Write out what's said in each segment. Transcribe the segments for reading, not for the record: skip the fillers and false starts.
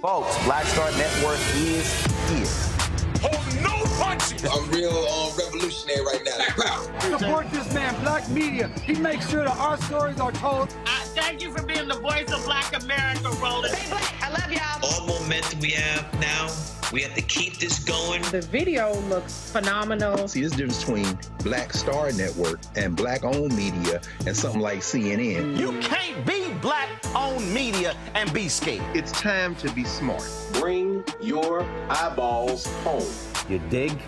Folks, Black Star Network is here. Hold no Punch it. I'm real revolutionary right now. Support this man, Black media. He makes sure that our stories are told. Thank you for being the voice of Black America, Roland. Stay black. I love y'all. All momentum we have now, we have to keep this going. The video looks phenomenal. See, there's a difference between Black Star Network and Black-owned media and something like CNN. You can't be Black-owned media and be scared. It's time to be smart. Bring your eyeballs home. You dig?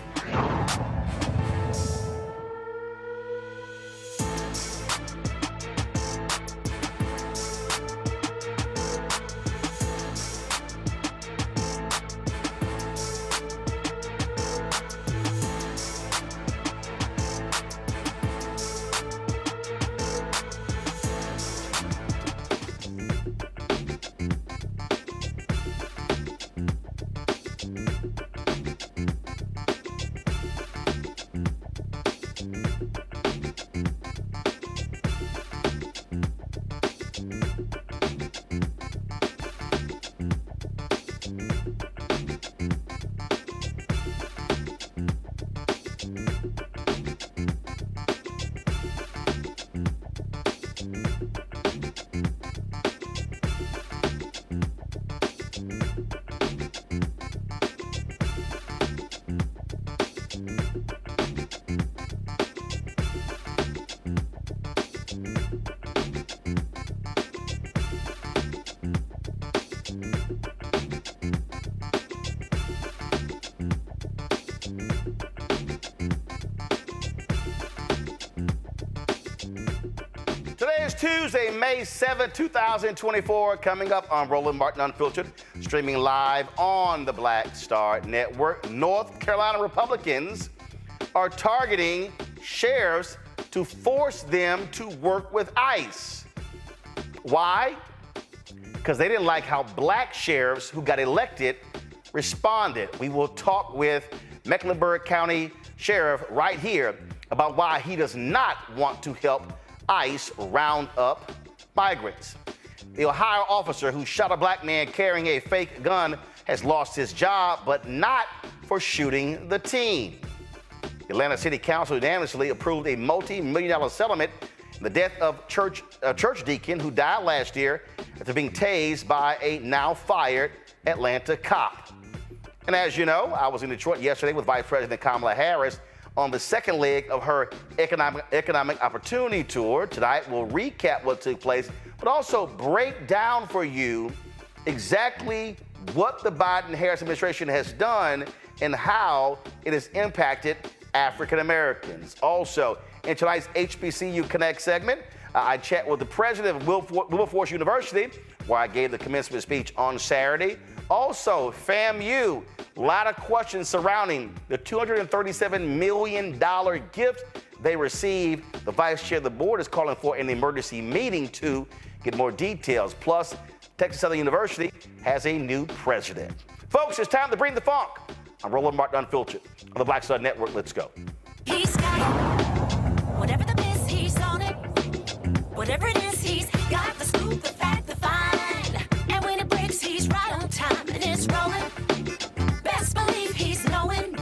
Today is Tuesday, May 7, 2024, coming up on Roland Martin Unfiltered, streaming live on the Black Star Network. North Carolina Republicans are targeting sheriffs to force them to work with ICE. Why? Because they didn't like how Black sheriffs who got elected responded. We will talk with Mecklenburg County Sheriff right here about why he does not want to help ICE round up migrants. The Ohio officer who shot a Black man carrying a fake gun has lost his job, but not for shooting the teen. The Atlanta City Council unanimously approved a multi-million-dollar settlement in the death of a church deacon who died last year after being tased by a now fired Atlanta cop. And as you know, I was in Detroit yesterday with Vice President Kamala Harris on the second leg of her economic opportunity tour. Tonight, we'll recap what took place, but also break down for you exactly what the Biden-Harris administration has done and how it has impacted African Americans. Also, in tonight's HBCU Connect segment, I chat with the president of Wilberforce University, where I gave the commencement speech on Saturday. Also, FAMU, a lot of questions surrounding the $237 million gift they received. The vice chair of the board is calling for an emergency meeting to get more details. Plus, Texas Southern University has a new president. Folks, it's time to bring the funk. I'm Roland Martin Unfiltered on the Black Star Network. Let's go. He's got it. Whatever the miss, he's on it. Whatever it is, he's got the scoop, the fact, the find. And when it breaks, he's right on time and it's rolling. Best believe he's knowing.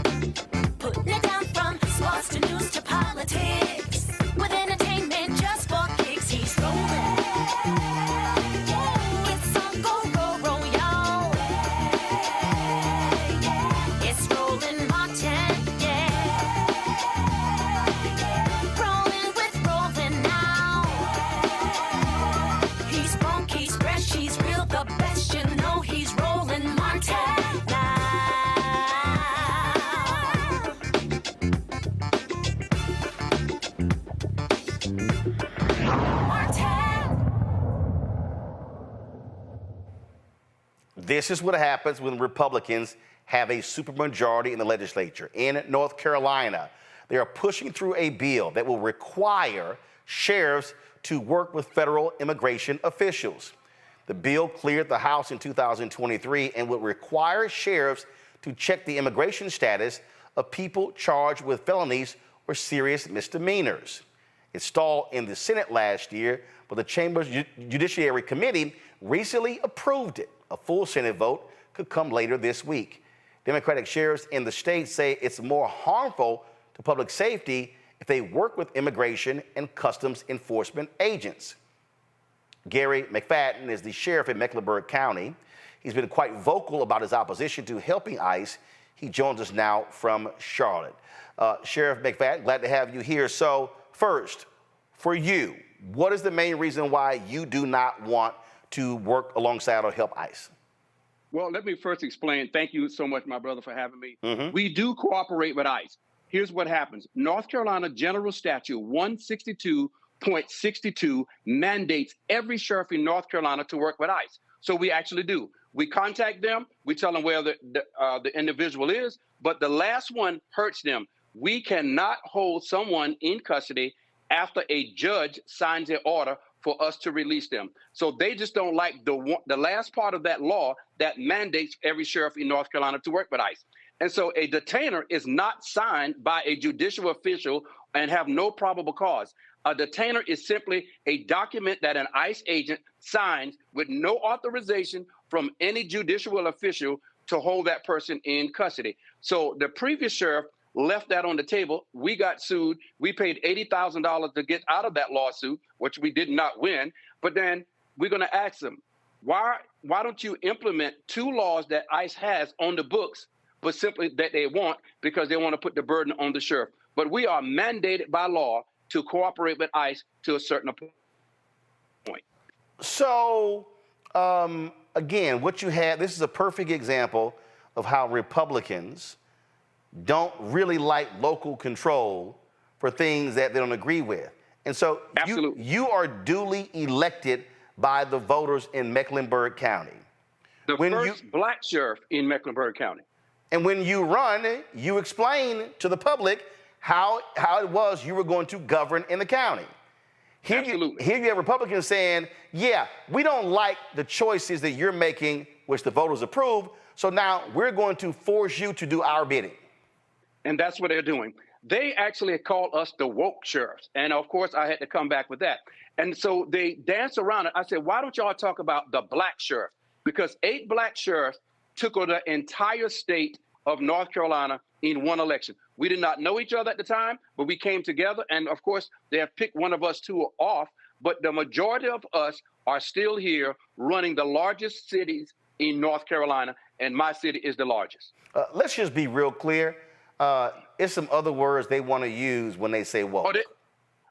Putting it down from sports to news to politics. With entertainment just for kicks, he's rolling. It's on go, roll, roll, y'all. It's Roland Martin, yeah. Rolling with Roland now. He's funk, he's fresh, he's real, the best, you know he's Roland Martin now. This is what happens when Republicans have a supermajority in the legislature. In North Carolina, they are pushing through a bill that will require sheriffs to work with federal immigration officials. The bill cleared the House in 2023 and will require sheriffs to check the immigration status of people charged with felonies or serious misdemeanors. It stalled in the Senate last year, but the Chamber's Judiciary Committee recently approved it. A full Senate vote could come later this week. Democratic sheriffs in the state say it's more harmful to public safety if they work with immigration and customs enforcement agents. Gary McFadden is the sheriff in Mecklenburg County. He's been quite vocal about his opposition to helping ICE. He joins us now from Charlotte. Sheriff McFadden, glad to have you here. So first, for you, what is the main reason why you do not want to work alongside or help ICE? Well, let me first explain. Thank you so much, my brother, for having me. Mm-hmm. We do cooperate with ICE. Here's what happens. North Carolina General Statute 162.62 mandates every sheriff in North Carolina to work with ICE. So we actually do. We contact them. We tell them where the individual is, but the last one hurts them. We cannot hold someone in custody after a judge signs an order for us to release them. So they just don't like the last part of that law that mandates every sheriff in North Carolina to work with ICE. And so a detainer is not signed by a judicial official and have no probable cause. A detainer is simply a document that an ICE agent signs with no authorization from any judicial official to hold that person in custody. So the previous sheriff left that on the table. We got sued. We paid $80,000 to get out of that lawsuit, which we did not win. But then we're going to ask them, why don't you implement two laws that ICE has on the books, but simply that they want because they want to put the burden on the sheriff. But we are mandated by law to cooperate with ICE to a certain point. So, again, what you have, this is a perfect example of how Republicans don't really like local control for things that they don't agree with. And so you are duly elected by the voters in Mecklenburg County. The first black sheriff in Mecklenburg County. And when you run, you explain to the public how it was you were going to govern in the county. Here you have Republicans saying, yeah, we don't like the choices that you're making, which the voters approve, so now we're going to force you to do our bidding. And that's what they're doing. They actually called us the woke sheriffs. And of course, I had to come back with that. And so they danced around it. I said, why don't y'all talk about the black sheriff? Because 8 black sheriffs took over the entire state of North Carolina in one election. We did not know each other at the time, but we came together. And of course, they have picked one of us two off. But the majority of us are still here running the largest cities in North Carolina. And my city is the largest. Let's just be real clear. It's some other words they want to use when they say woke.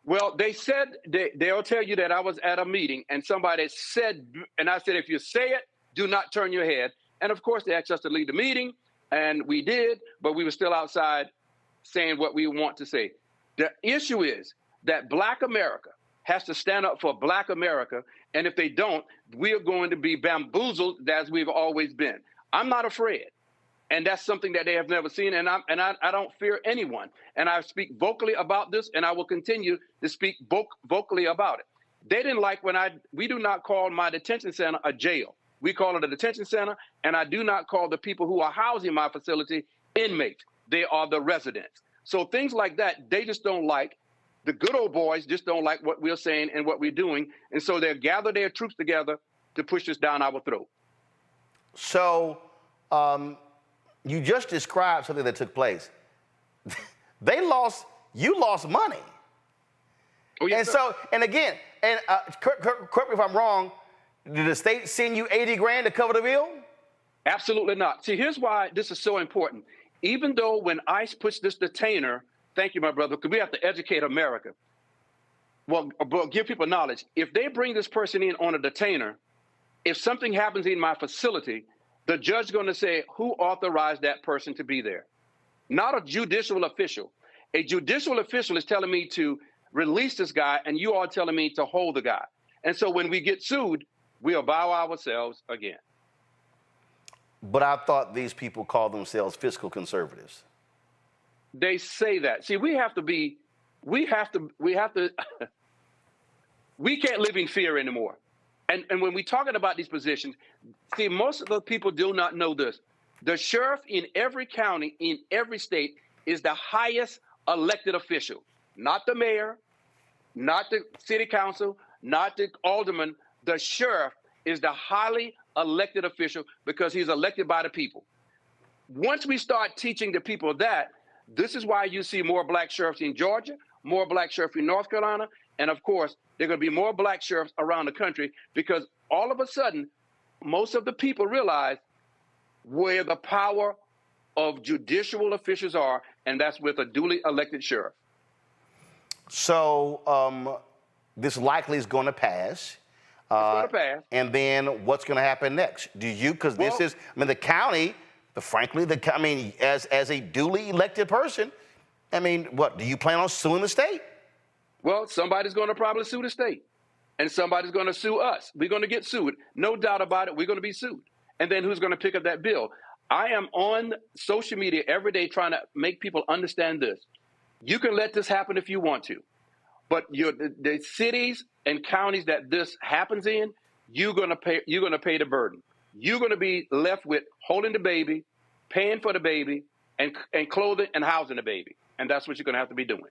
Well, they said, they'll tell you that I was at a meeting and somebody said, and I said, if you say it, do not turn your head. And of course, they asked us to leave the meeting, and we did, but we were still outside saying what we want to say. The issue is that Black America has to stand up for Black America, and if they don't, we are going to be bamboozled as we've always been. I'm not afraid. And that's something that they have never seen, and I don't fear anyone. And I speak vocally about this, and I will continue to speak vocally about it. They didn't like when we do not call my detention center a jail. We call it a detention center, and I do not call the people who are housing my facility inmates. They are the residents. So things like that, they just don't like. The good old boys just don't like what we're saying and what we're doing, and so they gather their troops together to push this down our throat. So, you just described something that took place. You lost money. Oh, yes, and sir. so, and again, and correct me if I'm wrong, did the state send you 80 grand to cover the bill? Absolutely not. See, here's why this is so important. Even though when ICE puts this detainer, thank you, my brother, because we have to educate America. Well, give people knowledge. If they bring this person in on a detainer, if something happens in my facility, the judge is going to say, who authorized that person to be there? Not a judicial official. A judicial official is telling me to release this guy, and you are telling me to hold the guy. And so when we get sued, we'll bow ourselves again. But I thought these people call themselves fiscal conservatives. They say that. See, we can't live in fear anymore. And when we're talking about these positions, see, most of the people do not know this. The sheriff in every county, in every state, is the highest elected official. Not the mayor, not the city council, not the alderman. The sheriff is the highly elected official because he's elected by the people. once we start teaching the people that, this is why you see more black sheriffs in Georgia, more black sheriffs in North Carolina, and of course, there are going to be more black sheriffs around the country, because all of a sudden, most of the people realize where the power of judicial officials are, and that's with a duly elected sheriff. So this likely is going to pass. It's going to pass. And then what's going to happen next? Do you, because this is, I mean, the county, as a duly elected person, I mean, what, do you plan on suing the state? Well, somebody's going to probably sue the state, and somebody's going to sue us. We're going to get sued. No doubt about it, we're going to be sued. And then who's going to pick up that bill? I am on social media every day trying to make people understand this. You can let this happen if you want to, but the cities and counties that this happens in, you're going to pay the burden. You're going to be left with holding the baby, paying for the baby, and clothing and housing the baby. And that's what you're going to have to be doing.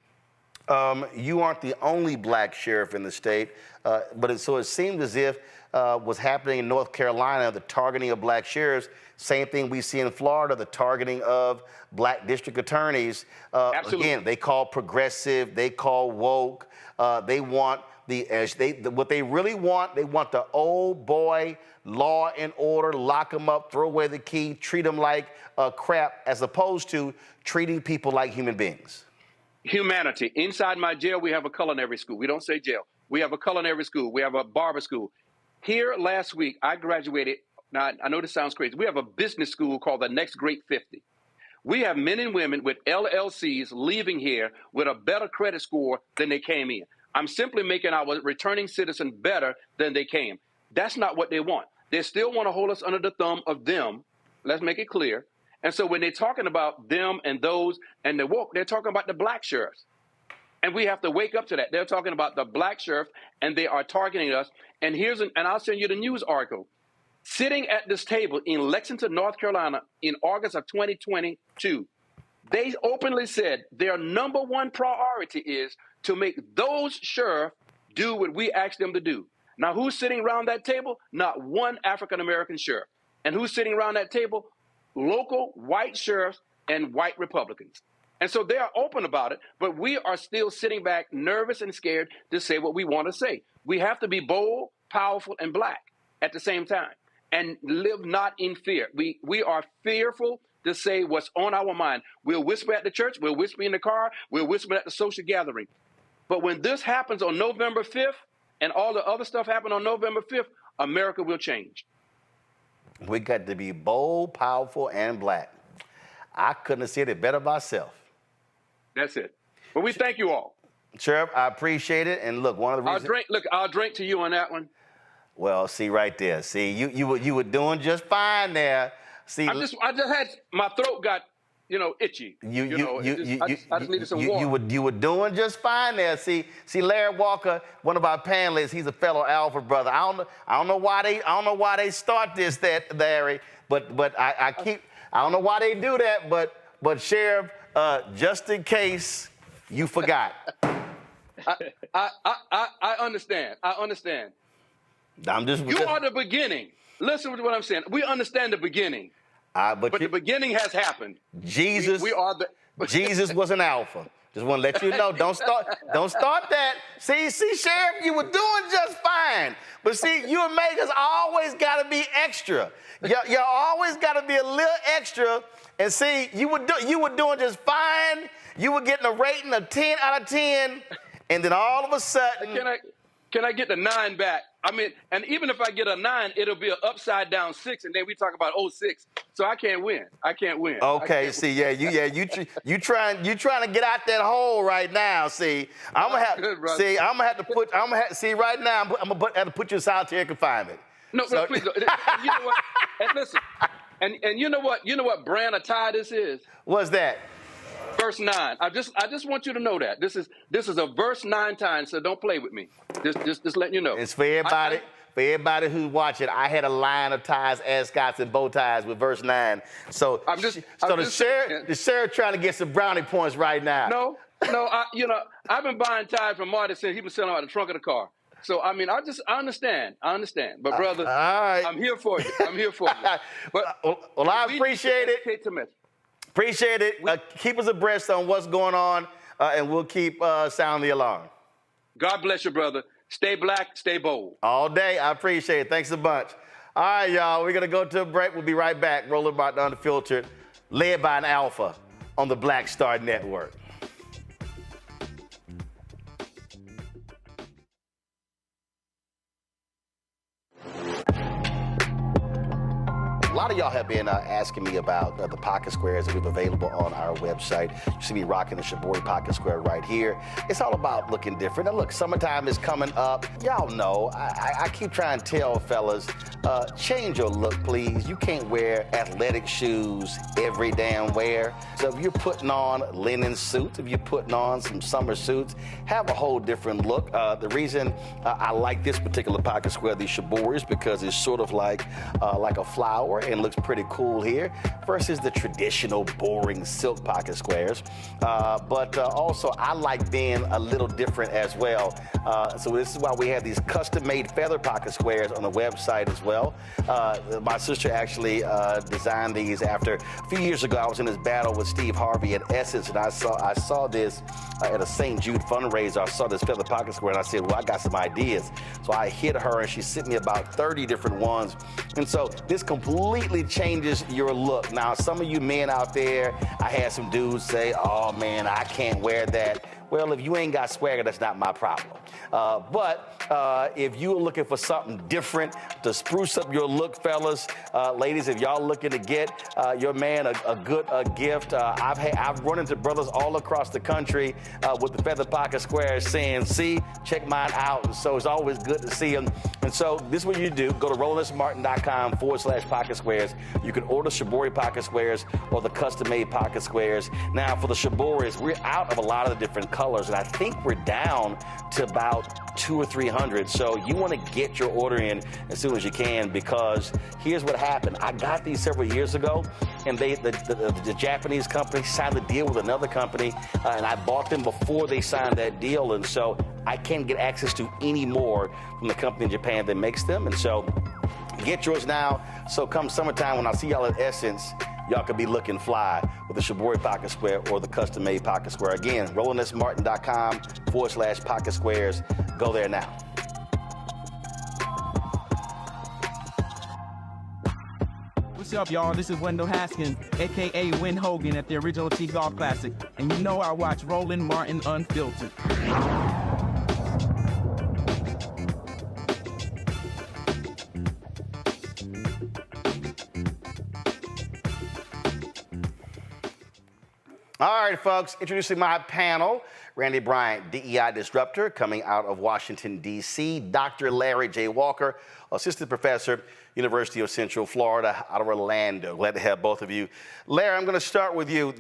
You aren't the only black sheriff in the state, but it seems as if what's happening in North Carolina, the targeting of black sheriffs, same thing we see in Florida, the targeting of black district attorneys. Absolutely. Again, they call progressive, they call woke. They want what they really want. They want the old boy law and order, lock them up, throw away the key, treat them like crap, as opposed to treating people like human beings. Humanity. Inside my jail, we have a culinary school. We don't say jail. We have a culinary school. We have a barber school. Here last week, I graduated. Now, I know this sounds crazy. We have a business school called the Next Great 50. We have men and women with LLCs leaving here with a better credit score than they came in. I'm simply making our returning citizen better than they came. That's not what they want. They still want to hold us under the thumb of them. Let's make it clear. And so when they're talking about them and those and the woke, they're talking about the black sheriffs. And we have to wake up to that. They're talking about the black sheriff, and they are targeting us. And I'll send you the news article. Sitting at this table in Lexington, North Carolina, in August of 2022, they openly said their number one priority is to make those sheriffs do what we asked them to do. Now, who's sitting around that table? Not one African-American sheriff. And who's sitting around that table? Local white sheriffs and white Republicans. And so they are open about it, but we are still sitting back nervous and scared to say what we want to say. We have to be bold, powerful, and black at the same time and live not in fear. We are fearful to say what's on our mind. We'll whisper at the church, we'll whisper in the car, we'll whisper at the social gathering. But when this happens on November 5th and all the other stuff happened on November 5th, America will change. We got to be bold, powerful, and black. I couldn't have said it better myself. That's it. But we thank you all. Sheriff, I appreciate it. And look, one of the reasons... I'll drink to you on that one. Well, see right there. See, you were doing just fine there. See, I just had, my throat got, itchy. I just needed some water. You were doing just fine there. See, Larry Walker, one of our panelists, he's a fellow Alpha brother. I don't know why they start this, Larry, but I don't know why they do that, but Sheriff, just in case you forgot. I understand. You are the beginning. Listen to what I'm saying. We understand the beginning. But the beginning has happened. Jesus was an alpha. Just want to let you know. Don't start that. See, Sheriff, you were doing just fine. But see, you and Megan's always got to be extra. You always got to be a little extra. And see, you were doing just fine. You were getting a rating of 10 out of 10. And then all of a sudden... Can I get the 9 back? I mean, and even if I get a 9, it'll be an upside down 6, and then we talk about 06. So I can't win. Okay, you trying to get out that hole right now. See, I'm gonna have to put you in solitary confinement. No, please. You know what? And listen, and you know what brand of tie this is? What's that? Verse 9. I just want you to know that this is a verse 9 time, so don't play with me. Just letting you know. It's for everybody. For everybody who's watching, I had a line of ties, ascots, and bow ties with verse 9. So the sheriff trying to get some brownie points right now. No. I've been buying ties from Marty since he was selling out the trunk of the car. So, I mean, I understand. But, brother, all right. I'm here for you. But well, I appreciate it. Appreciate it. Keep us abreast on what's going on, and we'll keep sounding the alarm. God bless you, brother. Stay black, stay bold. All day. I appreciate it. Thanks a bunch. All right, y'all. We're going to go to a break. We'll be right back. Rolling Martin Unfiltered, led by an alpha on the Black Star Network. A lot of y'all have been asking me about the pocket squares that we have available on our website. You see me rocking the Shibori pocket square right here. It's all about looking different. And look, summertime is coming up. Y'all know, I keep trying to tell fellas, change your look, please. You can't wear athletic shoes every damn wear. So if you're putting on linen suits, if you're putting on some summer suits, have a whole different look. The reason I like this particular pocket square, the Shibori, is because it's sort of like a flower and looks pretty cool here versus the traditional boring silk pocket squares. But also I like being a little different as well. So this is why we have these custom-made feather pocket squares on the website as well. My sister actually designed these after a few years ago. I was in this battle with Steve Harvey at Essence, and I saw this at a St. Jude fundraiser. I saw this feather pocket square, and I said, well, I got some ideas. So I hit her, and she sent me about 30 different ones. And so this completely changes your look. Now, some of you men out there, I had some dudes say, oh, man, I can't wear that. Well, if you ain't got swagger, that's not my problem. But if you're looking for something different to spruce up your look, fellas, ladies, if y'all looking to get your man a good gift, I've run into brothers all across the country with the feather pocket squares saying, see, check mine out. And so it's always good to see them. And so this is what you do. Go to RollinsMartin.com/pocket squares. You can order Shibori pocket squares or the custom-made pocket squares. Now, for the Shiboris, we're out of a lot of the different colors, and I think we're down to about 200 or 300. So you want to get your order in as soon as you can, because here's what happened. I got these several years ago, and the Japanese company signed a deal with another company, and I bought them before they signed that deal, and so I can't get access to any more from the company in Japan that makes them. And so get yours now. So come summertime, when I see y'all at Essence, y'all could be looking fly with the Shibori pocket square or the custom-made pocket square. Again, RollinsMartin.com/pocket squares. Go there now. What's up, y'all? This is Wendell Haskins, a.k.a. Win Hogan at the Original T Golf Classic. And you know I watch Roland Martin Unfiltered. All right, folks, introducing my panel. Randy Bryant, DEI disruptor, coming out of Washington, D.C. Dr. Larry J. Walker, assistant professor, University of Central Florida, out of Orlando. Glad to have both of you. Larry, I'm going to start with you.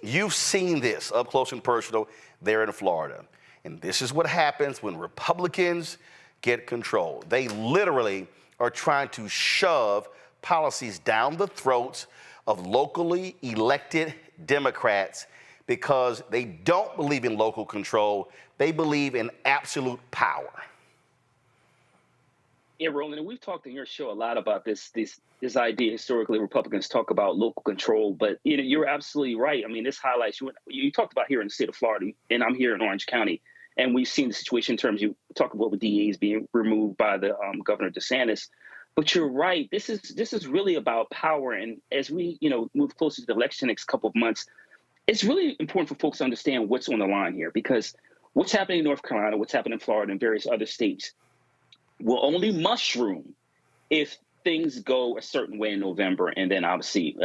You've seen this up close and personal there in Florida. And this is what happens when Republicans get control. They literally are trying to shove policies down the throats of locally elected Democrats because they don't believe in local control. They believe in absolute power. Yeah, Roland, we've talked in your show a lot about this idea. Historically, Republicans talk about local control, but you're absolutely right. I mean, this highlights you talked about here in the state of Florida, and I'm here in Orange County, and we've seen the situation in terms you talk about with DAs being removed by the Governor DeSantis. But you're right. This is really about power, and as we move closer to the election next couple of months, it's really important for folks to understand what's on the line here, because what's happening in North Carolina, what's happening in Florida and various other states will only mushroom if things go a certain way in November, and then obviously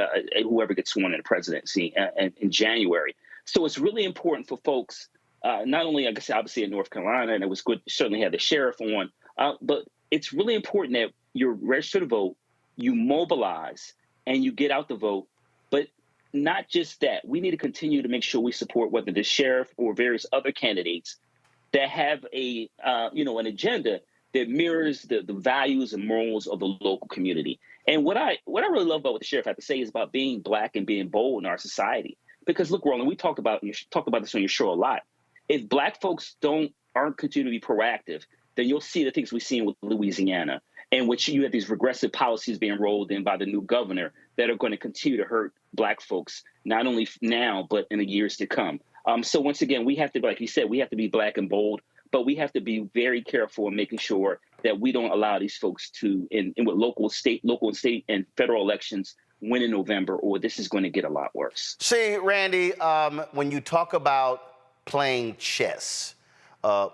whoever gets sworn in the presidency in January. So it's really important for folks, not only, I guess, obviously in North Carolina, and it was good certainly had the sheriff on, but it's really important that you're registered to vote, you mobilize, and you get out the vote. But not just that, we need to continue to make sure we support whether the sheriff or various other candidates that have an agenda that mirrors the values and morals of the local community. And what I really love about what the sheriff had to say is about being Black and being bold in our society. Because look, Roland, we talked about this on your show a lot. If Black folks aren't continue to be proactive, then you'll see the things we've seen with Louisiana, in which you have these regressive policies being rolled in by the new governor that are going to continue to hurt Black folks, not only now, but in the years to come. So once again, we have to, like you said, we have to be black and bold, but we have to be very careful in making sure that we don't allow these folks to, in with local, state, and federal elections, win in November, or this is going to get a lot worse. See, Randy, when you talk about playing chess,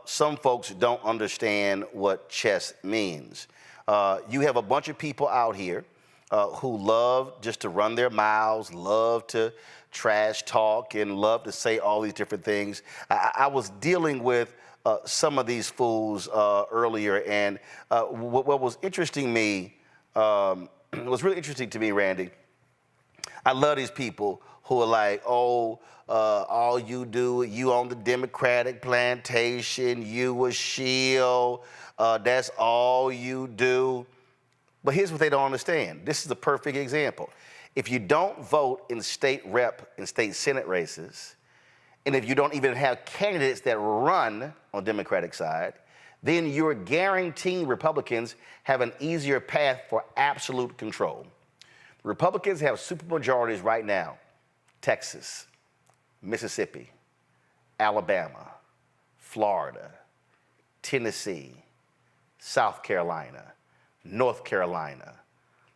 some folks don't understand what chess means. You have a bunch of people out here who love just to run their mouths, love to trash talk, and love to say all these different things. I was dealing with some of these fools earlier, and what was interesting me, was really interesting to me, Randy. I love these people who are like, oh, all you do, you on the Democratic plantation, you a shield, that's all you do. But here's what they don't understand. This is a perfect example. If you don't vote in state rep and state Senate races, and if you don't even have candidates that run on the Democratic side, then you're guaranteeing Republicans have an easier path for absolute control. Republicans have supermajorities right now: Texas, Mississippi, Alabama, Florida, Tennessee, South Carolina, North Carolina.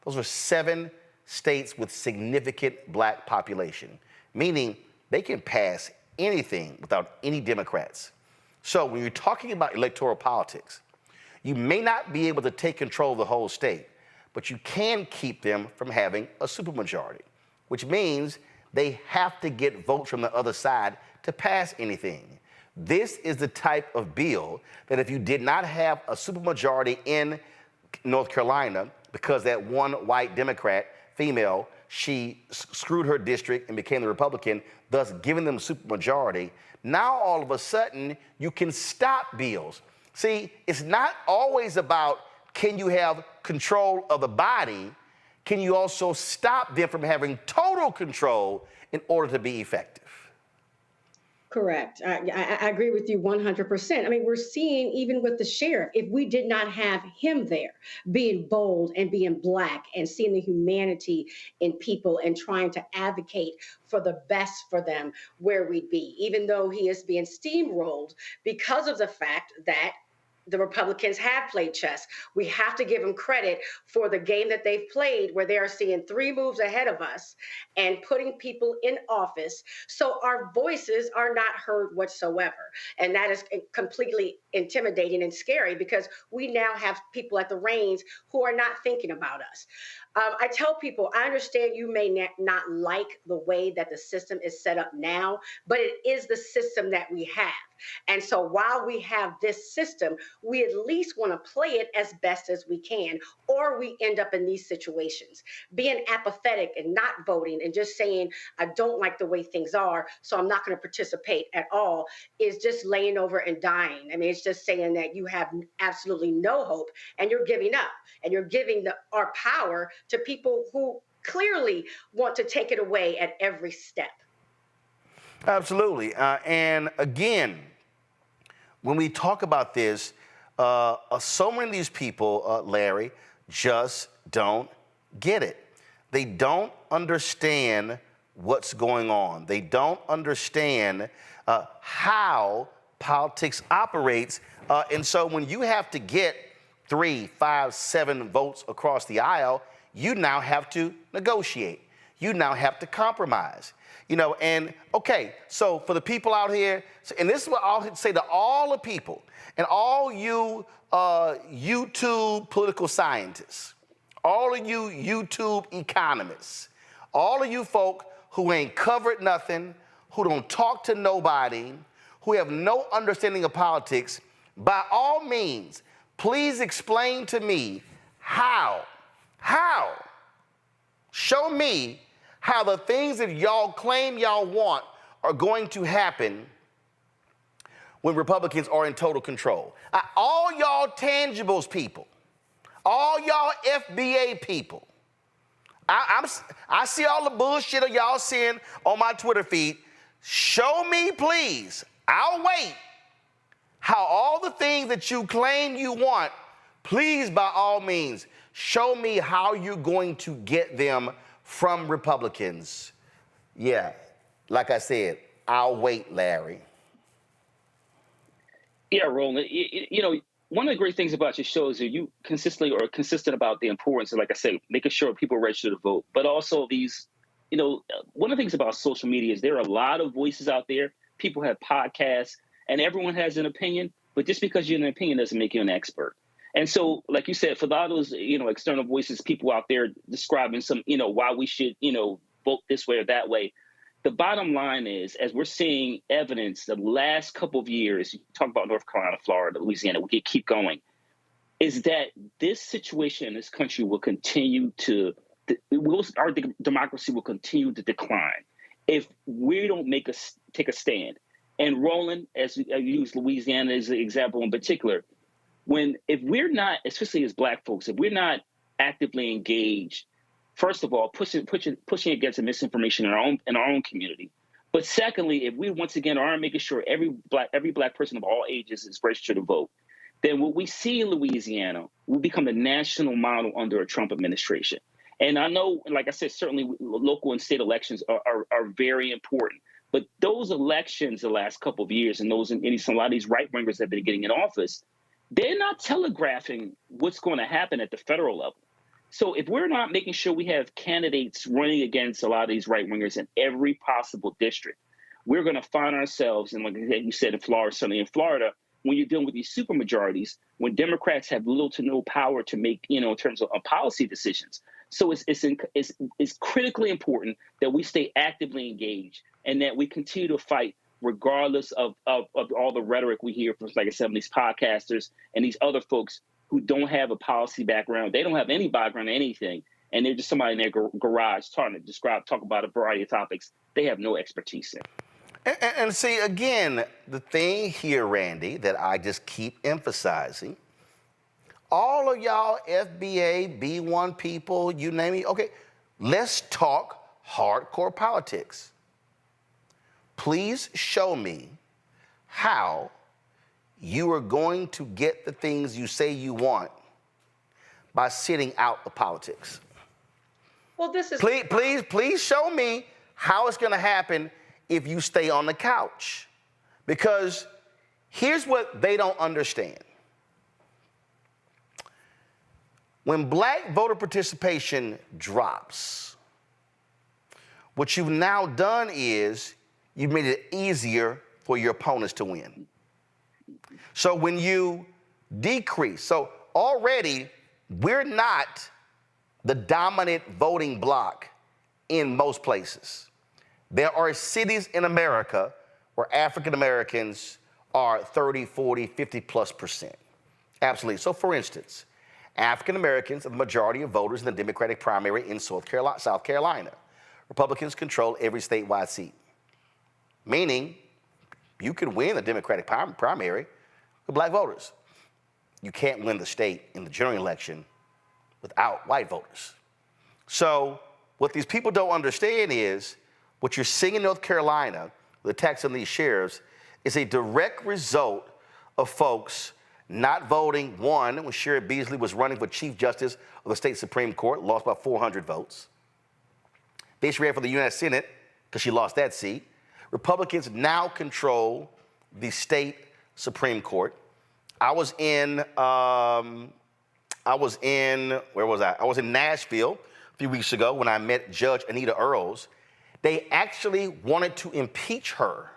Those are 7 states with significant Black population, meaning they can pass anything without any Democrats. So when you're talking about electoral politics, you may not be able to take control of the whole state, but you can keep them from having a supermajority, which means they have to get votes from the other side to pass anything. This is the type of bill that if you did not have a supermajority in North Carolina, because that one white Democrat, female, she screwed her district and became the Republican, thus giving them a supermajority, now all of a sudden you can stop bills. See, it's not always about can you have control of the body, can you also stop them from having total control in order to be effective? Correct. I agree with you 100%. I mean, we're seeing even with the sheriff, if we did not have him there being bold and being Black and seeing the humanity in people and trying to advocate for the best for them, where we'd be, even though he is being steamrolled because of the fact that the Republicans have played chess. We have to give them credit for the game that they've played, where they are seeing 3 moves ahead of us and putting people in office so our voices are not heard whatsoever. And that is completely intimidating and scary because we now have people at the reins who are not thinking about us. I tell people, I understand you may not like the way that the system is set up now, but it is the system that we have. And so while we have this system, we at least want to play it as best as we can, or we end up in these situations. Being apathetic and not voting and just saying, I don't like the way things are, so I'm not going to participate at all, is just laying over and dying. I mean, it's just saying that you have absolutely no hope and you're giving up and you're giving our power to people who clearly want to take it away at every step. Absolutely. And again, when we talk about this, so many of these people, Larry, just don't get it. They don't understand what's going on. They don't understand how politics operates. And so when you have to get 3, 5, 7 votes across the aisle, you now have to negotiate. You now have to compromise. You know, and okay, so for the people out here, and this is what I'll say to all the people and all you YouTube political scientists, all of you YouTube economists, all of you folk who ain't covered nothing, who don't talk to nobody, who have no understanding of politics, by all means, please explain to me how, show me how the things that y'all claim y'all want are going to happen when Republicans are in total control. All y'all tangibles people, all y'all FBA people, I see all the bullshit of y'all seeing on my Twitter feed. Show me, please, I'll wait, how all the things that you claim you want, please, by all means, show me how you're going to get them from Republicans. Yeah, like I said, I'll wait, Larry. Yeah, Roland. You know, one of the great things about your show is that you consistently are consistent about the importance of, like I say, making sure people register to vote, but also these, you know, one of the things about social media is there are a lot of voices out there. People have podcasts and everyone has an opinion, but just because you have an opinion doesn't make you an expert. And so, like you said, for a lot of those, you know, external voices, people out there describing some, you know, why we should, you know, vote this way or that way. The bottom line is, as we're seeing evidence the last couple of years, you talk about North Carolina, Florida, Louisiana, we could keep going, is that this situation in this country will continue to, our democracy will continue to decline if we don't take a stand. And Roland, as you use Louisiana as an example in particular, if we're not, especially as Black folks, if we're not actively engaged, first of all, pushing against the misinformation in our own community, but secondly, if we once again aren't making sure every black person of all ages is registered to vote, then what we see in Louisiana will become the national model under a Trump administration. And I know, like I said, certainly local and state elections are very important. But those elections the last couple of years and a lot of these right-wingers that have been getting in office, they're not telegraphing what's going to happen at the federal level. So if we're not making sure we have candidates running against a lot of these right-wingers in every possible district, we're going to find ourselves, and like you said in Florida, certainly in Florida, when you're dealing with these supermajorities, when Democrats have little to no power to make, you know, in terms of policy decisions. So it's critically important that we stay actively engaged and that we continue to fight regardless of all the rhetoric we hear from, like I said, these podcasters and these other folks who don't have a policy background. They don't have any background in anything, and they're just somebody in their garage trying to talk about a variety of topics they have no expertise in. And see, again, the thing here, Randy, that I just keep emphasizing, all of y'all FBA, B1 people, you name it, okay, let's talk hardcore politics. Please show me how you are going to get the things you say you want by sitting out the politics. Well, this is... Please show me how it's going to happen if you stay on the couch. Because here's what they don't understand. When Black voter participation drops, what you've now done is you've made it easier for your opponents to win. So when you decrease, so already we're not the dominant voting bloc in most places. There are cities in America where African Americans are 30, 40, 50+%. Absolutely. So for instance, African Americans are the majority of voters in the Democratic primary in South Carolina. Republicans control every statewide seat, meaning you can win the Democratic primary with Black voters. You can't win the state in the general election without white voters. So what these people don't understand is what you're seeing in North Carolina, the attacks on these sheriffs, is a direct result of folks not voting, one, when Sheriff Beasley was running for Chief Justice of the state Supreme Court, lost by 400 votes. Then she ran for the U.S. Senate because she lost that seat. Republicans now control the state Supreme Court. I was in Nashville a few weeks ago when I met Judge Anita Earls. They actually wanted to impeach her.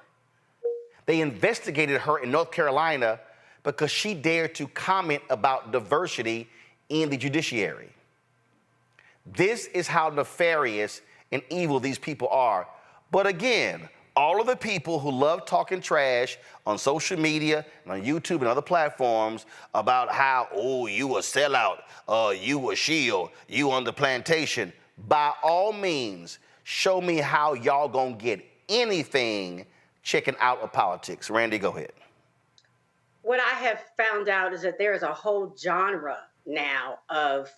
They investigated her in North Carolina because she dared to comment about diversity in the judiciary. This is how nefarious and evil these people are. But again, all of the people who love talking trash on social media and on YouTube and other platforms about how, oh, you a sellout, you a shield, you on the plantation, by all means, show me how y'all gonna get anything checking out of politics. Randy, go ahead. What I have found out is that there is a whole genre now of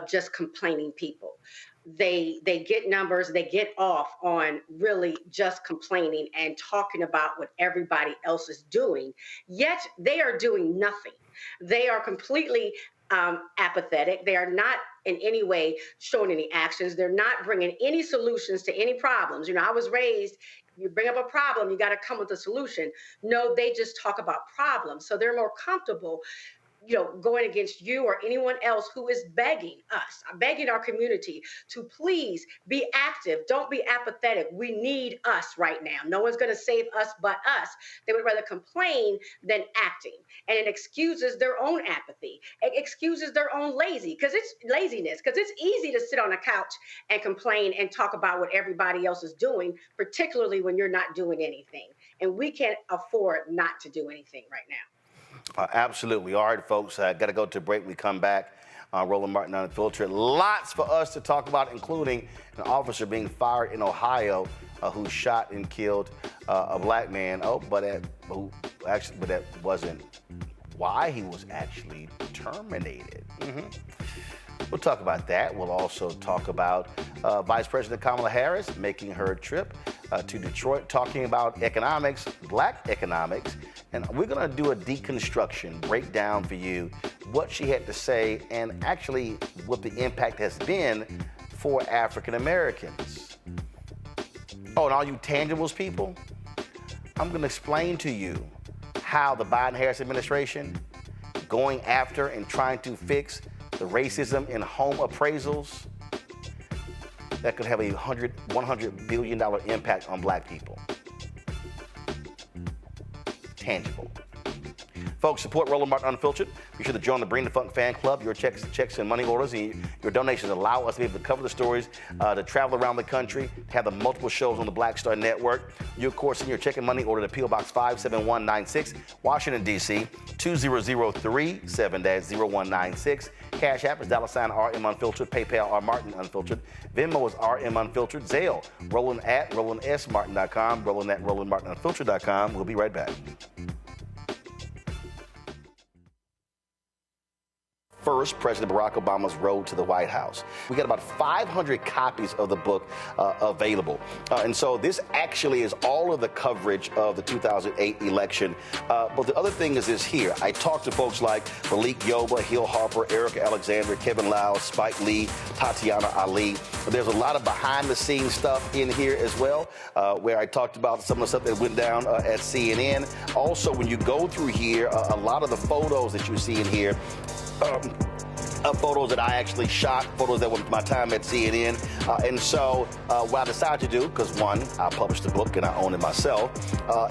just complaining people. they get numbers, they get off on really just complaining and talking about what everybody else is doing, yet they are doing nothing. They are completely apathetic. They are not in any way showing any actions. They're not bringing any solutions to any problems. I was raised, you bring up a problem, you got to come with a solution. No, they just talk about problems. So they're more comfortable going against you or anyone else who is begging us, begging our community to please be active. Don't be apathetic. We need us right now. No one's going to save us but us. They would rather complain than acting. And it excuses their own apathy. It excuses their own laziness, because it's easy to sit on a couch and complain and talk about what everybody else is doing, particularly when you're not doing anything. And we can't afford not to do anything right now. Absolutely. All right, folks, got to go to a break. We come back. Roland Martin Unfiltered. Lots for us to talk about, including an officer being fired in Ohio who shot and killed a black man. But that wasn't why he was actually terminated. We'll talk about that. We'll also talk about Vice President Kamala Harris making her trip to Detroit, talking about economics, black economics. And we're going to do a deconstruction, breakdown for you what she had to say and actually what the impact has been for African Americans. Oh, and all you tangibles people, I'm going to explain to you how the Biden-Harris administration going after and trying to fix the racism in home appraisals that could have a $100 billion impact on black people. Tangible. Folks, support Roland Martin Unfiltered. Be sure to join the Bring the Funk fan club. Your checks and money orders and your donations allow us to be able to cover the stories, to travel around the country, to have the multiple shows on the Black Star Network. You, of course, send your check and money order to P.O. Box 57196, Washington, D.C., 20037-0196. Cash App is $RM Unfiltered. PayPal R Martin Unfiltered. Venmo is RM Unfiltered. Zelle, Roland at RolandSMartin.com. Roland at RolandMartinUnfiltered.com. We'll be right back. First, President Barack Obama's road to the White House. We got about 500 copies of the book available. And so this actually is all of the coverage of the 2008 election. But the other thing is this here. I talked to folks like Malik Yoba, Hill Harper, Erica Alexander, Kevin Lau, Spike Lee, Tatiana Ali. There's a lot of behind-the-scenes stuff in here as well, where I talked about some of the stuff that went down at CNN. Also, when you go through here, a lot of the photos that you see in here, photos that I actually shot, photos that were my time at CNN. And so what I decided to do, because one, I published the book and I own it myself,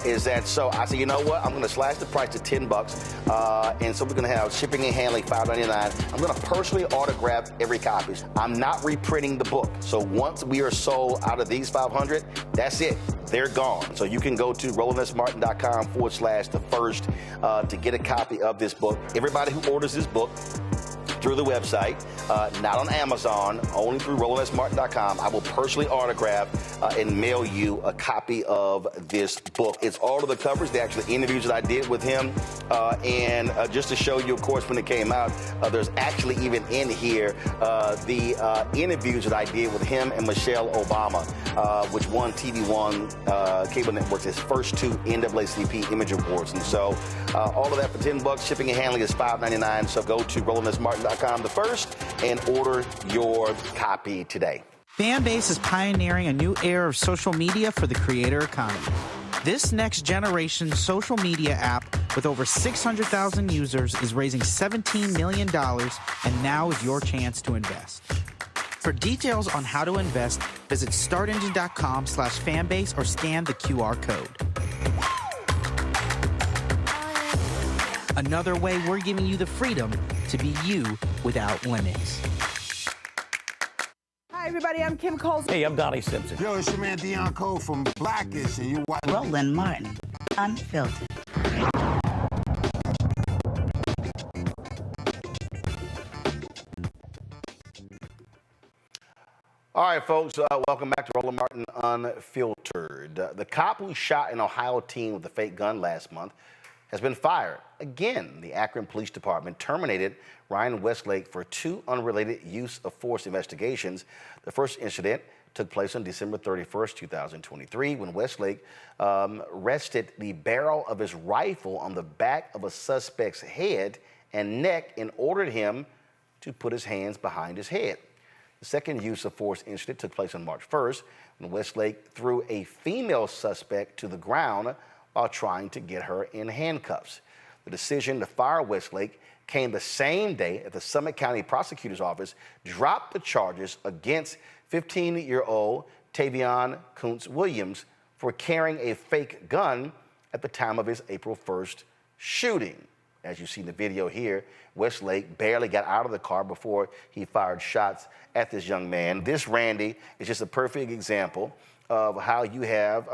is that so I said, you know what, I'm going to slash the price to $10. And so we're going to have shipping and handling, $5.99. I'm going to personally autograph every copy. I'm not reprinting the book. So once we are sold out of these 500, that's it. They're gone. So you can go to RolandSMartin.com/the-first to get a copy of this book. Everybody who orders this book through the website, not on Amazon, only through RolandSMartin.com, I will personally autograph and mail you a copy of this book. It's all of the covers, the actual interviews that I did with him. And just to show you, of course, when it came out, there's actually even in here the interviews that I did with him and Michelle Obama, which won TV One cable networks its first 2 NAACP Image Awards. And so all of that for $10. Shipping and handling is $5.99. So go to RolandSMartin.com the first and order your copy today. Fanbase is pioneering a new era of social media for the creator economy. This next generation social media app with over 600,000 users is raising $17 million, and now is your chance to invest. For details on how to invest, visit startengine.com/fanbase or scan the QR code. Another way we're giving you the freedom to be you without limits. Hi, everybody. I'm Kim Coles. Hey, I'm Donnie Simpson. Yo, it's your man Dion Cole from Blackish, and you watch Roland Martin Unfiltered. All right, folks, welcome back to Roland Martin Unfiltered. The cop who shot an Ohio teen with a fake gun last month has been fired. Again, the Akron Police Department terminated Ryan Westlake for 2 unrelated use of force investigations. The first incident took place on December 31st, 2023, when Westlake rested the barrel of his rifle on the back of a suspect's head and neck and ordered him to put his hands behind his head. The second use of force incident took place on March 1st, when Westlake threw a female suspect to the ground while trying to get her in handcuffs. The decision to fire Westlake came the same day that the Summit County Prosecutor's Office dropped the charges against 15-year-old Tavion Kuntz Williams for carrying a fake gun at the time of his April 1st shooting. As you see in the video here, Westlake barely got out of the car before he fired shots at this young man. This, Randy, is just a perfect example of how you have,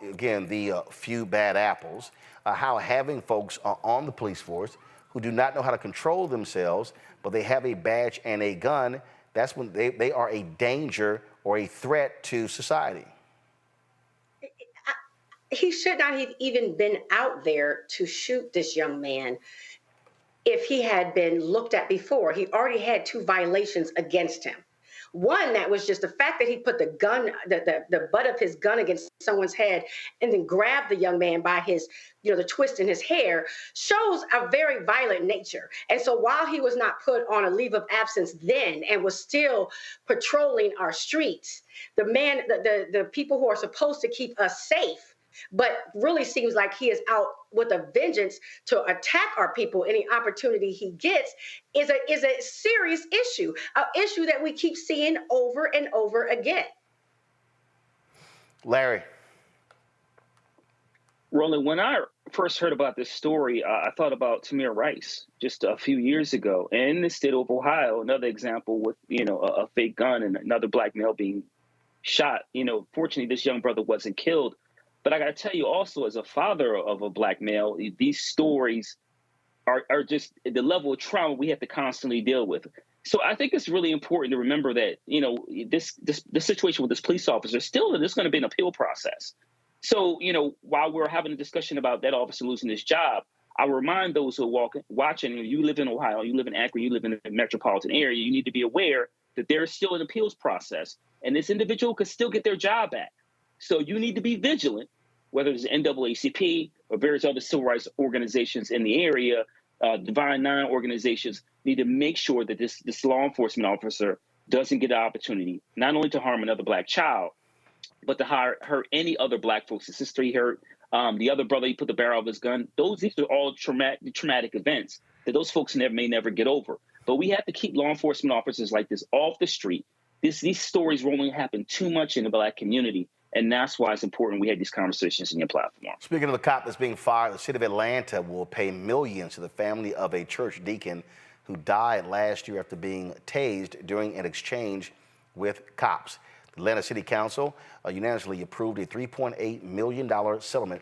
again, the few bad apples, how having folks on the police force who do not know how to control themselves, but they have a badge and a gun, that's when they are a danger or a threat to society. He should not have even been out there to shoot this young man if he had been looked at before. He already had 2 violations against him. One, that was just the fact that he put the gun, the butt of his gun against someone's head and then grabbed the young man by his, the twist in his hair, shows a very violent nature. And so while he was not put on a leave of absence then and was still patrolling our streets, the people who are supposed to keep us safe, but really seems like he is out with a vengeance to attack our people any opportunity he gets, is a serious issue, an issue that we keep seeing over and over again. Larry. Roland, when I first heard about this story, I thought about Tamir Rice just a few years ago. And in the state of Ohio, another example with, a fake gun and another black male being shot. Fortunately, this young brother wasn't killed. But I got to tell you also, as a father of a black male, these stories are just the level of trauma we have to constantly deal with. So I think it's really important to remember that, this situation with this police officer, there's going to be an appeal process. So, while we're having a discussion about that officer losing his job, I remind those who are watching, if you live in Ohio, you live in Akron, you live in the metropolitan area, you need to be aware that there is still an appeals process and this individual could still get their job back. So you need to be vigilant, whether it's the NAACP or various other civil rights organizations in the area, Divine Nine organizations need to make sure that this law enforcement officer doesn't get an opportunity not only to harm another black child, but to hurt any other black folks. His sister he hurt, the other brother, he put the barrel of his gun. These are all traumatic events that those folks may never get over. But we have to keep law enforcement officers like this off the street. These stories only happen too much in the black community. And that's why it's important we have these conversations in your platform. Speaking of the cop that's being fired, the city of Atlanta will pay millions to the family of a church deacon who died last year after being tased during an exchange with cops. The Atlanta City Council unanimously approved a $3.8 million settlement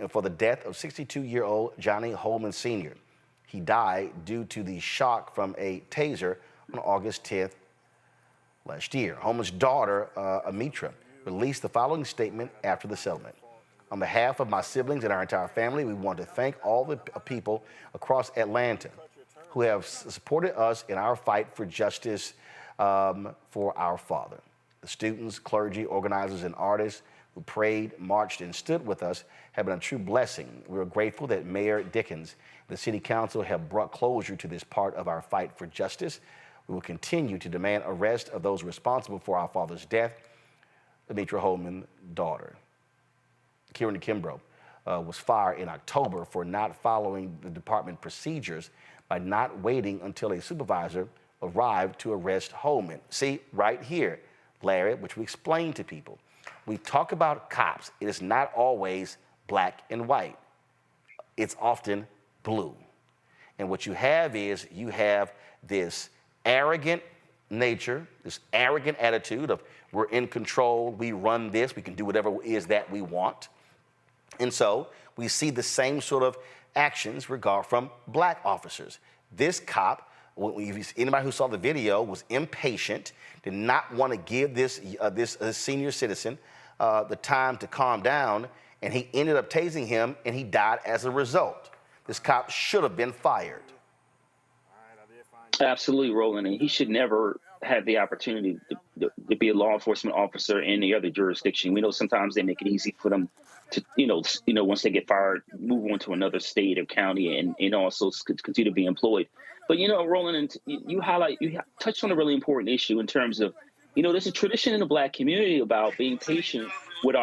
for the death of 62-year-old Johnny Holman Sr. He died due to the shock from a taser on August 10th last year. Holman's daughter, Amitra, released the following statement after the settlement. On behalf of my siblings and our entire family, we want to thank all the people across Atlanta who have supported us in our fight for justice for our father. The students, clergy, organizers, and artists who prayed, marched, and stood with us have been a true blessing. We are grateful that Mayor Dickens and the City Council have brought closure to this part of our fight for justice. We will continue to demand arrest of those responsible for our father's death. Amitra Holman's daughter, Kieran Kimbrough, was fired in October for not following the department procedures by not waiting until a supervisor arrived to arrest Holman. See, right here, Larry, which we explain to people. We talk about cops. It is not always black and white. It's often blue. And what you have is you have this arrogant nature, this arrogant attitude of we're in control, we run this, we can do whatever it is that we want. And so we see the same sort of actions from black officers. This cop, anybody who saw the video, was impatient, did not want to give this senior citizen the time to calm down, and he ended up tasing him, and he died as a result. This cop should have been fired. Absolutely, Roland, and he should never have the opportunity to be a law enforcement officer in any other jurisdiction. We know sometimes they make it easy for them to, once they get fired, move on to another state or county and also continue to be employed. But, Roland, you touched on a really important issue in terms of, there's a tradition in the Black community about being patient with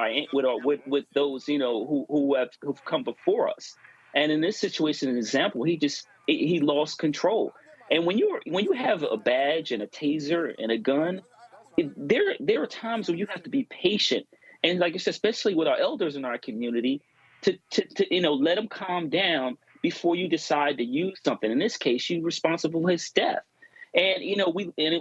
those, who've come before us. And in this situation, an example, he lost control. And when you have a badge and a taser and a gun, there are times when you have to be patient. And like I said, especially with our elders in our community, to let them calm down before you decide to use something. In this case, you're responsible for his death. And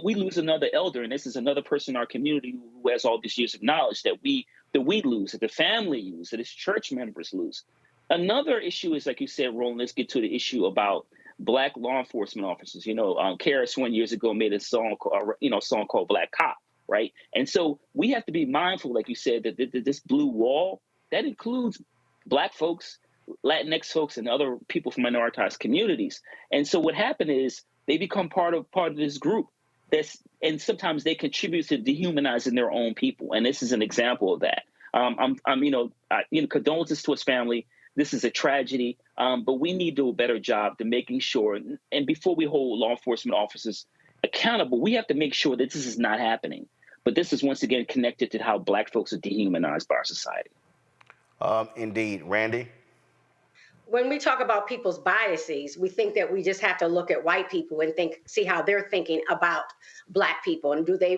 we lose another elder, and this is another person in our community who has all these years of knowledge that we lose, that the family lose, that his church members lose. Another issue is, like you said, Roland, let's get to the issue about Black law enforcement officers. KRS-One years ago made a song called Black Cop, right? And so we have to be mindful, like you said, that this blue wall, that includes Black folks, Latinx folks, and other people from minoritized communities. And so what happened is they become part of this group. And sometimes they contribute to dehumanizing their own people. And this is an example of that. Condolences to his family. This is a tragedy, but we need to do a better job to making sure, and before we hold law enforcement officers accountable, we have to make sure that this is not happening. But this is once again connected to how Black folks are dehumanized by our society. Indeed. Randy? When we talk about people's biases, we think that we just have to look at white people and see how they're thinking about Black people, and do they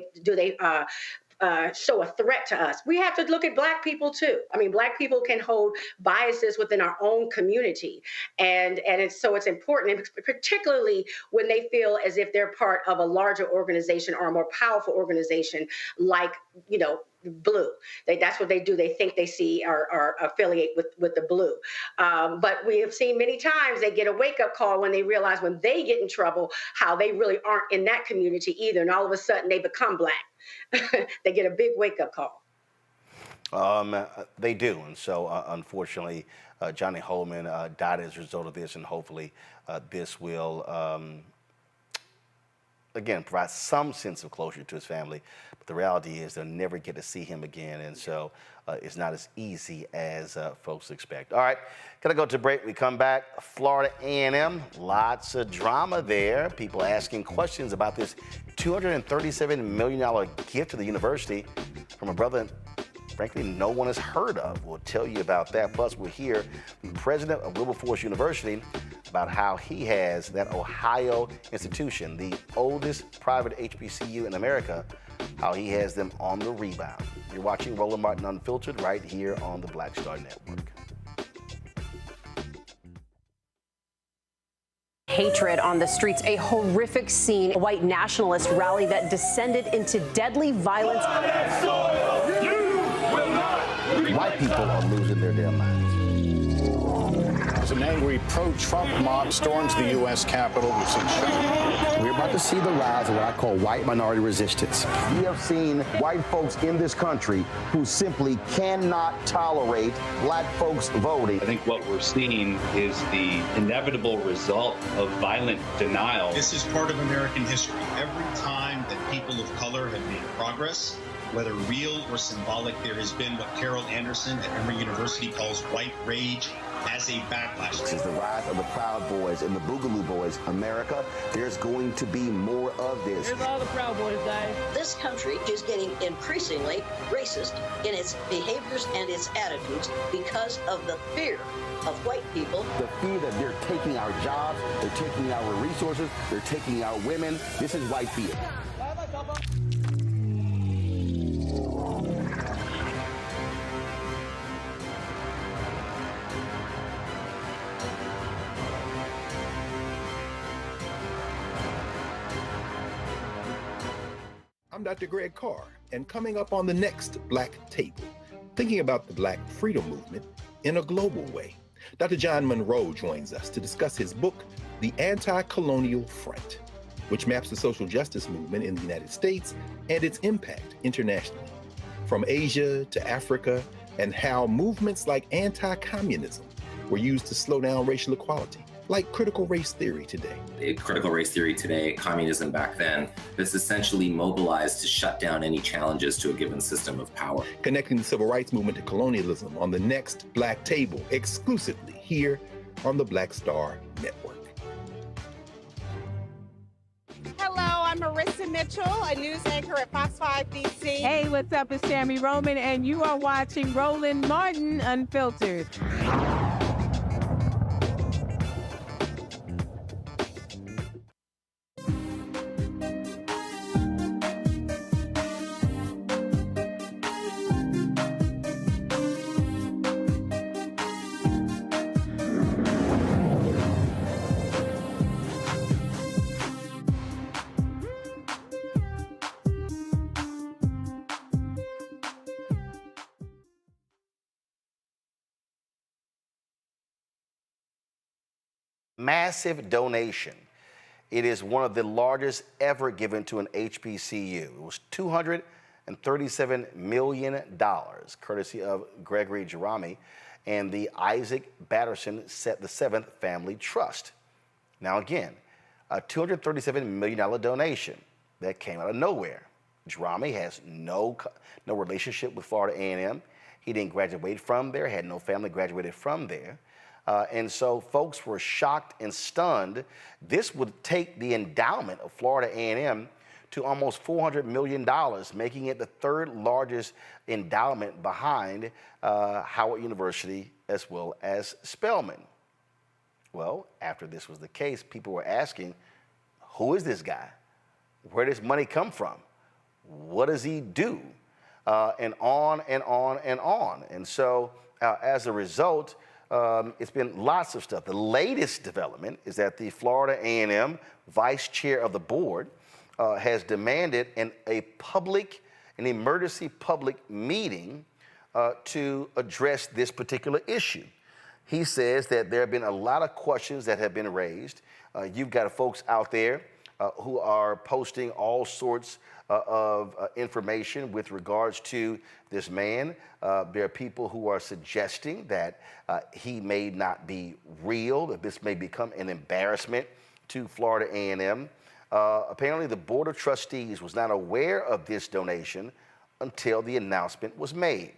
show a threat to us. We have to look at Black people too. I mean, Black people can hold biases within our own community. And it's important, particularly when they feel as if they're part of a larger organization or a more powerful organization like, Blue. That's what they do. They think they see or affiliate with the Blue. But we have seen many times they get a wake-up call when they realize when they get in trouble, how they really aren't in that community either. And all of a sudden they become Black. They get a big wake-up call. They do. And so, unfortunately, Johnny Holman died as a result of this, and hopefully this will, again, provide some sense of closure to his family. But the reality is they'll never get to see him again, and so it's not as easy as folks expect. All right, gonna go to break. We come back. Florida A&M, lots of drama there. People asking questions about this $237 million gift to the university from a brother, frankly, no one has heard of. We'll tell you about that. Plus, we'll hear from the president of Wilberforce University about how he has that Ohio institution, the oldest private HBCU in America, how he has them on the rebound. You're watching Roland Martin Unfiltered right here on the Black Star Network. Hatred on the streets, a horrific scene, a white nationalist rally that descended into deadly violence. White people are losing their damn minds. As an angry pro-Trump mob storms the U.S. Capitol, we've seen shooting. We're about to see the rise of what I call white minority resistance. We have seen white folks in this country who simply cannot tolerate Black folks voting. I think what we're seeing is the inevitable result of violent denial. This is part of American history. Every time that people of color have made progress, whether real or symbolic, there has been what Carol Anderson at Emory University calls white rage as a backlash. This is the rise of the Proud Boys and the Boogaloo Boys. America, there's going to be more of this. Here's all the Proud Boys, guys. This country is getting increasingly racist in its behaviors and its attitudes because of the fear of white people. The fear that they're taking our jobs, they're taking our resources, they're taking our women. This is white fear. I'm Dr. Greg Carr, and coming up on the next Black Table, thinking about the Black freedom movement in a global way. Dr. John Monroe joins us to discuss his book, The Anti-Colonial Front, which maps the social justice movement in the United States and its impact internationally, from Asia to Africa, and how movements like anti-communism were used to slow down racial equality, like critical race theory today. Critical race theory today, communism back then, that's essentially mobilized to shut down any challenges to a given system of power. Connecting the civil rights movement to colonialism on the next Black Table, exclusively here on the Black Star Network. Hello, I'm Marissa Mitchell, a news anchor at Fox 5 DC. Hey, what's up? It's Tammy Roman, and you are watching Roland Martin Unfiltered. Massive donation. It is one of the largest ever given to an HBCU. It was $237 million, courtesy of Gregory Jerami and the Isaac Batterson VII Family Trust. Now again, a $237 million donation that came out of nowhere. Jerami has no relationship with Florida A&M. He didn't graduate from there, had no family graduated from there. And so folks were shocked and stunned. This would take the endowment of Florida A&M to almost $400 million, making it the third largest endowment behind Howard University as well as Spelman. Well, after this was the case, people were asking, who is this guy? Where does money come from? What does he do? And on and on and on. And so as a result, it's been lots of stuff. The latest development is that the Florida A&M vice chair of the board has demanded an emergency public meeting to address this particular issue. He says that there have been a lot of questions that have been raised. You've got folks out there who are posting all sorts of information with regards to this man. There are people who are suggesting that he may not be real, that this may become an embarrassment to Florida A&M. Apparently, the Board of Trustees was not aware of this donation until the announcement was made.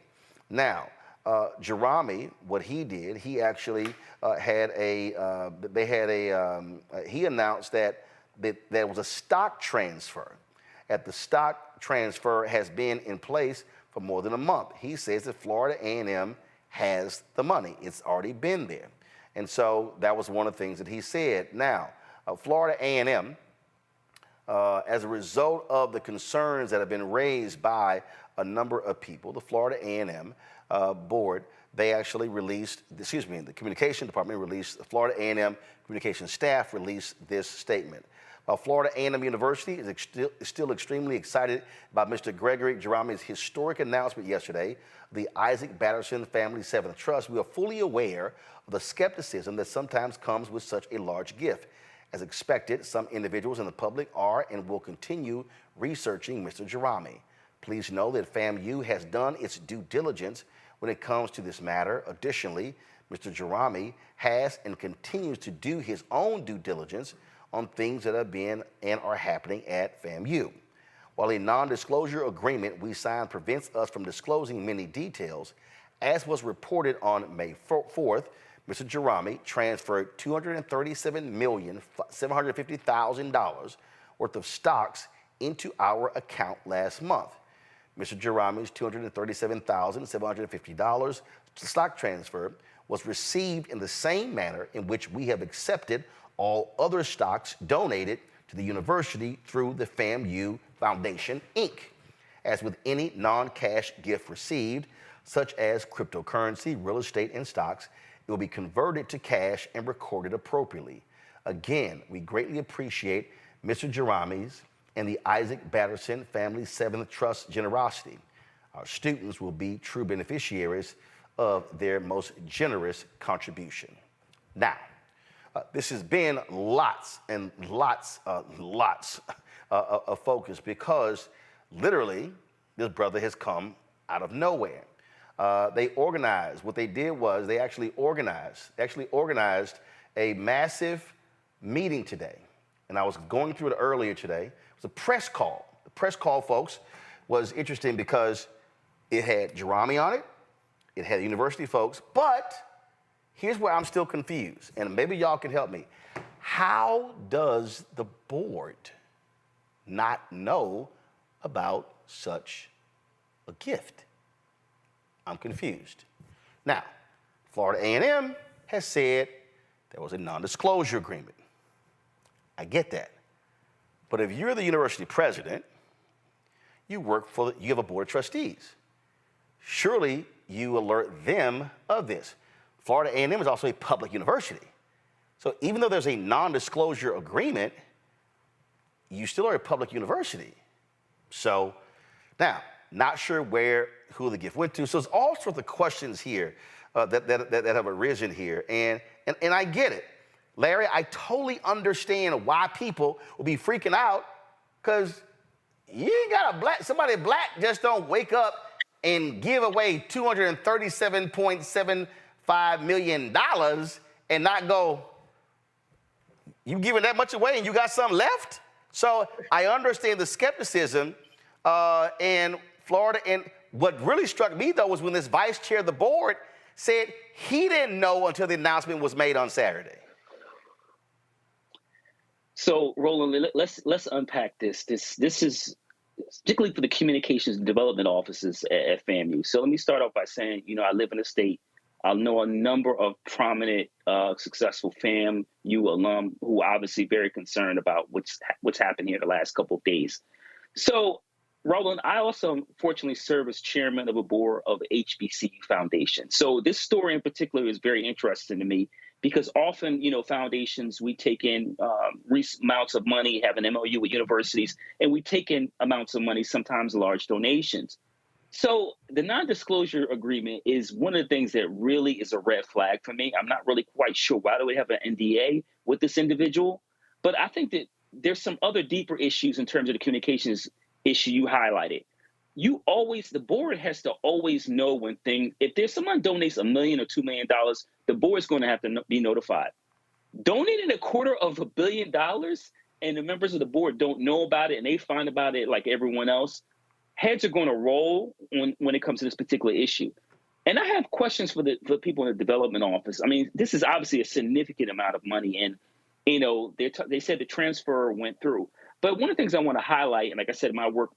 Now, Jerami, what he did, he actually he announced that there was a stock transfer. The stock transfer has been in place for more than a month. He says that Florida A&M has the money. It's already been there. And so that was one of the things that he said. Now, Florida A&M, as a result of the concerns that have been raised by a number of people, the Florida A&M board, they actually released, the communication department released, the Florida A&M communication staff released this statement. While Florida A&M University is still extremely excited about Mr. Gregory Jerami's historic announcement yesterday, the Isaac Batterson Family Seventh Trust, we are fully aware of the skepticism that sometimes comes with such a large gift. As expected, some individuals in the public are and will continue researching Mr. Jerami. Please know that FAMU has done its due diligence when it comes to this matter. Additionally, Mr. Jerami has and continues to do his own due diligence on things that have been and are happening at FAMU. While a non-disclosure agreement we signed prevents us from disclosing many details, as was reported on May 4th, Mr. Jerami transferred $237,750,000 worth of stocks into our account last month. Mr. Jerami's $237,750 stock transfer was received in the same manner in which we have accepted all other stocks donated to the university through the FAMU Foundation, Inc. As with any non-cash gift received, such as cryptocurrency, real estate, and stocks, it will be converted to cash and recorded appropriately. Again, we greatly appreciate Mr. Jerami's and the Isaac Batterson Family Seventh Trust generosity. Our students will be true beneficiaries of their most generous contribution. Now, this has been lots and lots of focus because literally this brother has come out of nowhere. They organized. What they did was they actually organized a massive meeting today. And I was going through it earlier today. It was a press call. The press call, folks, was interesting because it had Jerami on it. It had university folks. But here's where I'm still confused, and maybe y'all can help me. How does the board not know about such a gift? I'm confused. Now, Florida A&M has said there was a non-disclosure agreement. I get that. But if you're the university president, you have a board of trustees. Surely you alert them of this. Florida A&M is also a public university. So even though there's a non-disclosure agreement, you still are a public university. So now, not sure who the gift went to. So there's all sorts of questions here that have arisen here. And I get it. Larry, I totally understand why people will be freaking out, because you ain't got somebody black just don't wake up and give away $237.75 million and not go, you giving that much away and you got some left? So I understand the skepticism in Florida. And what really struck me, though, was when this vice chair of the board said he didn't know until the announcement was made on Saturday. So, Roland, let's unpack this. This is particularly for the communications and development offices at FAMU. So let me start off by saying, I live in a state. I know a number of prominent, successful FAMU alum who are obviously very concerned about what's happened here the last couple of days. So, Roland, I also fortunately serve as chairman of a board of HBCU Foundation. So this story in particular is very interesting to me, because often, foundations, we take in amounts of money, have an MOU with universities, and we take in amounts of money, sometimes large donations. So the non-disclosure agreement is one of the things that really is a red flag for me. I'm not really quite sure why do we have an NDA with this individual, but I think that there's some other deeper issues in terms of the communications issue you highlighted. The board has to always know if there's someone donates $1 million or $2 million, the board's going to have to be notified. Donating $250 million and the members of the board don't know about it and they find about it like everyone else, heads are going to roll when it comes to this particular issue. And I have questions for the people in the development office. I mean, this is obviously a significant amount of money, and they said the transfer went through. But one of the things I want to highlight, and like I said, my work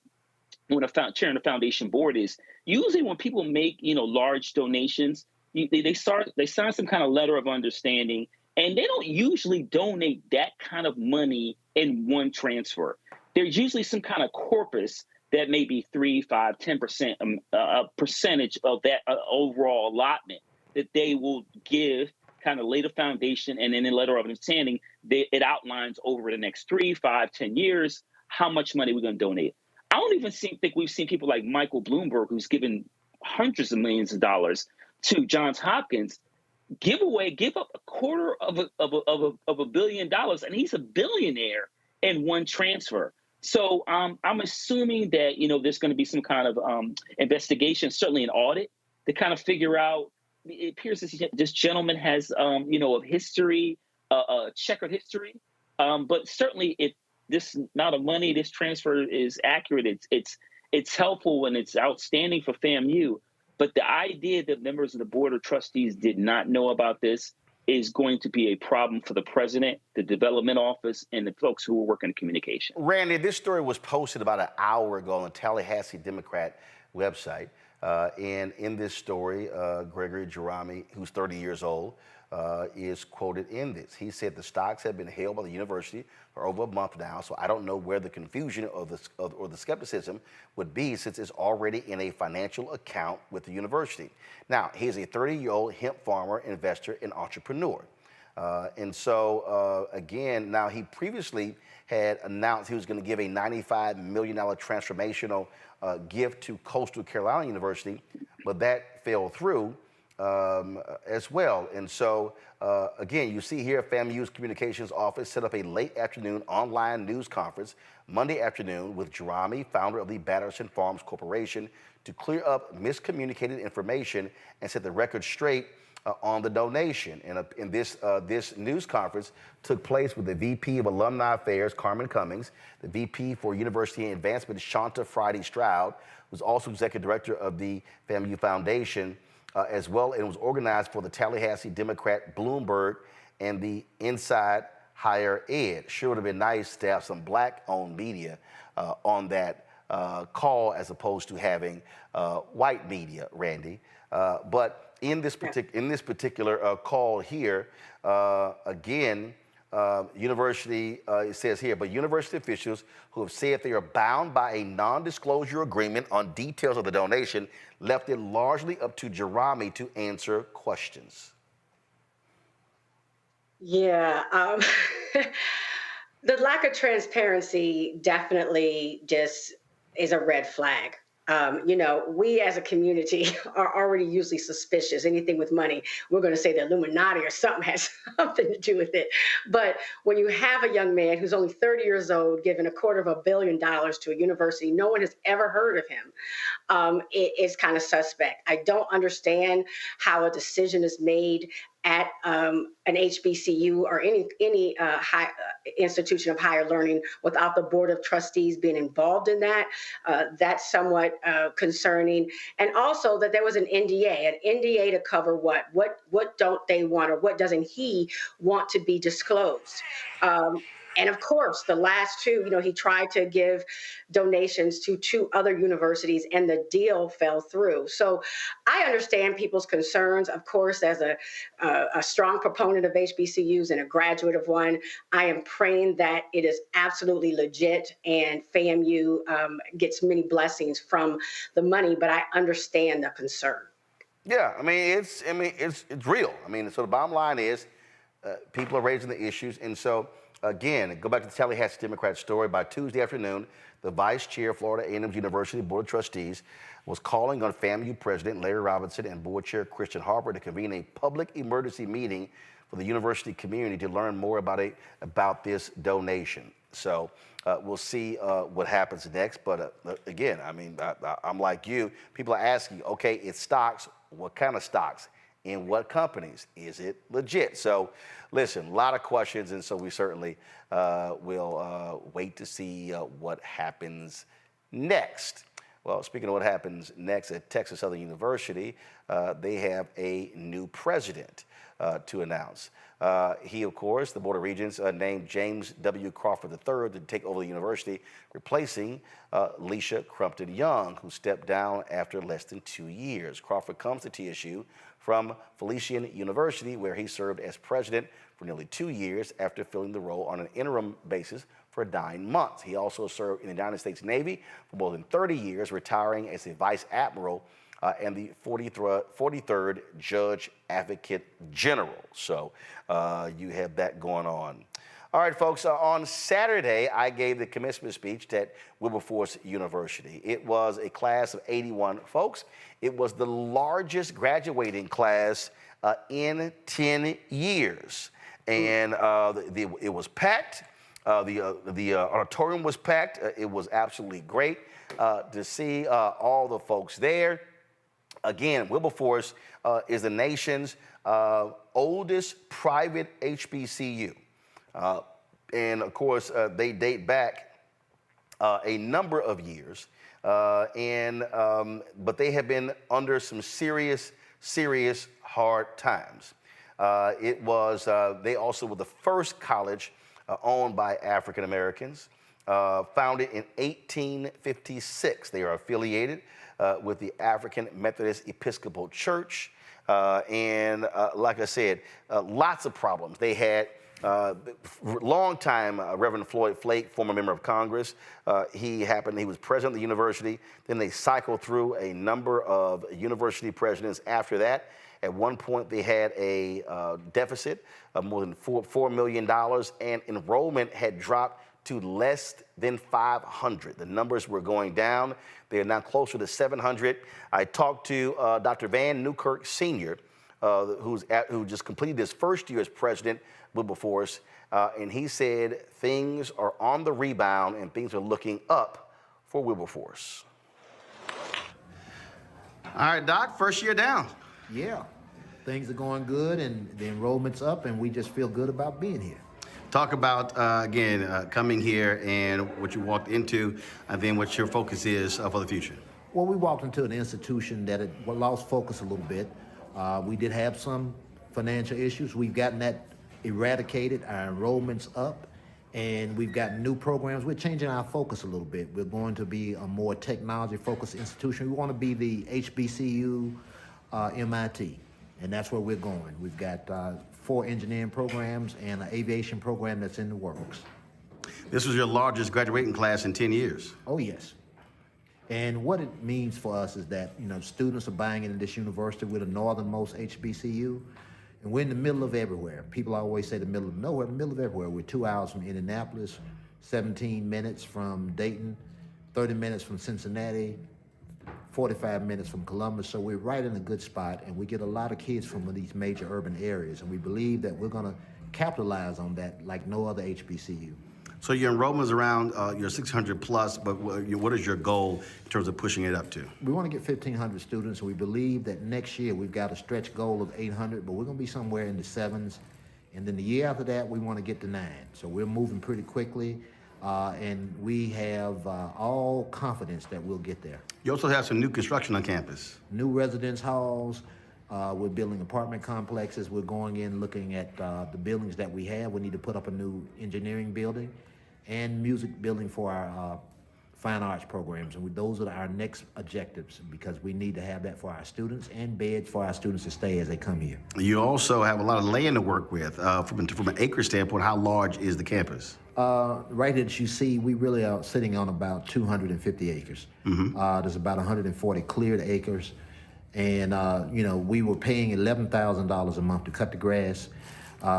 when I'm chairing the foundation board, is usually when people make large donations, they sign some kind of letter of understanding, and they don't usually donate that kind of money in one transfer. There's usually some kind of corpus that may be 3, 5, 10% a percentage of that overall allotment that they will give, kind of lay the foundation, and then in letter of understanding, it outlines over the next 3, 5, 10 years how much money we're going to donate. I don't even think we've seen people like Michael Bloomberg, who's given hundreds of millions of dollars to Johns Hopkins, give up $250 million, and he's a billionaire in one transfer. So I'm assuming that there's going to be some kind of investigation, certainly an audit, to kind of figure out. It appears this gentleman has a history, a checkered history, but certainly if this amount of money, this transfer is accurate, it's helpful and it's outstanding for FAMU. But the idea that members of the board of trustees did not know about this is going to be a problem for the president, the development office, and the folks who are working in communication. Randy, this story was posted about an hour ago on the Tallahassee Democrat website. And in this story, Gregory Jerami, who's 30 years old, is quoted in this. He said the stocks have been held by the university for over a month now, so I don't know where the confusion or the skepticism would be, since it's already in a financial account with the university. Now, he's a 30-year-old hemp farmer, investor, and entrepreneur. And so, again, now he previously had announced he was going to give a $95 million transformational gift to Coastal Carolina University, but that fell through. as well. And so, again, you see here FAMU's communications office set up a late afternoon online news conference Monday afternoon with Jerami, founder of the Batterson Farms Corporation, to clear up miscommunicated information and set the record straight on the donation. And this news conference took place with the VP of Alumni Affairs, Carmen Cummings, the VP for University Advancement, Shanta Friday Stroud, who's also executive director of the FAMU Foundation, as well, and it was organized for the Tallahassee Democrat, Bloomberg, and the Inside Higher Ed. Sure would have been nice to have some black-owned media on that call as opposed to having white media, Randy. But in this particular call here, again, university, it says here, but university officials who have said they are bound by a non-disclosure agreement on details of the donation left it largely up to Jerami to answer questions. Yeah, the lack of transparency definitely just is a red flag. You know, we as a community are already usually suspicious. Anything with money, we're going to say the Illuminati or something has something to do with it. But when you have a young man who's only 30 years old, given $250 million to a university, no one has ever heard of him, it's kind of suspect. I don't understand how a decision is made at an HBCU or any high institution of higher learning without the board of trustees being involved in that. That's somewhat concerning. And also that there was an NDA to cover what don't they want, or what doesn't he want to be disclosed. And of course, the last two, you know, he tried to give donations to 2 other universities and the deal fell through. So I understand people's concerns. Of course, as a strong proponent of HBCUs and a graduate of one, I am praying that it is absolutely legit and FAMU gets many blessings from the money, but I understand the concern. Yeah, it's real. So the bottom line is people are raising the issues. And so, again, go back to the Tallahassee Democrat story. By Tuesday afternoon, the vice chair of Florida A&M's University Board of Trustees was calling on FAMU President Larry Robinson and Board Chair Christian Harper to convene a public emergency meeting for the university community to learn more about this donation. So we'll see what happens next. But again, I'm like you. People are asking, okay, it's stocks. What kind of stocks? In what companies? Is it legit? So listen, a lot of questions, and so we certainly will wait to see what happens next. Well, speaking of what happens next at Texas Southern University, they have a new president to announce. He, of course, the Board of Regents named James W. Crawford III to take over the university, replacing Leisha Crumpton Young, who stepped down after less than 2 years. Crawford comes to TSU from Felician University, where he served as president for nearly 2 years after filling the role on an interim basis for 9 months. He also served in the United States Navy for more than 30 years, retiring as a vice admiral and the 43rd Judge Advocate General. So you have that going on. All right, folks, on Saturday, I gave the commencement speech at Wilberforce University. It was a class of 81 folks. It was the largest graduating class in 10 years. And it was packed. The auditorium was packed. It was absolutely great to see all the folks there. Again, Wilberforce is the nation's oldest private HBCU. And of course, they date back a number of years, but they have been under some serious hard times. They also were the first college owned by African Americans, founded in 1856. They are affiliated with the African Methodist Episcopal Church. And like I said, lots of problems. They had long time Reverend Floyd Flake, former member of Congress. He was president of the university. Then they cycled through a number of university presidents after that. At one point, they had a deficit of more than $4 million, and enrollment had dropped to less than 500. The numbers were going down. They are now closer to 700. I talked to Dr. Van Newkirk Sr., who just completed his first year as president of Wilberforce, and he said things are on the rebound and things are looking up for Wilberforce. All right, Doc, first year down. Yeah, things are going good and the enrollment's up and we just feel good about being here. Talk about, again, coming here and what you walked into, and then what your focus is for the future. Well, we walked into an institution that had lost focus a little bit. We did have some financial issues. We've gotten that eradicated. Our enrollment's up, and we've got new programs. We're changing our focus a little bit. We're going to be a more technology-focused institution. We want to be the HBCU MIT, and that's where we're going. We've got 4 engineering programs and an aviation program that's in the works. This was your largest graduating class in 10 years. Oh, yes. And what it means for us is that, students are buying into this university. We're the northernmost HBCU, and we're in the middle of everywhere. People always say the middle of nowhere, the middle of everywhere. We're 2 hours from Indianapolis, 17 minutes from Dayton, 30 minutes from Cincinnati, 45 minutes from Columbus, so we're right in a good spot, and we get a lot of kids from these major urban areas, and we believe that we're going to capitalize on that like no other HBCU. So your enrollment is around your 600 plus, but what is your goal in terms of pushing it up to? We want to get 1,500 students, and we believe that next year we've got a stretch goal of 800, but we're going to be somewhere in the 7s, and then the year after that we want to get to 9. So we're moving pretty quickly. And we have all confidence that we'll get there. You also have some new construction on campus. New residence halls. We're building apartment complexes. We're going in looking at the buildings that we have. We need to put up a new engineering building and music building for our fine arts programs. And those are our next objectives because we need to have that for our students and beds for our students to stay as they come here. You also have a lot of land to work with. From an acre standpoint, how large is the campus? Right as you see, we really are sitting on about 250 acres. Mm-hmm. There's about 140 cleared acres. And, we were paying $11,000 a month to cut the grass.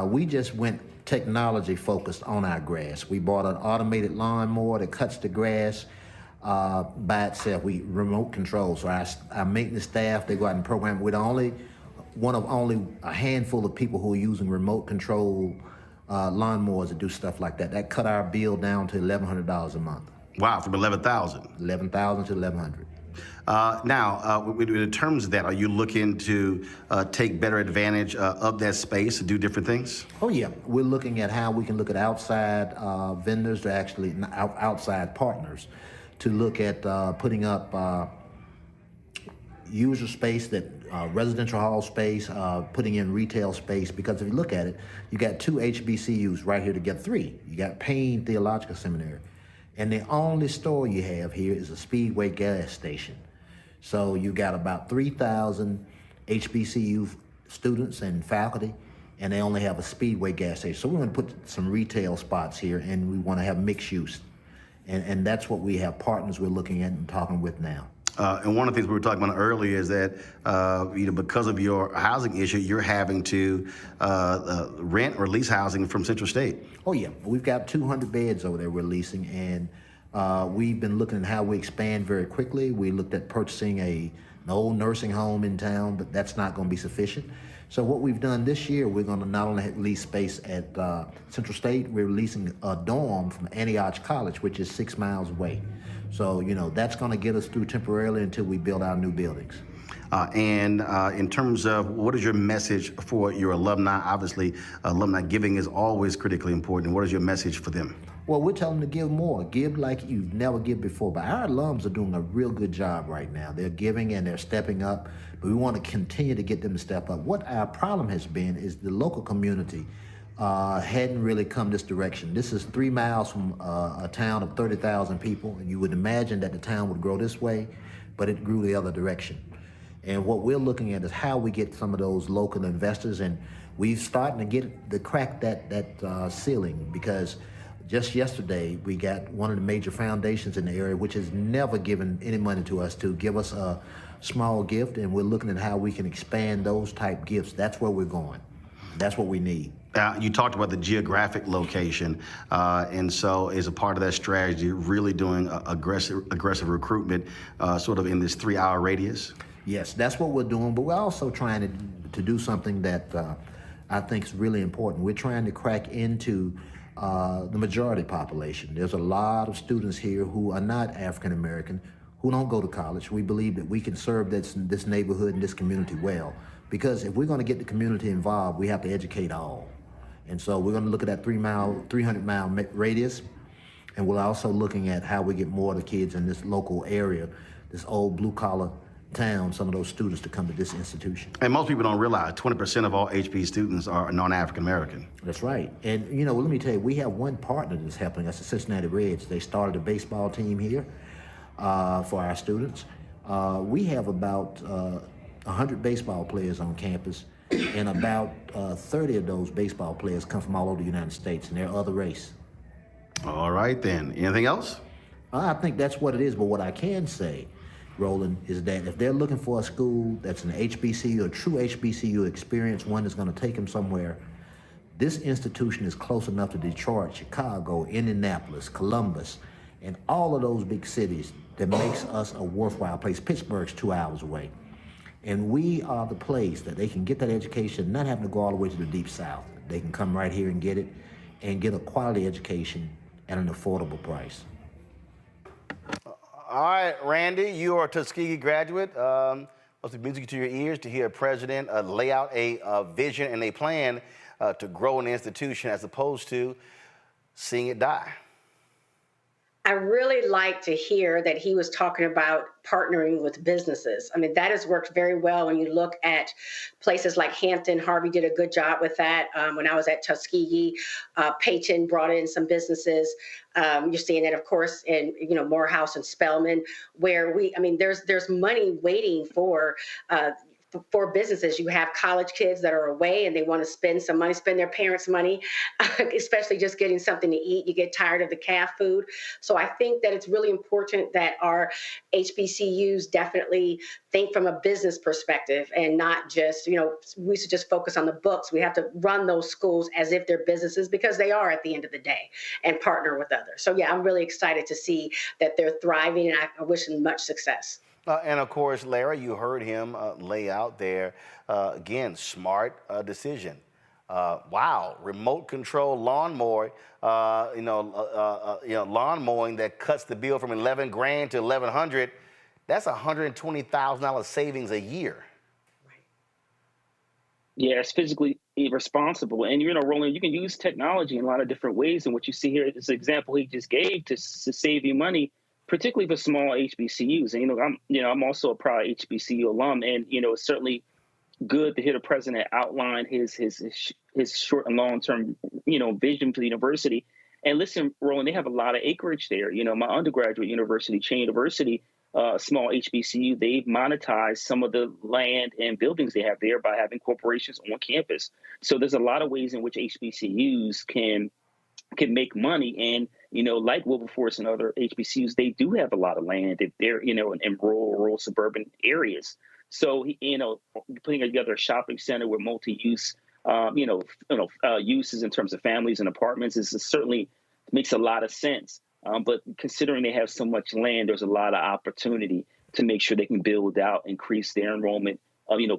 We just went technology focused on our grass. We bought an automated lawnmower that cuts the grass by itself. We remote control. So our maintenance staff, they go out and program. We're one of only a handful of people who are using remote control lawnmowers to do stuff like that. That cut our bill down to $1,100 a month. Wow, from 11,000. 11,000 to 1,100. Now, in terms of that, are you looking to take better advantage of that space to do different things? Oh, yeah. We're looking at how we can look at outside vendors, to actually outside partners, to look at putting up user space, that residential hall space, putting in retail space, because if you look at it, you got 2 HBCUs right here together, 3. You got Payne Theological Seminary, and the only store you have here is a Speedway gas station. So you got about 3,000 HBCU students and faculty, and they only have a Speedway gas station. So we want to put some retail spots here, and we want to have mixed use. And that's what we have partners we're looking at and talking with now. And one of the things we were talking about earlier is that, because of your housing issue, you're having to rent or lease housing from Central State. Oh, yeah. We've got 200 beds over there we're leasing, and we've been looking at how we expand very quickly. We looked at purchasing an old nursing home in town, but that's not going to be sufficient. So what we've done this year, we're going to not only lease space at Central State, we're leasing a dorm from Antioch College, which is 6 miles away. So, that's going to get us through temporarily until we build our new buildings. And in terms of what is your message for your alumni? Obviously, alumni giving is always critically important. What is your message for them? Well, we're telling them to give more. Give like you've never given before. But our alums are doing a real good job right now. They're giving and they're stepping up, but we want to continue to get them to step up. What our problem has been is the local community hadn't really come this direction. This is 3 miles from a town of 30,000 people, and you would imagine that the town would grow this way, but it grew the other direction. And what we're looking at is how we get some of those local investors, and we've starting to crack that ceiling, because just yesterday we got one of the major foundations in the area, which has never given any money to us, to give us a small gift, and we're looking at how we can expand those type gifts. That's where we're going. That's what we need. You talked about the geographic location, and so as a part of that strategy, really doing aggressive recruitment sort of in this 3-hour radius? Yes, that's what we're doing, but we're also trying to do something that I think is really important. We're trying to crack into the majority population. There's a lot of students here who are not African American, who don't go to college. We believe that we can serve this neighborhood and this community well, because if we're going to get the community involved, we have to educate all. And so we're going to look at that 300-mile radius, and we're also looking at how we get more of the kids in this local area, this old blue-collar town, some of those students to come to this institution. And most people don't realize 20% of all HP students are non-African American. That's right. And, you know, let me tell you, we have one partner that's helping us, the Cincinnati Reds. They started a baseball team here for our students. We have about 100 baseball players on campus, and about 30 of those baseball players come from all over the United States, and they're other race. All right, then. Anything else? I think that's what it is, but what I can say, Roland, is that if they're looking for a school that's an HBCU, a true HBCU experience, one that's going to take them somewhere, this institution is close enough to Detroit, Chicago, Indianapolis, Columbus, and all of those big cities that makes us a worthwhile place. Pittsburgh's 2 hours away. And we are the place that they can get that education, not having to go all the way to the deep south. They can come right here and get it, and get a quality education at an affordable price. All right, Randy, you are a Tuskegee graduate. Must be music to your ears to hear a president lay out a vision and a plan to grow an institution as opposed to seeing it die. I really like to hear that he was talking about partnering with businesses. I mean, that has worked very well when you look at places like Hampton. Harvey did a good job with that. When I was at Tuskegee, Peyton brought in some businesses. You're seeing that, of course, in Morehouse and Spelman, where there's money waiting for businesses. You have college kids that are away and they want to spend some money, spend their parents' money, especially just getting something to eat. You get tired of the calf food. So I think that it's really important that our HBCUs definitely think from a business perspective and not just, we should just focus on the books. We have to run those schools as if they're businesses, because they are at the end of the day, and partner with others. So yeah, I'm really excited to see that they're thriving, and I wish them much success. And of course, Larry, you heard him lay out there, again, smart decision. Wow, remote control lawn mowing, lawn mowing that cuts the bill from $11,000 to $1,100. That's $120,000 savings a year. Yeah, it's physically irresponsible. And, Roland, you can use technology in a lot of different ways. And what you see here, this example he just gave to save you money, particularly for small HBCUs. And, I'm also a proud HBCU alum, and, it's certainly good to hear the president outline his short and long-term, vision for the university. And listen, Roland, they have a lot of acreage there. My undergraduate university, Chain University, small HBCU, they've monetized some of the land and buildings they have there by having corporations on campus. So there's a lot of ways in which HBCUs can make money. And, like Wilberforce and other HBCUs, they do have a lot of land if they're, in rural suburban areas. So, putting together a shopping center with multi-use, uses in terms of families and apartments is certainly makes a lot of sense. But considering they have so much land, there's a lot of opportunity to make sure they can build out, increase their enrollment,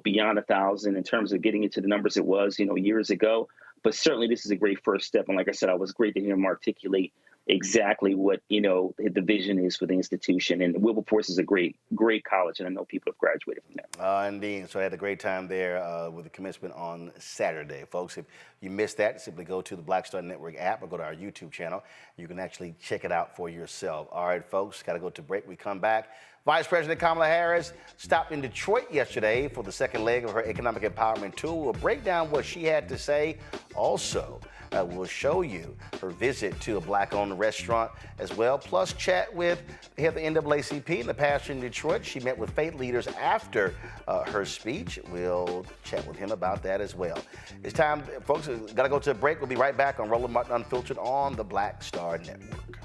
beyond 1,000 in terms of getting into the numbers it was, years ago. But certainly this is a great first step. And like I said, it was great to hear him articulate exactly what, the vision is for the institution. And Wilberforce is a great college, and I know people have graduated from there. Indeed. So I had a great time there with the commencement on Saturday. Folks, if you missed that, simply go to the Black Star Network app or go to our YouTube channel. You can actually check it out for yourself. All right, folks, got to go to break. We come back. Vice President Kamala Harris stopped in Detroit yesterday for the second leg of her economic empowerment tour. We'll break down what she had to say. Also, we'll show you her visit to a Black-owned restaurant as well, plus chat with the head of the NAACP and the pastor in Detroit. She met with faith leaders after her speech. We'll chat with him about that as well. It's time, folks, got to go to a break. We'll be right back on Roland Martin Unfiltered on the Black Star Network.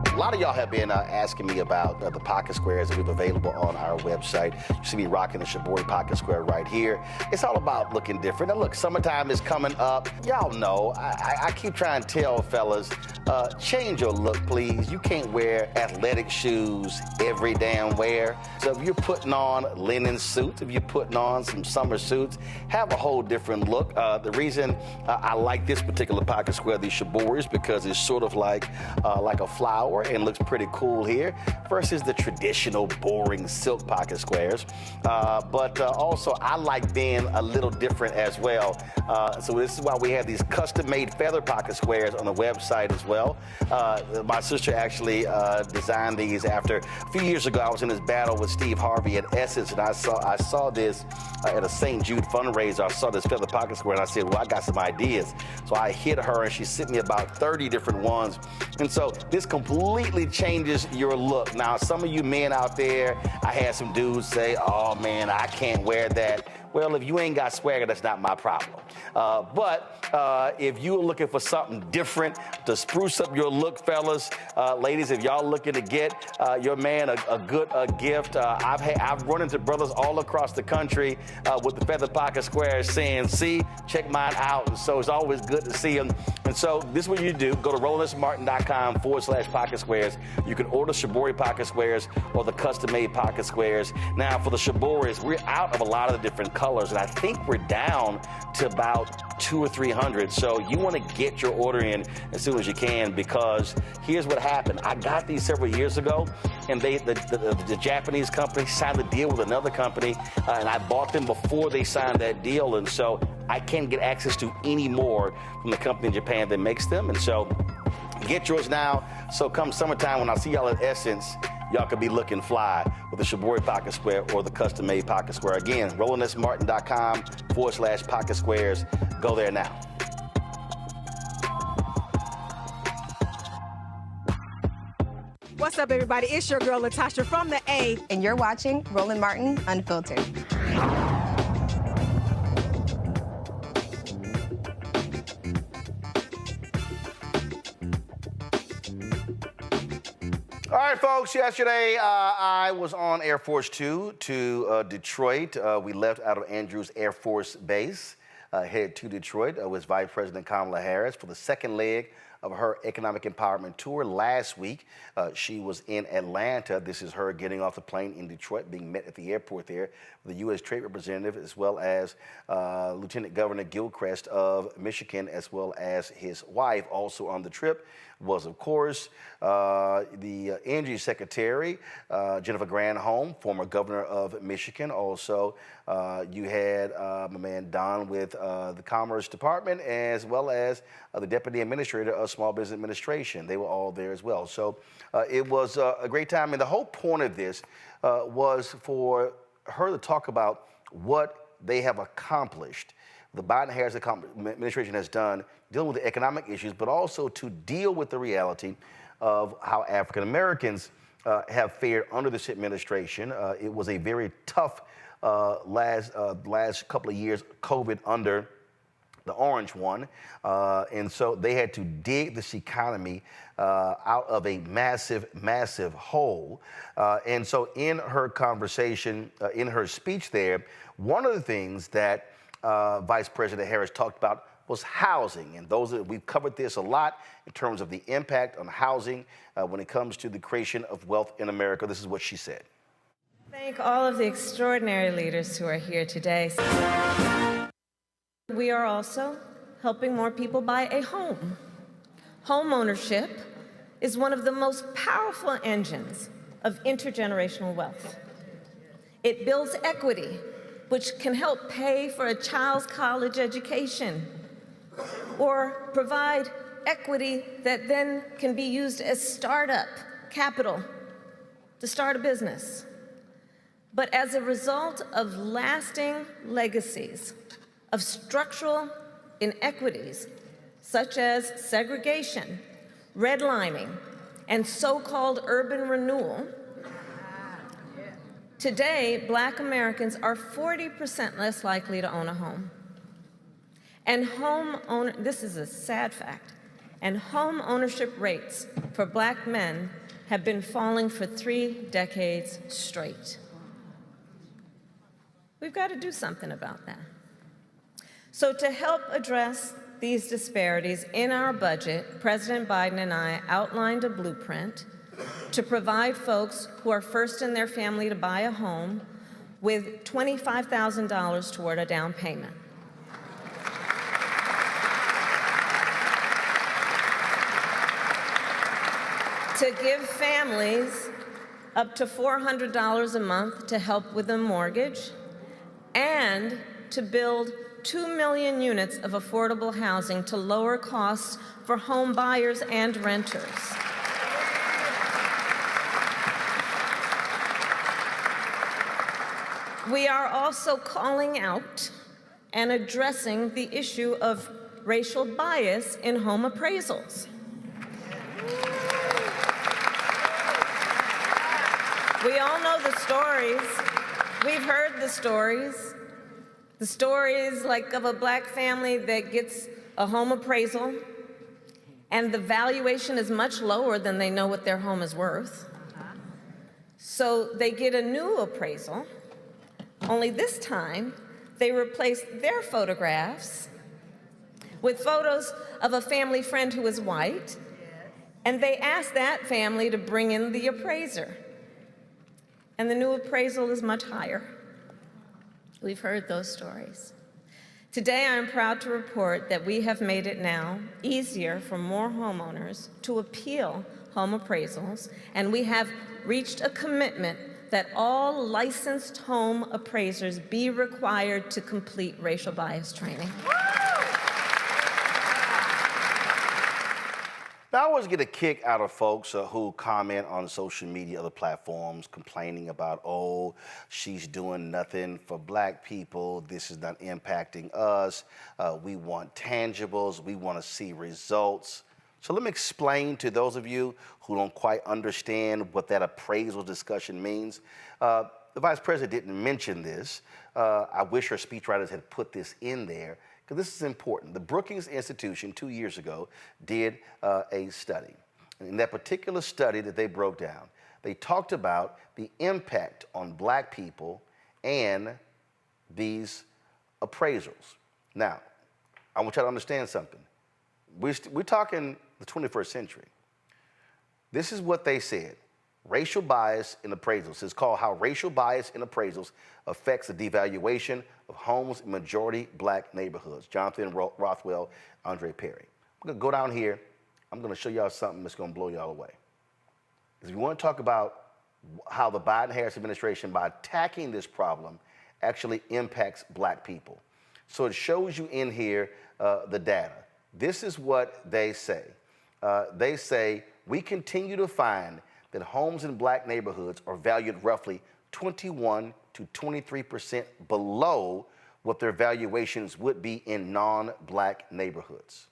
A lot of y'all have been asking me about the pocket squares that we have available on our website. You see me rocking the Shibori pocket square right here. It's all about looking different. Now look, summertime is coming up. Y'all know, I keep trying to tell fellas, change your look, please. You can't wear athletic shoes every damn wear. So if you're putting on linen suits, if you're putting on some summer suits, have a whole different look. The reason I like this particular pocket square, the Shibori, because it's sort of like a flower and looks pretty cool here versus the traditional boring silk pocket squares. But also I like being a little different as well. So this is why we have these custom-made feather pocket squares on the website as well. My sister actually designed these after a few years ago. I was in this battle with Steve Harvey at Essence, and I saw this at a St. Jude fundraiser. I saw this feather pocket square, and I said, well, I got some ideas. So I hit her, and she sent me about 30 different ones. And so this completely changes your look. Now, some of you men out there, I had some dudes say, oh, man, I can't wear that. Well, if you ain't got swagger, that's not my problem. But if you're looking for something different to spruce up your look, fellas, ladies, if y'all looking to get your man a good gift, I've run into brothers all across the country with the feather pocket squares saying, see, check mine out. And so it's always good to see them. And so this is what you do. Go to RolandSMartin.com/pocket squares. You can order Shibori pocket squares or the custom-made pocket squares. Now, for the Shiboris, we're out of a lot of the different colors, and I think we're down to about 200 or 300. So you want to get your order in as soon as you can, because here's what happened. I got these several years ago, and the Japanese company signed a deal with another company, and I bought them before they signed that deal, and so I can't get access to any more from the company in Japan that makes them. And so get yours now. So come summertime, when I see y'all at Essence, y'all could be looking fly with the Shibori pocket square or the custom-made pocket square. Again, RolandSMartin.com/pocket squares. Go there now. What's up, everybody? It's your girl, Latasha from the A. And you're watching Roland Martin Unfiltered. All right, folks, yesterday I was on Air Force 2 to Detroit. We left out of Andrews Air Force Base, headed to Detroit with Vice President Kamala Harris for the second leg of her economic empowerment tour. Last week, she was in Atlanta. This is her getting off the plane in Detroit, being met at the airport there with the U.S. Trade Representative, as well as Lieutenant Governor Gilchrist of Michigan, as well as his wife. Also on the trip was, of course, the Energy Secretary, Jennifer Granholm, former governor of Michigan. Also, you had my man Don with the Commerce Department, as well as the Deputy Administrator of Small Business Administration. They were all there as well. So it was a great time. And the whole point of this was for her to talk about what they have accomplished, the Biden-Harris administration has done, dealing with the economic issues, but also to deal with the reality of how African Americans have fared under this administration. It was a very tough last couple of years, COVID under the orange one. And so they had to dig this economy out of a massive, massive hole. And so in her conversation, in her speech there, one of the things that Vice President Harris talked about was housing. And we've covered this a lot in terms of the impact on housing when it comes to the creation of wealth in America. This is what she said. Thank all of the extraordinary leaders who are here today. We are also helping more people buy a home. Home ownership is one of the most powerful engines of intergenerational wealth. It builds equity, which can help pay for a child's college education, or provide equity that then can be used as startup capital to start a business. But as a result of lasting legacies of structural inequities, such as segregation, redlining, and so-called urban renewal, today, Black Americans are 40% less likely to own a home. And this is a sad fact, and home ownership rates for Black men have been falling for 3 decades straight. We've got to do something about that. So to help address these disparities in our budget, President Biden and I outlined a blueprint to provide folks who are first in their family to buy a home with $25,000 toward a down payment. To give families up to $400 a month to help with a mortgage, and to build 2 million units of affordable housing to lower costs for home buyers and renters. We are also calling out and addressing the issue of racial bias in home appraisals. We all know the stories. We've heard the stories. The stories like of a black family that gets a home appraisal and the valuation is much lower than they know what their home is worth. So they get a new appraisal, only this time they replace their photographs with photos of a family friend who is white, and they ask that family to bring in the appraiser. And the new appraisal is much higher. We've heard those stories. Today, I am proud to report that we have made it now easier for more homeowners to appeal home appraisals, and we have reached a commitment that all licensed home appraisers be required to complete racial bias training. Now, I always get a kick out of folks who comment on social media, other platforms, complaining about, oh, she's doing nothing for black people. This is not impacting us. We want tangibles. We want to see results. So let me explain to those of you who don't quite understand what that appraisal discussion means. The Vice President didn't mention this. I wish her speechwriters had put this in there, because this is important. The Brookings Institution 2 years ago did a study. And in that particular study that they broke down, they talked about the impact on black people and these appraisals. Now, I want you to understand something. We're talking the 21st century. This is what they said. Racial bias in appraisals. It's called How Racial Bias in Appraisals Affects the Devaluation of Homes in Majority Black Neighborhoods. Jonathan Rothwell, Andre Perry. I'm going to go down here. I'm going to show y'all something that's going to blow y'all away. Because if you want to talk about how the Biden-Harris administration, by attacking this problem, actually impacts black people. So it shows you in here the data. This is what they say. They say, we continue to find that homes in black neighborhoods are valued roughly 21 to 23% below what their valuations would be in non-black neighborhoods.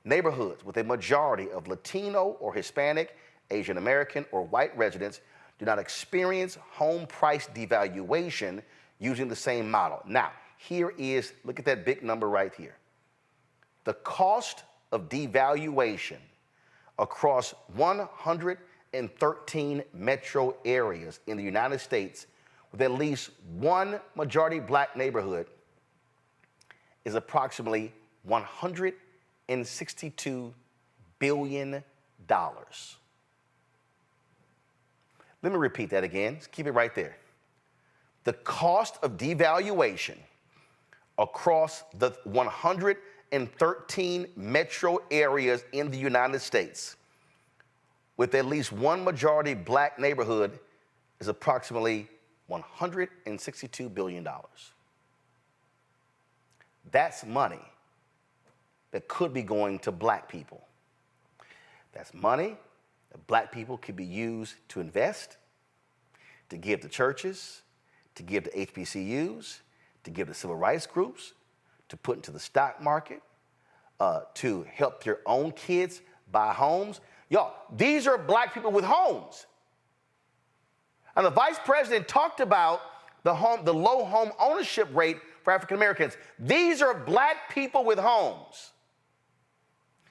Neighborhoods with a majority of Latino or Hispanic, Asian American, or white residents do not experience home price devaluation using the same model. Now, here is, look at that big number right here. The cost of devaluation across 113 metro areas in the United States with at least one majority black neighborhood is approximately $162 billion. Let me repeat that again. Just keep it right there. The cost of devaluation across the 113 metro areas in the United States with at least one majority black neighborhood is approximately $162 billion. That's money that could be going to black people. That's money that black people could be used to invest, to give to churches, to give to HBCUs, to give to civil rights groups, to put into the stock market, to help their own kids buy homes. Y'all, these are black people with homes. And the Vice President talked about the low home ownership rate for African Americans. These are black people with homes.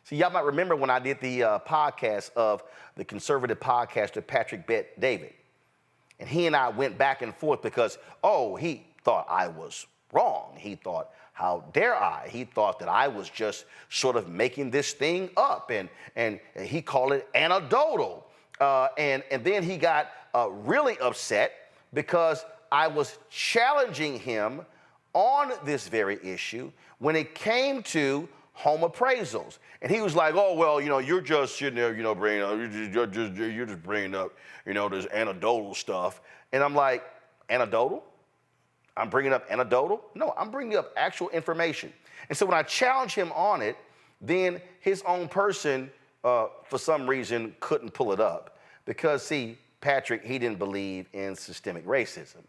See, y'all might remember when I did the podcast of the conservative podcaster Patrick Bet-David. And he and I went back and forth because, he thought I was wrong. He thought, how dare I? He thought that I was just sort of making this thing up. And he called it anecdotal. And then he got really upset because I was challenging him on this very issue when it came to home appraisals. And he was like, you're just sitting there, bringing up, you're just bringing up, this anecdotal stuff. And I'm like, anecdotal? I'm bringing up anecdotal? No, I'm bringing up actual information. And so when I challenged him on it, then his own person, for some reason, couldn't pull it up. Because, see, Patrick, he didn't believe in systemic racism.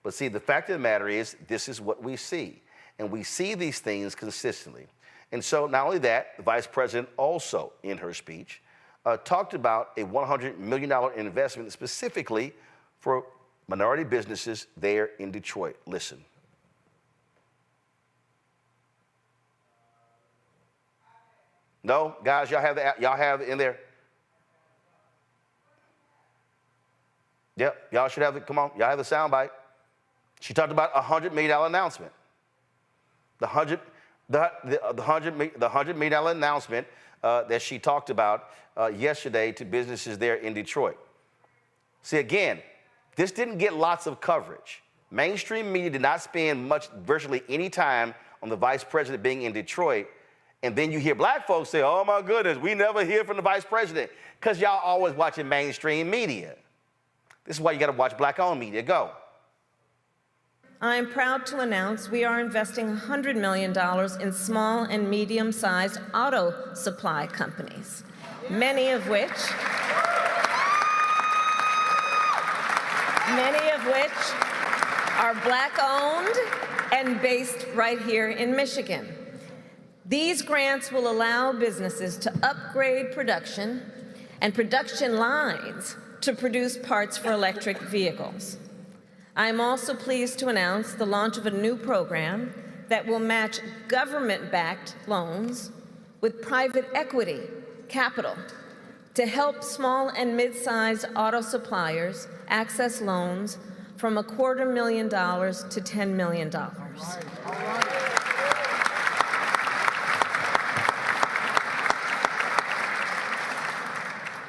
But see, the fact of the matter is, this is what we see. And we see these things consistently. And so not only that, the Vice President also, in her speech, talked about a $100 million investment specifically for minority businesses there in Detroit. Listen. No, guys, y'all have it in there. Yep, y'all should have it. Come on, y'all have the soundbite. She talked about a $100 million announcement. The $100 million announcement that she talked about yesterday to businesses there in Detroit. See, again, this didn't get lots of coverage. Mainstream media did not spend virtually any time on the Vice President being in Detroit. And then you hear black folks say, oh my goodness, we never hear from the Vice President, because y'all always watching mainstream media. This is why you got to watch black-owned media. Go. I am proud to announce we are investing $100 million in small and medium-sized auto supply companies, many of which are black-owned and based right here in Michigan. These grants will allow businesses to upgrade production and production lines to produce parts for electric vehicles. I am also pleased to announce the launch of a new program that will match government-backed loans with private equity capital to help small and mid-sized auto suppliers access loans from $250,000 to $10 million.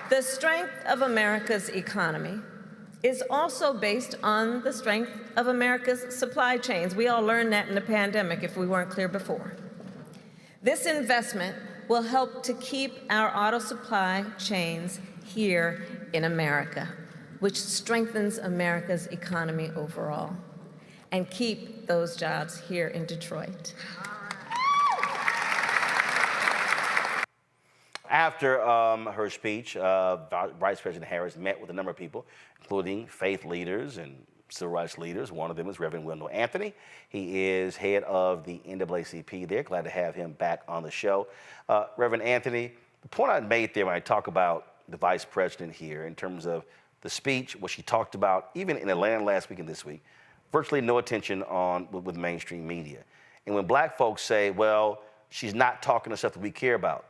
The strength of America's economy is also based on the strength of America's supply chains. We all learned that in the pandemic, if we weren't clear before. This investment will help to keep our auto supply chains here in America, which strengthens America's economy overall, and keep those jobs here in Detroit. After her speech, Vice President Harris met with a number of people, including faith leaders and civil rights leaders. One of them is Reverend Wendell Anthony. He is head of the NAACP there. Glad to have him back on the show. Reverend Anthony, the point I made there when I talk about the Vice President here in terms of the speech, what she talked about, even in Atlanta last week and this week, virtually no attention with mainstream media. And when black folks say, well, she's not talking to stuff that we care about,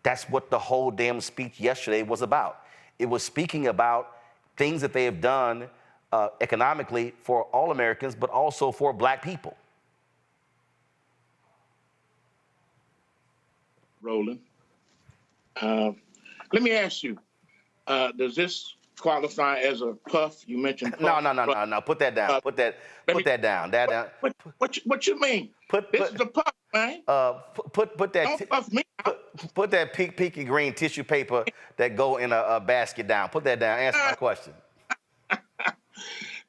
that's what the whole damn speech yesterday was about. It was speaking about things that they have done economically for all Americans, but also for black people. Roland, let me ask you, does this qualify as a puff? You mentioned puff. No. Put that down. Put that down. What you mean? This is a puff, man. Put that. Don't puff me. Put that pinky green tissue paper that go in a basket down. Put that down. Answer my question.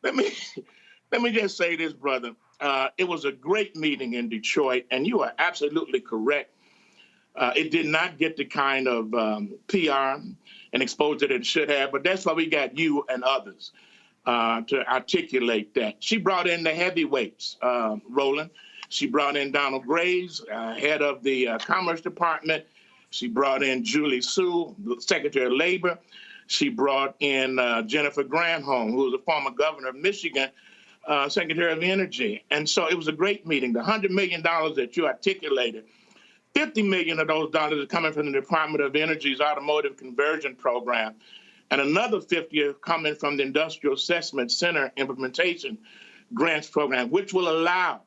Let me just say this, brother. It was a great meeting in Detroit, and you are absolutely correct. It did not get the kind of PR and exposure that it should have, but that's why we got you and others to articulate that. She brought in the heavyweights, Roland. She brought in Donald Graves, head of the Commerce Department. She brought in Julie Sue, the Secretary of Labor. She brought in Jennifer Granholm, who was a former governor of Michigan, Secretary of Energy. And so it was a great meeting. The $100 million that you articulated, $50 million of those dollars are coming from the Department of Energy's Automotive Conversion Program, and another 50 are coming from the Industrial Assessment Center Implementation Grants Program, which will allow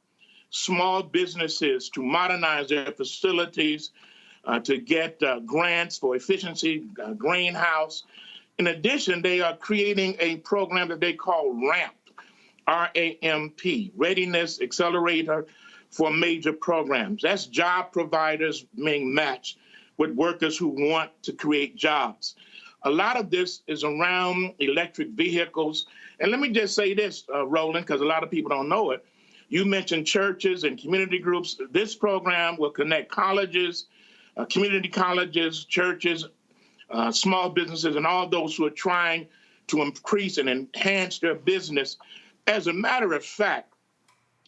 small businesses to modernize their facilities, to get grants for efficiency, greenhouse. In addition, they are creating a program that they call RAMP, R-A-M-P, Readiness Accelerator for Major Programs. That's job providers being matched with workers who want to create jobs. A lot of this is around electric vehicles. And let me just say this, Roland, because a lot of people don't know it. You mentioned churches and community groups. This program will connect colleges, community colleges, churches, small businesses, and all those who are trying to increase and enhance their business. As a matter of fact,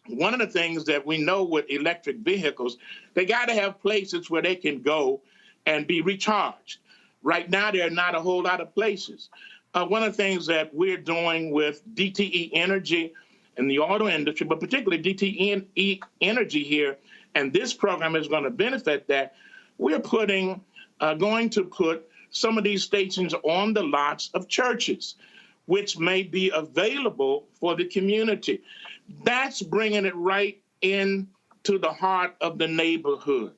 one of the things that we know with electric vehicles, they got to have places where they can go and be recharged. Right now, there are not a whole lot of places. One of the things that we're doing with DTE Energy and the auto industry, but particularly DTE Energy here, and this program is going to benefit that, we're going to put some of these stations on the lots of churches, which may be available for the community. That's bringing it right into the heart of the neighborhood,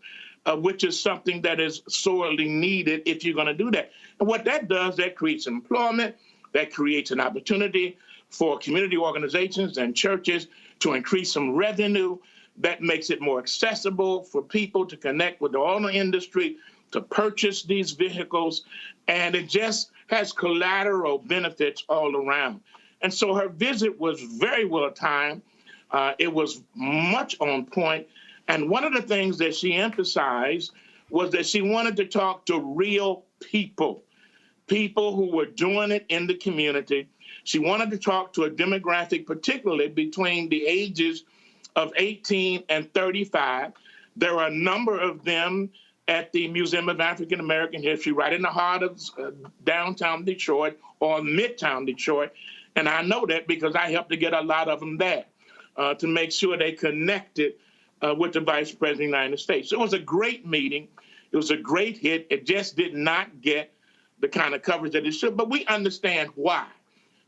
which is something that is sorely needed if you're going to do that. And what that does, that creates employment, that creates an opportunity for community organizations and churches to increase some revenue, that makes it more accessible for people to connect with the auto industry, to purchase these vehicles, and it just has collateral benefits all around. And so her visit was very well timed. It was much on point. And one of the things that she emphasized was that she wanted to talk to real people, people who were doing it in the community. She wanted to talk to a demographic, particularly between the ages of 18 and 35. There are a number of them at the Museum of African American History, right in the heart of downtown Detroit or midtown Detroit. And I know that because I helped to get a lot of them there to make sure they connected with the Vice President of the United States. So it was a great meeting. It was a great hit. It just did not get the kind of coverage that it should, but we understand why.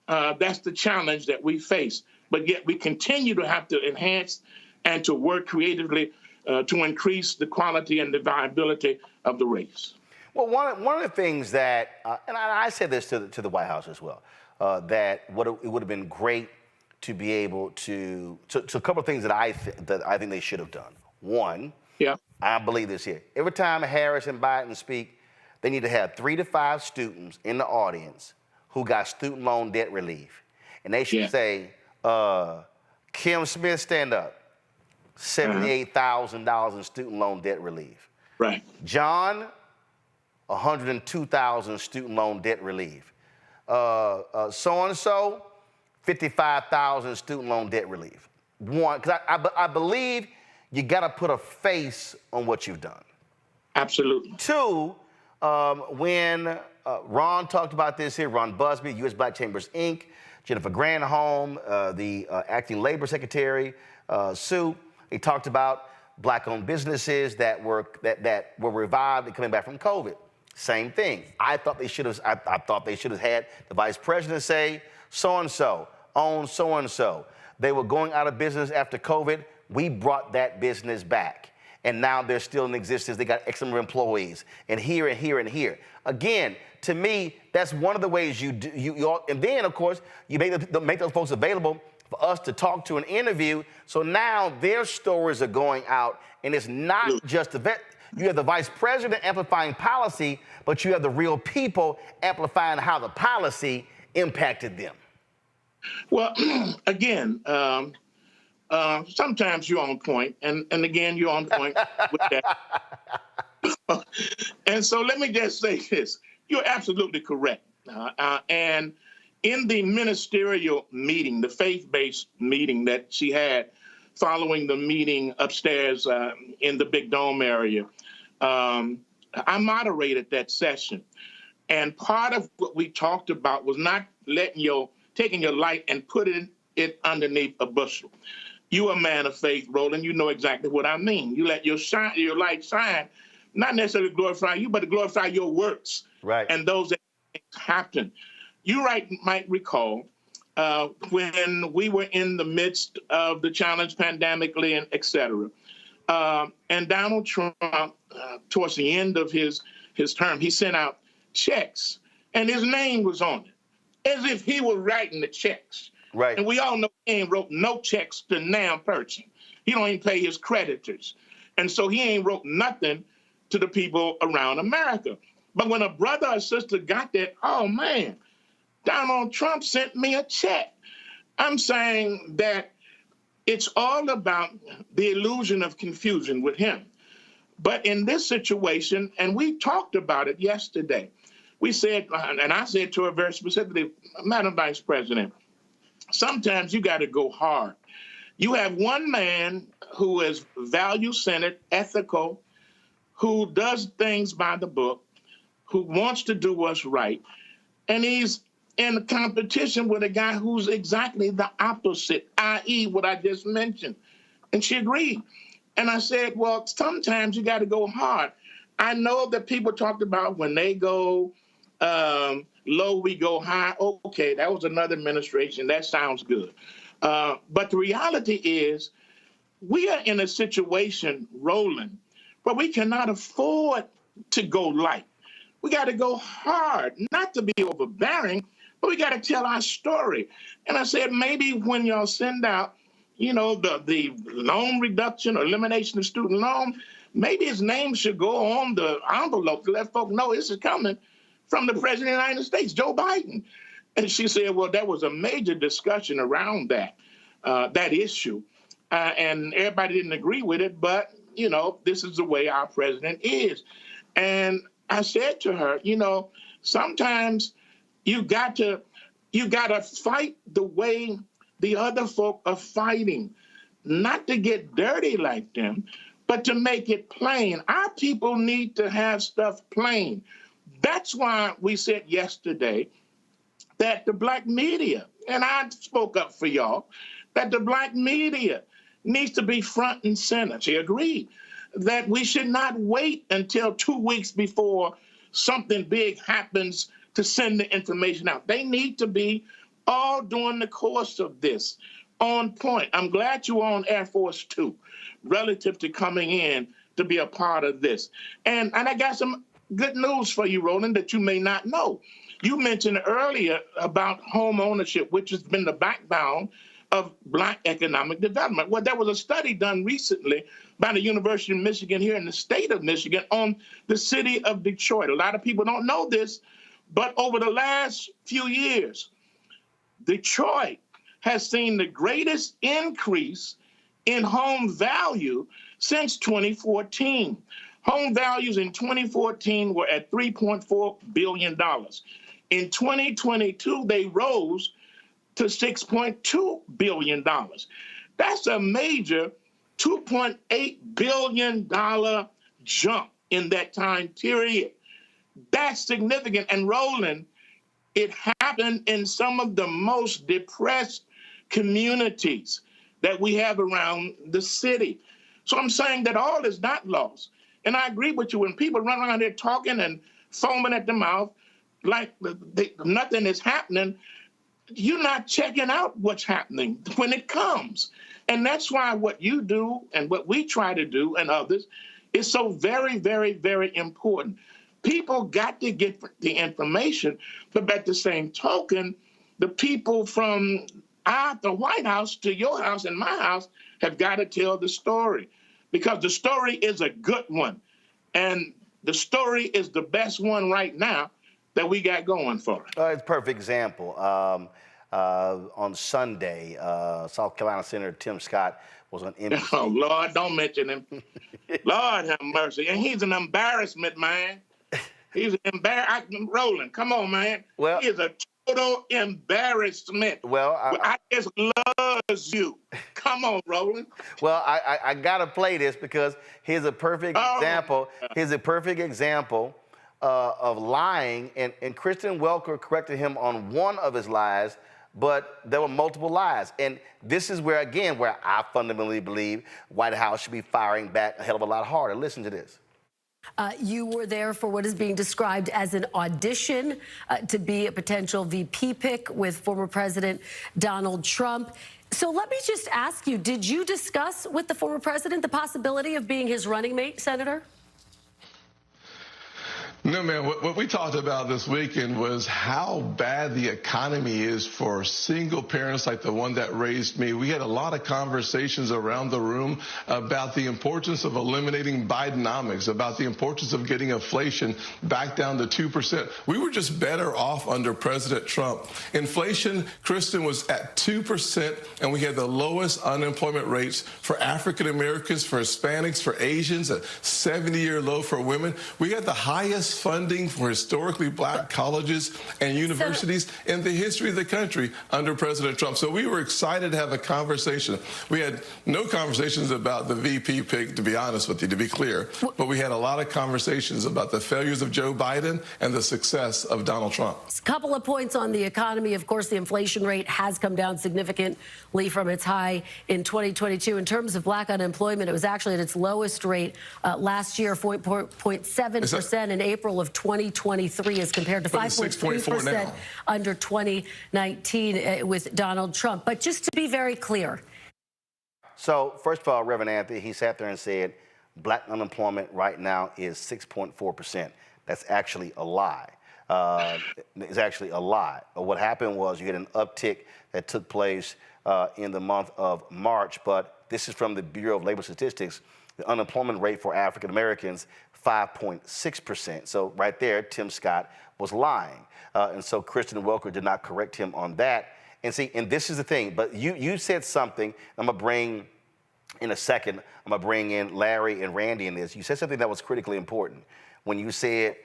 That's the challenge that we face. But yet we continue to have to enhance and to work creatively to increase the quality and the viability of the race. Well, one of the things that, and I said this to the White House as well, that it would have been great to be able to a couple of things that I think they should have done. One, I believe this here. Every time Harris and Biden speak, they need to have 3 to 5 students in the audience who got student loan debt relief. And they should say, Kim Smith, stand up. $78,000 in student loan debt relief. Right. John, $102,000 student loan debt relief. So-and-so, $55,000 student loan debt relief. One, because I believe you got to put a face on what you've done. Absolutely. 2, when Ron talked about this here, Ron Busby, U.S. Black Chambers, Inc., Jennifer Granholm, the acting labor secretary, Sue, he talked about black-owned businesses that were revived and coming back from COVID. Same thing. I thought they should have had the vice president say, so-and-so owns so-and-so. They were going out of business after COVID. We brought that business back. And now they're still in existence. They got X number of employees. And here and here and here. Again, to me, that's one of the ways you do. And then, of course, you make those folks available for us to talk to and interview. So now their stories are going out. And it's not just the vet. You have the vice president amplifying policy, but you have the real people amplifying how the policy impacted them. Well, again, sometimes you're on point, and again, you're on point with that. And so let me just say this. You're absolutely correct. And in the ministerial meeting, the faith-based meeting that she had following the meeting upstairs in the Big Dome area, I moderated that session. And part of what we talked about was not taking your light and putting it underneath a bushel. You a man of faith, Roland. You know exactly what I mean. You let your light shine, not necessarily to glorify you, but to glorify your works. Right. And those that happen. You might recall when we were in the midst of the challenge pandemically and et cetera. And Donald Trump, towards the end of his term, he sent out checks, and his name was on it, as if he were writing the checks. Right. And we all know he ain't wrote no checks to no person. He don't even pay his creditors. And so he ain't wrote nothing to the people around America. But when a brother or sister got that, oh man, Donald Trump sent me a check. I'm saying that it's all about the illusion of confusion with him. But in this situation, and we talked about it yesterday, we said, and I said to her very specifically, Madam Vice President, sometimes you got to go hard. You have one man who is value-centered, ethical, who does things by the book, who wants to do what's right, and he's in competition with a guy who's exactly the opposite, i.e. what I just mentioned. And she agreed. And I said, well, sometimes you got to go hard. I know that people talked about when they go low, we go high. Okay, that was another administration. That sounds good. But the reality is we are in a situation, Roland, where we cannot afford to go light. We got to go hard, not to be overbearing, but we got to tell our story. And I said, maybe when y'all send out, you know, the loan reduction or elimination of student loan, maybe his name should go on the envelope to let folks know this is coming from the President of the United States, Joe Biden. And she said, well, there was a major discussion around that issue. And everybody didn't agree with it, but, you know, this is the way our president is. And I said to her, you know, sometimes you got to fight the way the other folk are fighting, not to get dirty like them, but to make it plain. Our people need to have stuff plain. That's why we said yesterday that the black media, and I spoke up for y'all, that the black media needs to be front and center. She agreed that we should not wait until 2 weeks before something big happens to send the information out. They need to be all during the course of this on point. I'm glad you were on Air Force 2 relative to coming in to be a part of this. And I got some good news for you, Roland, that you may not know. You mentioned earlier about home ownership, which has been the backbone of black economic development. Well, there was a study done recently by the University of Michigan here in the state of Michigan on the city of Detroit. A lot of people don't know this, but over the last few years, Detroit has seen the greatest increase in home value since 2014. Home values in 2014 were at $3.4 billion. In 2022, they rose to $6.2 billion. That's a major $2.8 billion jump in that time period. That's significant. And Roland, it happened in some of the most depressed communities that we have around the city. So I'm saying that all is not lost. And I agree with you, when people run around here talking and foaming at the mouth like nothing is happening, you're not checking out what's happening when it comes. And that's why what you do and what we try to do and others is so very, very, very important. People got to get the information, but at the same token, the people from the White House to your house and my house have got to tell the story, because the story is a good one. And the story is the best one right now that we got going for it. It's a perfect example. On Sunday, South Carolina Senator Tim Scott was on NBC. Oh, Lord, don't mention him. Lord have mercy. And he's an embarrassment, man. He's an embarrassment. Roland, come on, man. Well, he is a total embarrassment. Well, I just loves you. Come on, Roland. Well, I got to play this because here's a perfect example. Here's a perfect example of lying. And Kristen Welker corrected him on one of his lies, but there were multiple lies. And this is where, again, where I fundamentally believe White House should be firing back a hell of a lot harder. Listen to this. You were there for what is being described as an audition to be a potential VP pick with former President Donald Trump. So let me just ask you, did you discuss with the former president the possibility of being his running mate, Senator? No, man, what we talked about this weekend was how bad the economy is for single parents like the one that raised me. We had a lot of conversations around the room about the importance of eliminating Bidenomics, about the importance of getting inflation back down to 2%. We were just better off under President Trump. Inflation, Kristen, was at 2%, and we had the lowest unemployment rates for African Americans, for Hispanics, for Asians, a 70-year low for women. We had the highest funding for historically black colleges and universities in the history of the country under President Trump. So we were excited to have a conversation. We had no conversations about the VP pick, to be honest with you, to be clear, but we had a lot of conversations about the failures of Joe Biden and the success of Donald Trump. A couple of points on the economy. Of course, the inflation rate has come down significantly from its high in 2022. In terms of black unemployment, it was actually at its lowest rate last year, 4.7% in April of 2023 as compared to 5.3% under 2019 with Donald Trump. But just to be very clear. So first of all, Reverend Anthony, he sat there and said black unemployment right now is 6.4%. That's actually a lie. It's actually a lie. What happened was you had an uptick that took place in the month of March, but this is from the Bureau of Labor Statistics. The unemployment rate for African Americans, 5.6%. So right there, Tim Scott was lying. And so Kristen Welker did not correct him on that. And see, and this is the thing, but you said something, I'm gonna bring, in a second, I'm gonna bring in Larry and Randy in this. You said something that was critically important. When you said,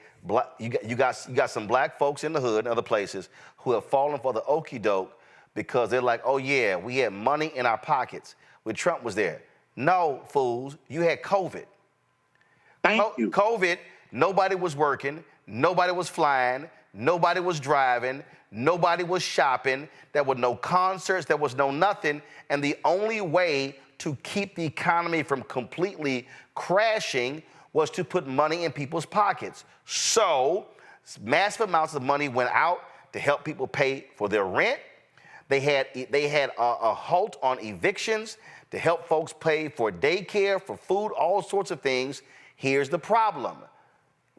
you got some black folks in the hood and other places who have fallen for the okie doke because they're like, oh yeah, we had money in our pockets when Trump was there. No, fools, you had COVID. Thank you. COVID, nobody was working, nobody was flying, nobody was driving, nobody was shopping, there were no concerts, there was no nothing, and the only way to keep the economy from completely crashing was to put money in people's pockets. So, massive amounts of money went out to help people pay for their rent. They had a halt on evictions to help folks pay for daycare, for food, all sorts of things. Here's the problem.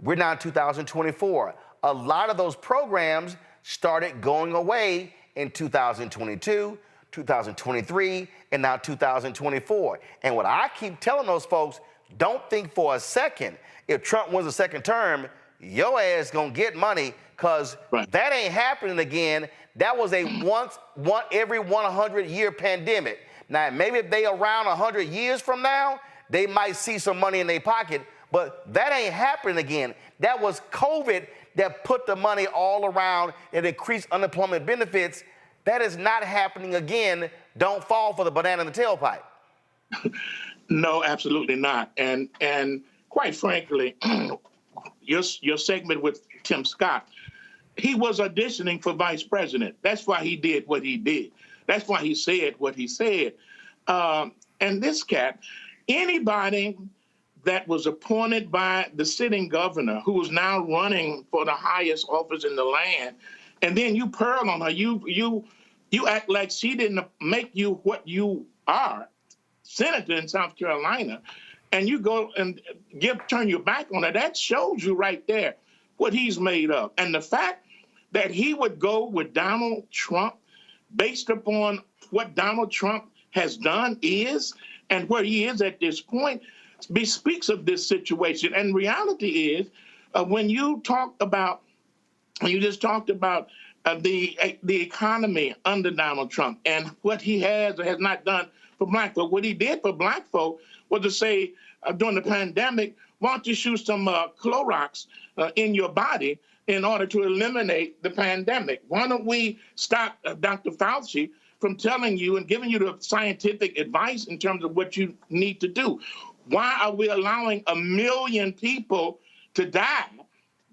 We're now in 2024. A lot of those programs started going away in 2022, 2023, and now 2024. And what I keep telling those folks, don't think for a second, if Trump wins a second term, your ass gonna get money, because that ain't happening again. That was a every 100-year pandemic. Now, maybe if they around 100 years from now, they might see some money in their pocket, but that ain't happening again. That was COVID that put the money all around and increased unemployment benefits. That is not happening again. Don't fall for the banana in the tailpipe. No, absolutely not. And quite frankly, your segment with Tim Scott, he was auditioning for vice president. That's why he did what he did. That's why he said what he said. And this cat, anybody that was appointed by the sitting governor, who is now running for the highest office in the land, and then you pearl on her, you act like she didn't make you what you are, senator in South Carolina, and you go and turn your back on her. That shows you right there what he's made of. And the fact that he would go with Donald Trump based upon what Donald Trump has done and where he is at this point, speaks of this situation. And reality is, when you just talked about the economy under Donald Trump and what he has or has not done for black folk. What he did for black folk was to say during the pandemic, why don't you shoot some Clorox in your body in order to eliminate the pandemic? Why don't we stop Dr. Fauci from telling you and giving you the scientific advice in terms of what you need to do? Why are we allowing 1 million people to die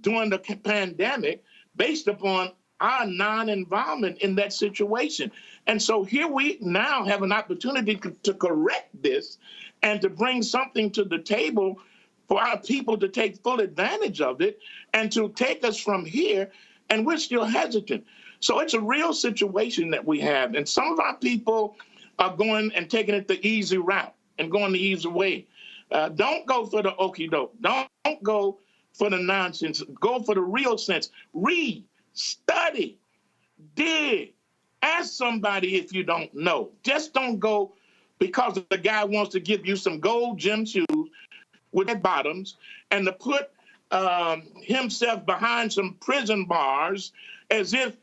during the pandemic based upon our non-involvement in that situation. And so here we now have an opportunity to correct this and to bring something to the table for our people to take full advantage of it and to take us from here, and we're still hesitant. So it's a real situation that we have, and some of our people are going and taking it the easy route and going the easy way. Don't go for the okie doke. Don't go for the nonsense. Go for the real sense. Read, study, dig, ask somebody if you don't know. Just don't go because the guy wants to give you some gold gym shoes with red bottoms and to put himself behind some prison bars as if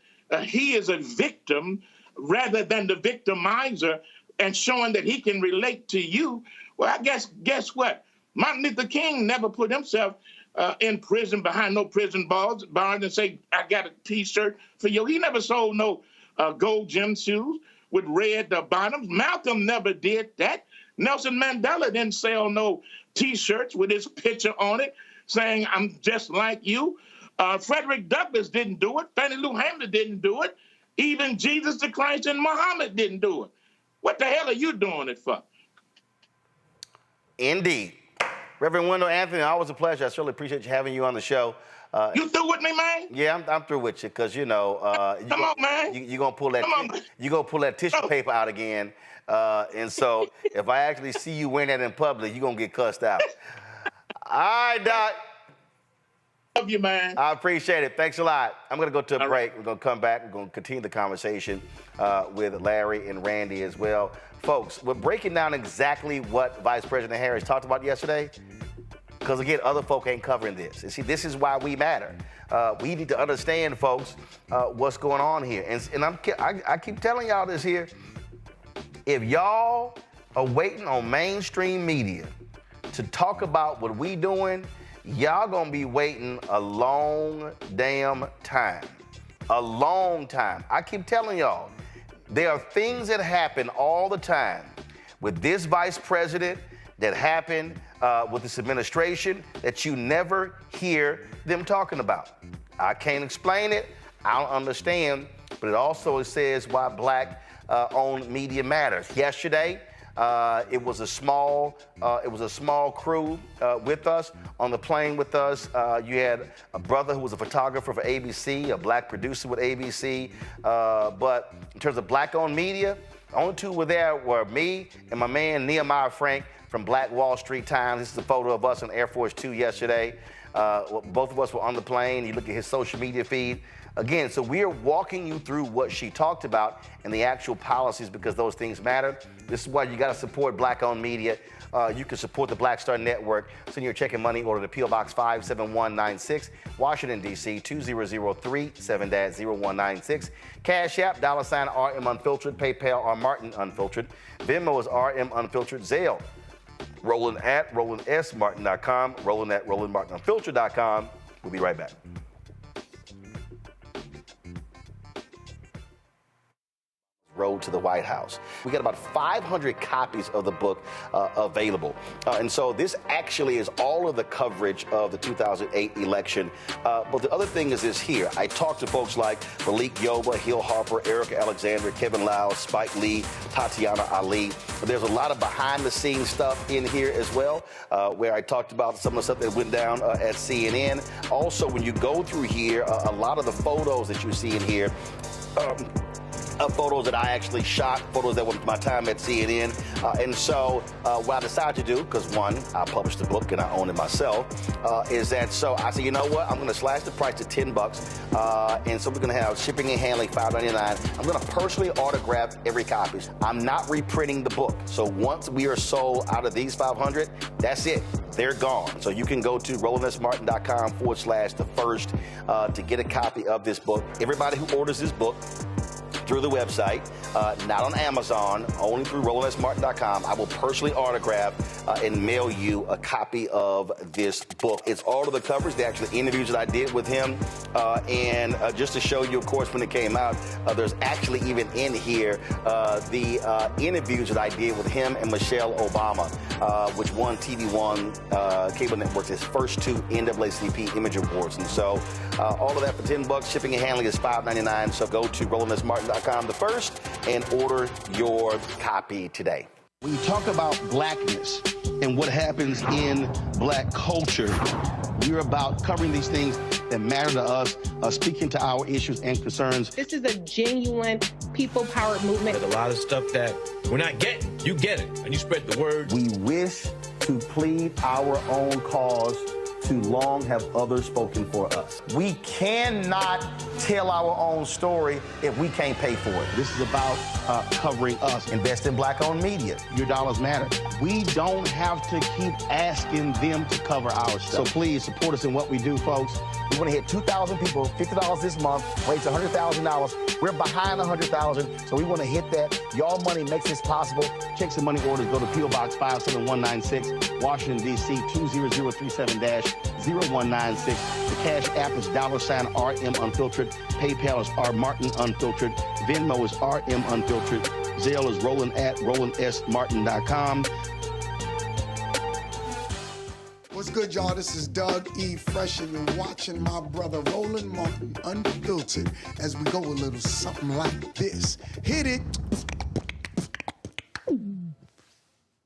he is a victim rather than the victimizer and showing that he can relate to you. Well, I guess what? Martin Luther King never put himself in prison behind no prison bars and say, I got a T-shirt for you. He never sold no gold gym shoes with red bottoms. Malcolm never did that. Nelson Mandela didn't sell no T-shirts with his picture on it saying, I'm just like you. Frederick Douglass didn't do it. Fannie Lou Hamer didn't do it. Even Jesus the Christ and Muhammad didn't do it. What the hell are you doing it for? Indeed. Reverend Wendell Anthony, always a pleasure. I certainly appreciate you having you on the show. You through with me, man? Yeah, I'm through with you because, you know, Come on, man. You're going to pull that tissue paper out again. And so if I actually see you wearing that in public, you're going to get cussed out. All right, Doc. Love you, man. I appreciate it. Thanks a lot. I'm going to go to a break. We're going to come back. We're going to continue the conversation with Larry and Randy as well. Folks, we're breaking down exactly what Vice President Harris talked about yesterday because, again, other folk ain't covering this. And see, this is why we matter. We need to understand, folks, what's going on here. And I keep telling y'all this here. If y'all are waiting on mainstream media to talk about what we doing, y'all gonna be waiting a long damn time. A long time. I keep telling y'all, there are things that happen all the time with this vice president, that happen with this administration, that you never hear them talking about. I can't explain it, I don't understand, but it also says why black-owned media matters. Yesterday, it was a small crew with us on the plane with us. You had a brother who was a photographer for ABC, a black producer with ABC. But in terms of black-owned media, the only two were there were me and my man Nehemiah Frank from Black Wall Street Times. This is a photo of us on Air Force 2 yesterday. Both of us were on the plane. You look at his social media feed. Again, so we are walking you through what she talked about and the actual policies because those things matter. This is why you got to support black-owned media. You can support the Black Star Network. Send your check and money order to P.O. Box 57196, Washington, D.C. 20037 0196. Cash App, $RM Unfiltered, PayPal, R Martin Unfiltered. Venmo is RM Unfiltered. Zelle, Roland at RolandSMartin.com, Roland at RolandMartinUnfiltered.com. We'll be right back. Road to the White House. We got about 500 copies of the book available. And so this actually is all of the coverage of the 2008 election. But the other thing is this here. I talked to folks like Malik Yoba, Hill Harper, Erica Alexander, Kevin Lau, Spike Lee, Tatiana Ali. But there's a lot of behind-the-scenes stuff in here as well, where I talked about some of the stuff that went down at CNN. Also, when you go through here, a lot of the photos that you see in here, photos that I actually shot, photos that were my time at CNN. And so what I decided to do, because one, I published the book and I own it myself, is that so I said, you know what, I'm going to slash the price to $10. And so we're going to have shipping and handling, $5.99. I'm going to personally autograph every copy. I'm not reprinting the book. So once we are sold out of these 500, that's it. They're gone. So you can go to RolandSMartin.com/the first to get a copy of this book. Everybody who orders this book through the website, not on Amazon, only through RolandSMartin.com. I will personally autograph and mail you a copy of this book. It's all of the covers, the actual interviews that I did with him. And just to show you, of course, when it came out, there's actually even in here the interviews that I did with him and Michelle Obama, which won TV One cable networks its first 2 NAACP image awards. And so all of that for $10. Shipping and handling is $5.99. So go to RolandSMartin.com the first and order your copy today. When you talk about blackness and what happens in black culture, we're about covering these things that matter to us, speaking to our issues and concerns. This is a genuine people-powered movement. There's a lot of stuff that we're not getting. You get it, and you spread the word. We wish to plead our own cause. Too long have others spoken for us. We cannot tell our own story if we can't pay for it. This is about covering us. Invest in black-owned media. Your dollars matter. We don't have to keep asking them to cover our stuff. So please support us in what we do, folks. We want to hit 2,000 people, $50 this month, raise $100,000. We're behind 100,000, so we want to hit that. Y'all money makes this possible. Checks and money orders go to P.O. Box 57196, Washington, D.C. 20037-0196. The Cash App is $RM Unfiltered. PayPal is R Martin Unfiltered. Venmo is RM Unfiltered. Zelle is Roland@RolandSMartin.com. What's good, y'all? This is Doug E. Fresh, and you're watching my brother Roland Martin Unfiltered as we go a little something like this. Hit it.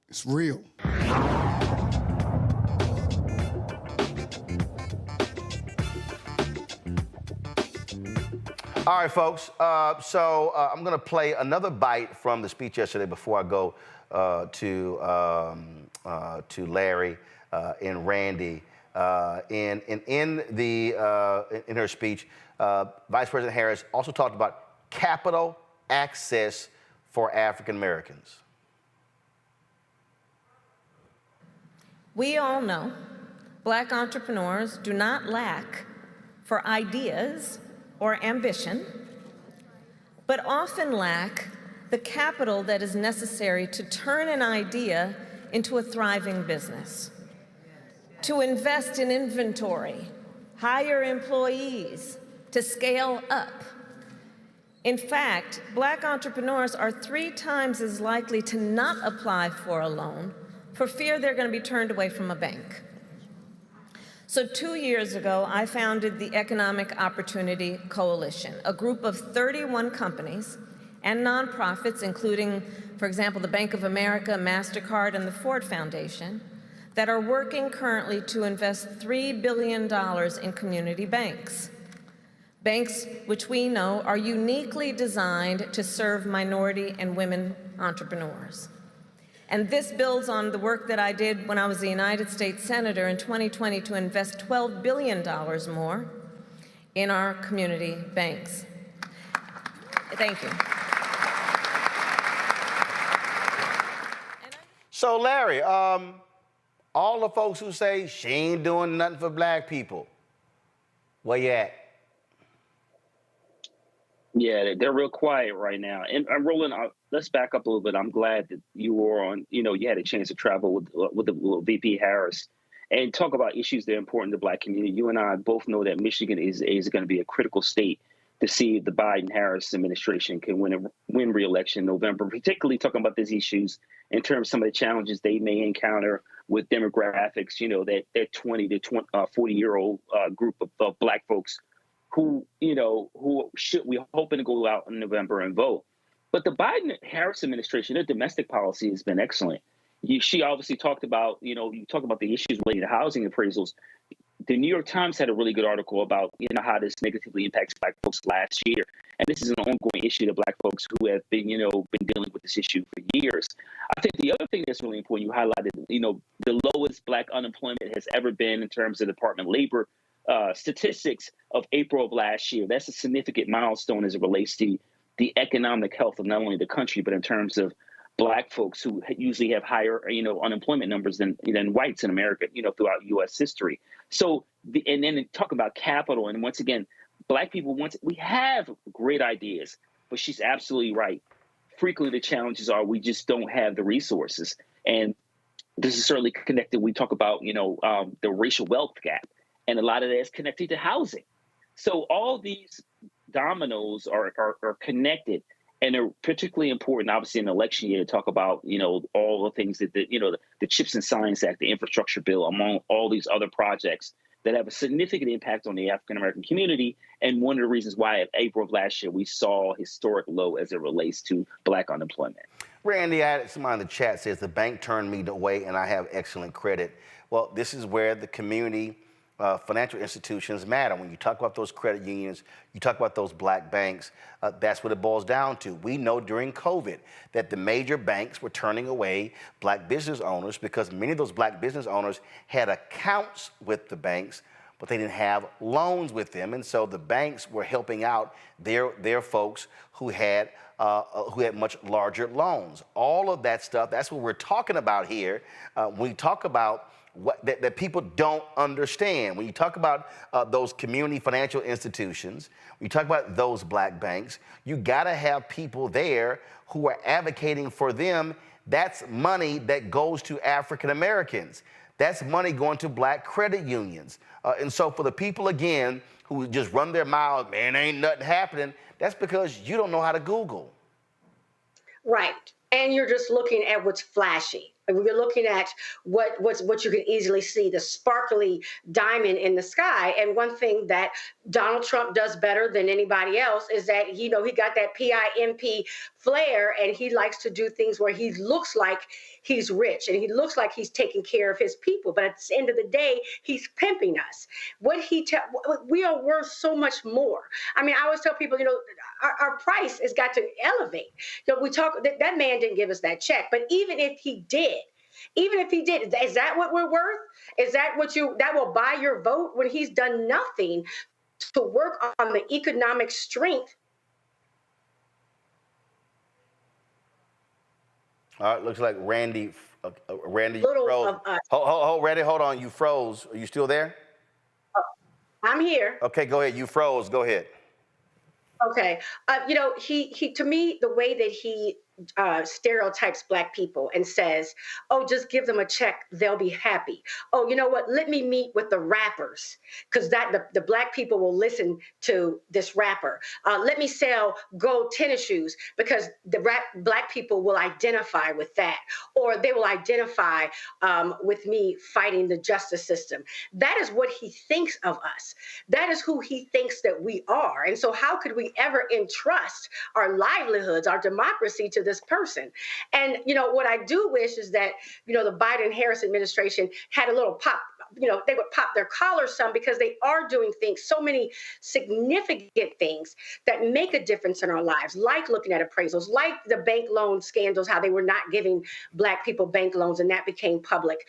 It's real. All right, folks. So I'm going to play another bite from the speech yesterday before I go to Larry and Randy. In her speech, Vice President Harris also talked about capital access for African Americans. We all know Black entrepreneurs do not lack for ideas or ambition, but often lack the capital that is necessary to turn an idea into a thriving business, to invest in inventory, hire employees, to scale up. In fact, Black entrepreneurs are 3 times as likely to not apply for a loan for fear they're going to be turned away from a bank. So 2 years ago, I founded the Economic Opportunity Coalition, a group of 31 companies and nonprofits, including, for example, the Bank of America, MasterCard, and the Ford Foundation, that are working currently to invest $3 billion in community banks. Banks which we know are uniquely designed to serve minority and women entrepreneurs. And this builds on the work that I did when I was a United States Senator in 2020 to invest $12 billion more in our community banks. Thank you. So, Larry, all the folks who say she ain't doing nothing for black people, where you at? Yeah, they're real quiet right now. And Roland, let's back up a little bit. I'm glad that you were on, you had a chance to travel with VP Harris and talk about issues that are important to the black community. You and I both know that Michigan is going to be a critical state to see if the Biden-Harris administration can win re-election in November, particularly talking about these issues in terms of some of the challenges they may encounter with demographics, that 20 to 40-year-old group of black folks who we're hoping to go out in November and vote. But the Biden-Harris administration, their domestic policy has been excellent. She obviously talked about, you talk about the issues related to housing appraisals. The New York Times had a really good article about, how this negatively impacts black folks last year. And this is an ongoing issue to black folks who have been, been dealing with this issue for years. I think the other thing that's really important, you highlighted, the lowest black unemployment has ever been in terms of Department of Labor statistics of April of last year. That's a significant milestone as it relates to the economic health of not only the country, but in terms of black folks who usually have higher, unemployment numbers than whites in America, throughout U.S. history. So, and then talk about capital. And once again, black people, we have great ideas. but she's absolutely right. Frequently, the challenges are we just don't have the resources, and this is certainly connected. We talk about the racial wealth gap, and a lot of that is connected to housing. So all these dominoes are connected, and they're particularly important, obviously, in the election year to talk about, all the things that, the CHIPS and Science Act, the infrastructure bill, among all these other projects that have a significant impact on the African-American community. And one of the reasons why in April of last year, we saw historic low as it relates to Black unemployment. Randy, I had somebody in the chat says the bank turned me away and I have excellent credit. Well, this is where the community financial institutions matter. When you talk about those credit unions, you talk about those Black banks, that's what it boils down to. We know during COVID that the major banks were turning away Black business owners because many of those Black business owners had accounts with the banks, but they didn't have loans with them. And so the banks were helping out their folks who had much larger loans. All of that stuff, that's what we're talking about here. When we talk about that people don't understand. When you talk about those community financial institutions, when you talk about those Black banks, you gotta have people there who are advocating for them. That's money that goes to African Americans. That's money going to Black credit unions. And so for the people, again, who just run their mouths, man, ain't nothing happening, that's because you don't know how to Google. Right. And you're just looking at what's flashy. You're looking at what you can easily see, the sparkly diamond in the sky. And one thing that Donald Trump does better than anybody else is that, he got that PIMP flair, and he likes to do things where he looks like he's rich and he looks like he's taking care of his people. But at the end of the day, he's pimping us. We are worth so much more. I mean, I always tell people, our price has got to elevate. That man didn't give us that check, but even if he did, is that what we're worth? Is that that will buy your vote when he's done nothing to work on the economic strength? All right, looks like Randy, you froze. Randy, hold on, you froze. Are you still there? I'm here. Okay, go ahead. You froze. Go ahead. Okay. He to me, the way that he stereotypes Black people and says, oh, just give them a check, they'll be happy. Oh, you know what? Let me meet with the rappers, because the Black people will listen to this rapper. Let me sell gold tennis shoes, because the Black people will identify with that, or they will identify with me fighting the justice system. That is what he thinks of us. That is who he thinks that we are. And so how could we ever entrust our livelihoods, our democracy to this person? And, what I do wish is that, the Biden-Harris administration had a little pop, they would pop their collar some, because they are doing things, so many significant things that make a difference in our lives, like looking at appraisals, like the bank loan scandals, how they were not giving Black people bank loans, and that became public.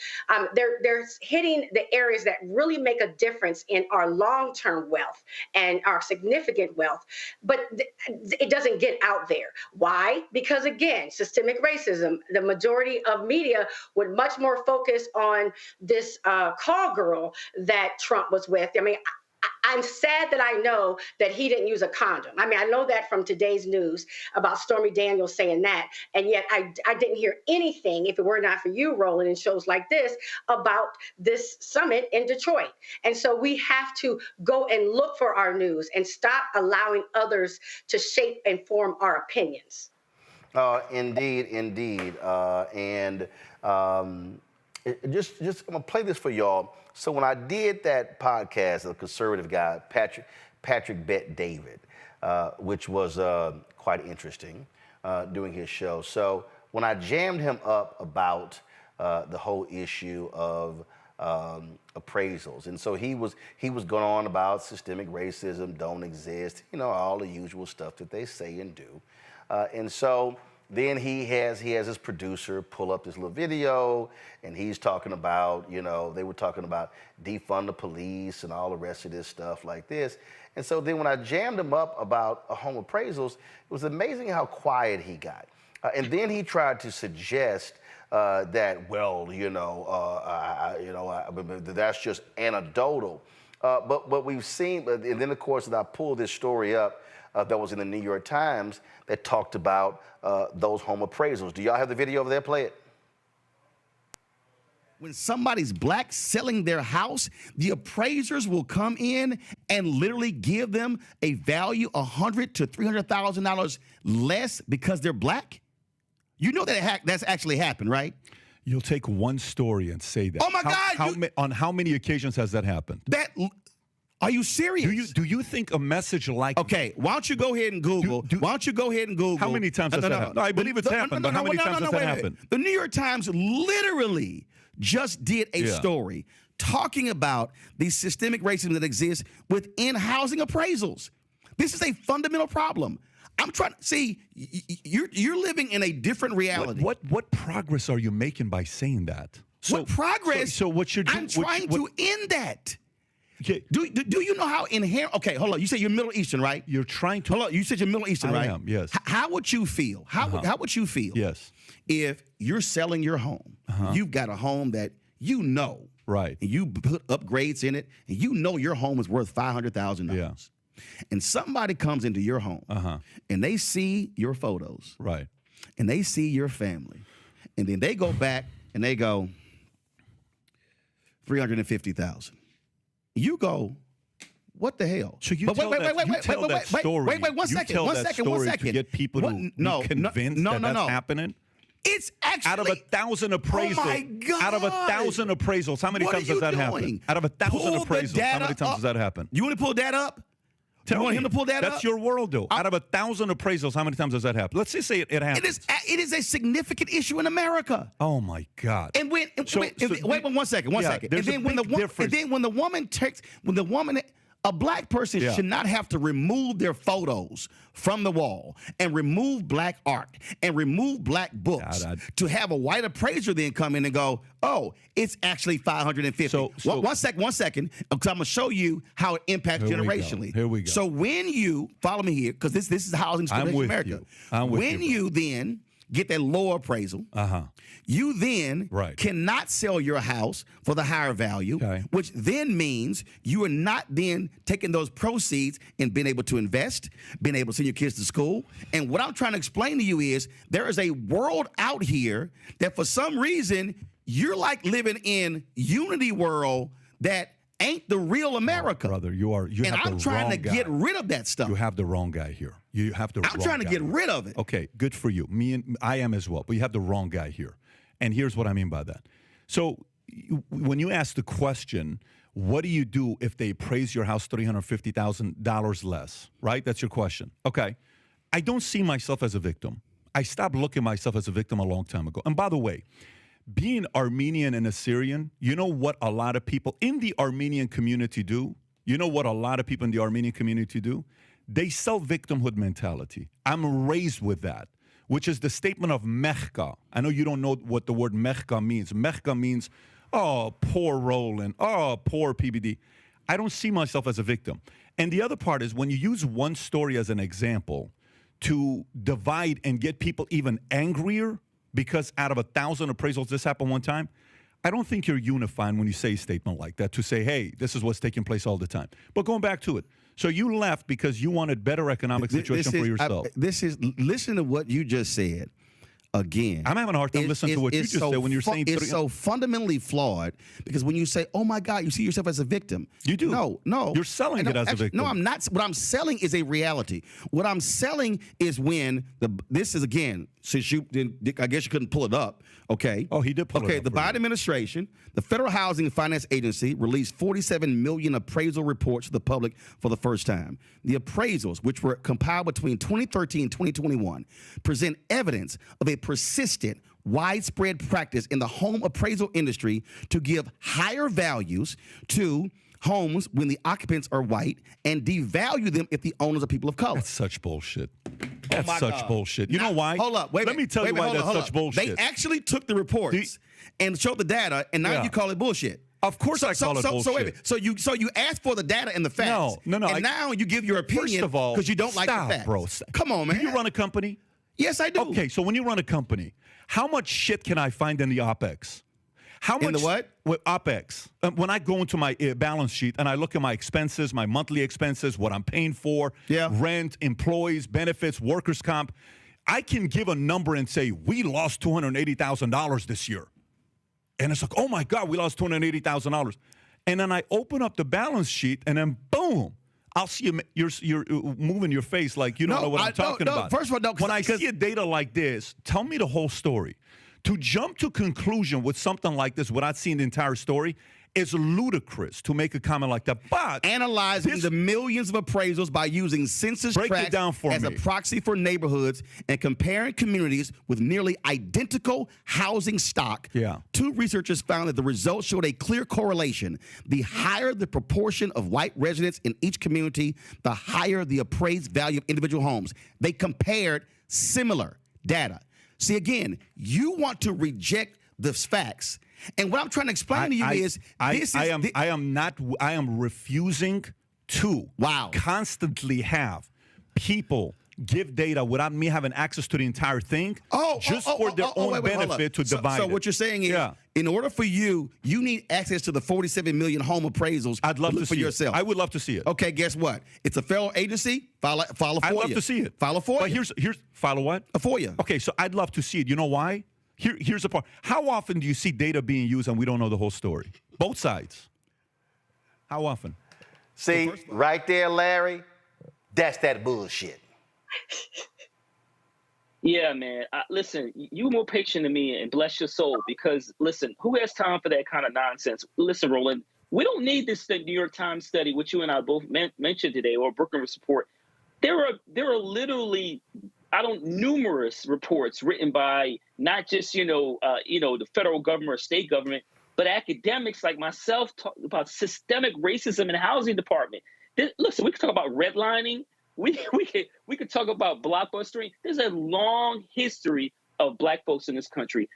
They're hitting the areas that really make a difference in our long-term wealth and our significant wealth, but it doesn't get out there. Why? Because, again, systemic racism. The majority of media would much more focus on this call girl that Trump was with. I mean, I'm sad that I know that he didn't use a condom. I mean, I know that from today's news about Stormy Daniels saying that, and yet I didn't hear anything, if it were not for you, Roland, in shows like this, about this summit in Detroit. And so we have to go and look for our news and stop allowing others to shape and form our opinions. Indeed. Just I'm gonna play this for y'all. So when I did that podcast, the conservative guy, Patrick Bet David, which was quite interesting, doing his show. So when I jammed him up about the whole issue of appraisals, and so he was going on about systemic racism don't exist, all the usual stuff that they say and do, and so. Then he has his producer pull up this little video, and he's talking about, they were talking about defund the police and all the rest of this stuff like this. And so then when I jammed him up about home appraisals, it was amazing how quiet he got. And then he tried to suggest that, well, that's just anecdotal. But we've seen, and then of course, I pulled this story up that was in the New York Times that talked about those home appraisals. Do y'all have the video over there? Play it. When somebody's black selling their house, the appraisers will come in and literally give them a value $100,000 to $300,000 less because they're black. You know that that's actually happened, right? You'll take one story and say that. Oh my God! On how many occasions has that happened? Are you serious? Do you think a message like okay? Why don't you go ahead and Google? Why don't you go ahead and Google? How many times has that happened? No, I believe it's happened, but how many times has that happened? The New York Times literally just did a story talking about the systemic racism that exists within housing appraisals. This is a fundamental problem. I'm trying to see you're living in a different reality. What progress are you making by saying that? What progress? So what you're doing? I'm trying to end that. Okay. Do you know how inherent? Okay, hold on. You said you're Middle Eastern, right? You're trying to. Hold on. You said you're Middle Eastern, right? I am. Yes. How would you feel? How would you feel? Yes. If you're selling your home, you've got a home that you know, right? And you put upgrades in it, and you know your home is worth $500,000. Yeah. And somebody comes into your home, and they see your photos, right? And they see your family, and then they go back and they go $350,000. You go, what the hell? So you tell that story. Wait, one second. To get people to be convinced that that's happening. It's actually out of 1,000 appraisals. Oh my God. Out of 1,000 appraisals, how many times does that happen? Out of 1,000 appraisals, how many times does that happen? You want to pull that up? You want him to pull that up? That's your world, though. Out of 1,000 appraisals, how many times does that happen? Let's just say it happens. It is a significant issue in America. Oh my God! And wait, one second. And then when the woman, a black person should not have to remove their photos from the wall and remove black art and remove black books to have a white appraiser then come in and go, oh, it's actually $550. One second, because I'm gonna show you how it impacts generationally. Here we go. So when you follow me here, because this is housing in America. When you then get that lower appraisal, you then cannot sell your house for the higher value, which then means you are not then taking those proceeds and being able to invest, being able to send your kids to school. And what I'm trying to explain to you is there is a world out here that for some reason you're like living in Unity world that ain't the real America. Brother, and I'm trying to get rid of that stuff. You have the wrong guy here. You have the wrong guy. I'm trying to get rid of it. Okay, good for you. I am as well. But you have the wrong guy here. And here's what I mean by that. So when you ask the question, what do you do if they appraise your house $350,000 less, right? That's your question. Okay. I don't see myself as a victim. I stopped looking at myself as a victim a long time ago. And by the way, being Armenian and Assyrian, you know what a lot of people in the Armenian community do? You know what a lot of people in the Armenian community do? They sell victimhood mentality. I'm raised with that, which is the statement of mechka. I know you don't know what the word mechka means. Mechka means, oh, poor Roland, oh, poor PBD. I don't see myself as a victim. And the other part is when you use one story as an example to divide and get people even angrier, because out of 1,000 appraisals this happened one time, I don't think you're unifying when you say a statement like that to say, hey, this is what's taking place all the time. But going back to it, so you left because you wanted better economic situation for yourself. Listen to what you just said. Again, I'm having a hard time listening to what you just said when you're saying it's so fundamentally flawed because when you say, "Oh my God," you see yourself as a victim. You do. No, you're selling it as a victim. No, I'm not. What I'm selling is a reality. What I'm selling is when this is again. Since you didn't, I guess you couldn't pull it up. Okay. Oh, he did pull it up. Okay. The Biden administration, the Federal Housing and Finance Agency, released 47 million appraisal reports to the public for the first time. The appraisals, which were compiled between 2013 and 2021, present evidence of a persistent, widespread practice in the home appraisal industry to give higher values to homes when the occupants are white and devalue them if the owners are people of color. That's such bullshit. That's such bullshit. You know why? Hold up. Let me tell you why that's such bullshit. They actually took the reports and showed the data, and now you call it bullshit. Of course I call it bullshit. So wait a minute. So you asked for the data and the facts. No. And now you give your opinion first of all, because you don't like the facts. Bro. Come on, man. Do you run a company? Yes, I do. Okay, so when you run a company, how much shit can I find in the OpEx? How much? In the what? With OpEx. When I go into my balance sheet and I look at my expenses, my monthly expenses, what I'm paying for, rent, employees, benefits, workers' comp, I can give a number and say, we lost $280,000 this year. And it's like, oh my God, we lost $280,000. And then I open up the balance sheet and then boom, I'll see you're moving your face like you don't know what I'm talking about. First of all, no, when I see a data like this, tell me the whole story. To jump to conclusion with something like this without seeing the entire story is ludicrous to make a comment like that. But analyzing the millions of appraisals by using census tracts as a proxy for neighborhoods and comparing communities with nearly identical housing stock, two researchers found that the results showed a clear correlation. The higher the proportion of white residents in each community, the higher the appraised value of individual homes. They compared similar data. See, again, you want to reject the facts. And what I'm trying to explain to you I am refusing to constantly have people give data without me having access to the entire thing for their own benefit to divide So what you're saying is, in order for you need access to the 47 million home appraisals. I'd love to see yourself. I would love to see it. Okay, guess what? It's a federal agency. File a FOIA. I'd love to see it. File a FOIA. But here's file a what? A FOIA. Okay, so I'd love to see it. You know why? Here's the part. How often do you see data being used and we don't know the whole story? Both sides. How often? See, right there, Larry, that's that bullshit. Yeah, man. Listen, you were more patient than me, and bless your soul, because, listen, who has time for that kind of nonsense? Listen, Roland, we don't need this New York Times study, which you and I both mentioned today, or Brookings report. There are literally numerous reports written by not just, the federal government or state government, but academics like myself talk about systemic racism in the housing department. Listen, we could talk about redlining. We could talk about blockbustering. There's a long history of Black folks in this country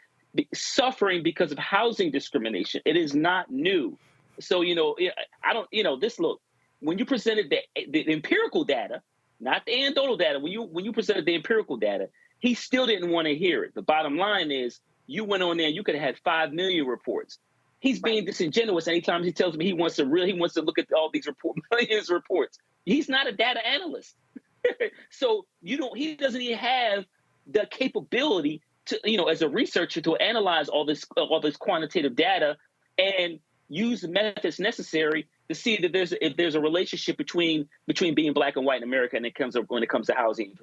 suffering because of housing discrimination. It is not new. So, look, when you presented the empirical data, not the anecdotal data, when you presented the empirical data, he still didn't want to hear it. The bottom line is, you went on there and you could have had 5 million reports. He's being disingenuous anytime he tells me he wants to look at all these millions of reports. He's not a data analyst. So he doesn't even have the capability to, as a researcher, to analyze all this quantitative data and use the methods necessary to see that there's a relationship between being Black and white in America when it comes to housing.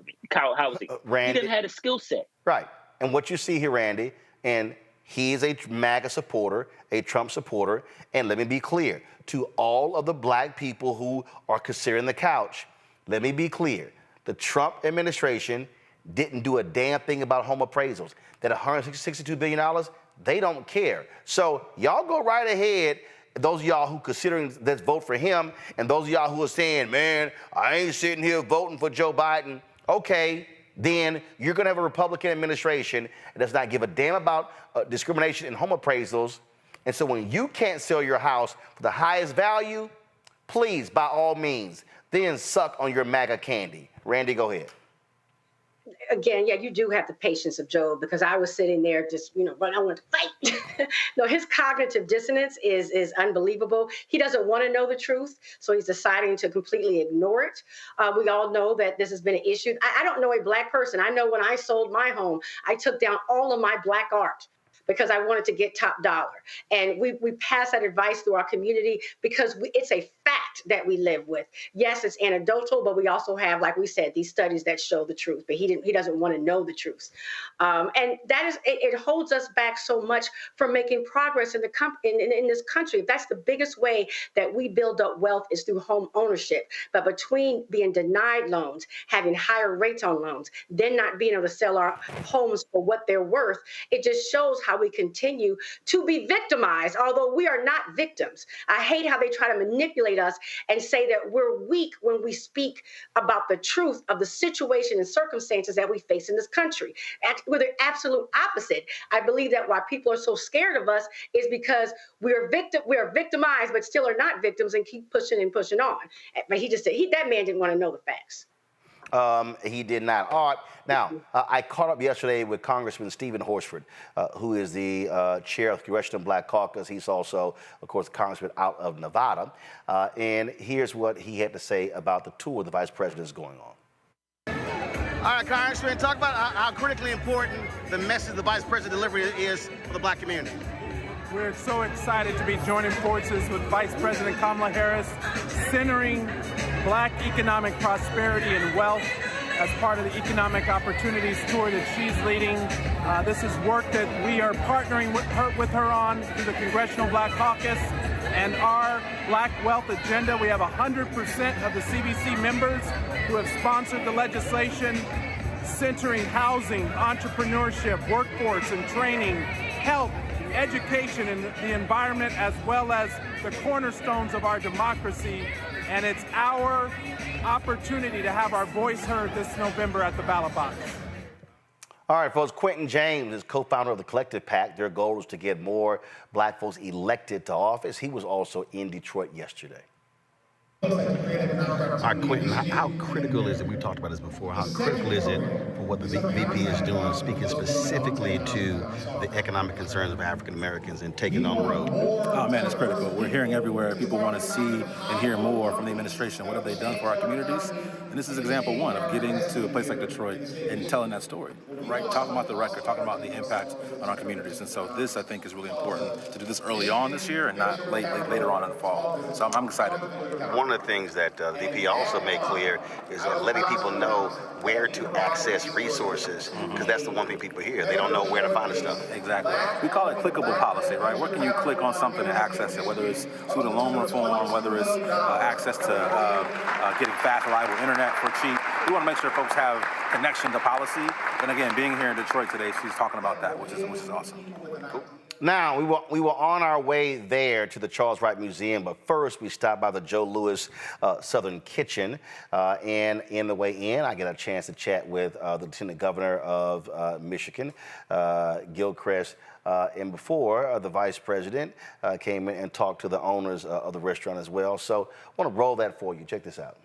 Randy, he didn't have a skill set. Right. And what you see here, Randy, and he's a MAGA supporter, a Trump supporter, and let me be clear, to all of the Black people who are considering the couch, let me be clear, the Trump administration didn't do a damn thing about home appraisals. That $162 billion, they don't care. So y'all go right ahead, those of y'all who considering let's vote for him, and those of y'all who are saying, man, I ain't sitting here voting for Joe Biden. Okay, then you're gonna have a Republican administration that does not give a damn about discrimination in home appraisals. And so when you can't sell your house for the highest value, please, by all means, then suck on your MAGA candy. Randy, go ahead. Again, you do have the patience of Job, because I was sitting there just, but I want to fight. No, his cognitive dissonance is unbelievable. He doesn't want to know the truth, so he's deciding to completely ignore it. We all know that this has been an issue. I don't know a Black person. I know when I sold my home, I took down all of my Black art because I wanted to get top dollar. And we pass that advice through our community because it's a fact that we live with. Yes, it's anecdotal, but we also have, like we said, these studies that show the truth, but he doesn't want to know the truth. And that is, it holds us back so much from making progress in this country. If that's the biggest way that we build up wealth is through home ownership. But between being denied loans, having higher rates on loans, then not being able to sell our homes for what they're worth, it just shows how we continue to be victimized, although we are not victims. I hate how they try to manipulate us and say that we're weak when we speak about the truth of the situation and circumstances that we face in this country. We're the absolute opposite. I believe that why people are so scared of us is because we are victimized, but still are not victims and keep pushing and pushing on. But he just said that man didn't want to know the facts. He did not. All right. Now, I caught up yesterday with Congressman Stephen Horsford, who is the chair of the Congressional Black Caucus. He's also, of course, a congressman out of Nevada. And here's what he had to say about the tour the vice president is going on. All right, Congressman, talk about how critically important the message the vice president delivery is for the black community. We're so excited to be joining forces with Vice President Kamala Harris, centering black economic prosperity and wealth as part of the Economic Opportunities Tour that she's leading. This is work that we are partnering with her on through the Congressional Black Caucus and our Black Wealth Agenda. We have 100% of the CBC members who have sponsored the legislation centering housing, entrepreneurship, workforce and training, health, education, and the environment, as well as the cornerstones of our democracy. And it's our opportunity to have our voice heard this November at the ballot box. All right, folks, Quentin James is co-founder of the Collective PAC. Their goal is to get more black folks elected to office. He was also in Detroit yesterday. All right, Quentin, how critical is it, we talked about this before, how critical is it for what the VP is doing, speaking specifically to the economic concerns of African Americans and taking on the road? Oh man, it's critical. We're hearing everywhere. People want to see and hear more from the administration. What have they done for our communities? And this is example one of getting to a place like Detroit and telling that story, right? Talking about the record, talking about the impact on our communities. And so this, I think, is really important to do this early on this year and not later on in the fall. So I'm excited. One of the things that the VP also made clear is letting people know where to access resources, because that's the one thing people hear. They don't know where to find the stuff. Exactly. We call it clickable policy, right? Where can you click on something and access it, whether it's student loan reform, whether it's access to getting fast, reliable internet for cheap. We want to make sure folks have connection to policy. And again, being here in Detroit today, she's talking about that, which is awesome. Cool. Now, we were on our way there to the Charles Wright Museum, but first we stopped by the Joe Louis Southern Kitchen. And in the way in, I get a chance to chat with the Lieutenant Governor of Michigan, Gilchrist. And before, the Vice President came in and talked to the owners of the restaurant as well. So I want to roll that for you. Check this out.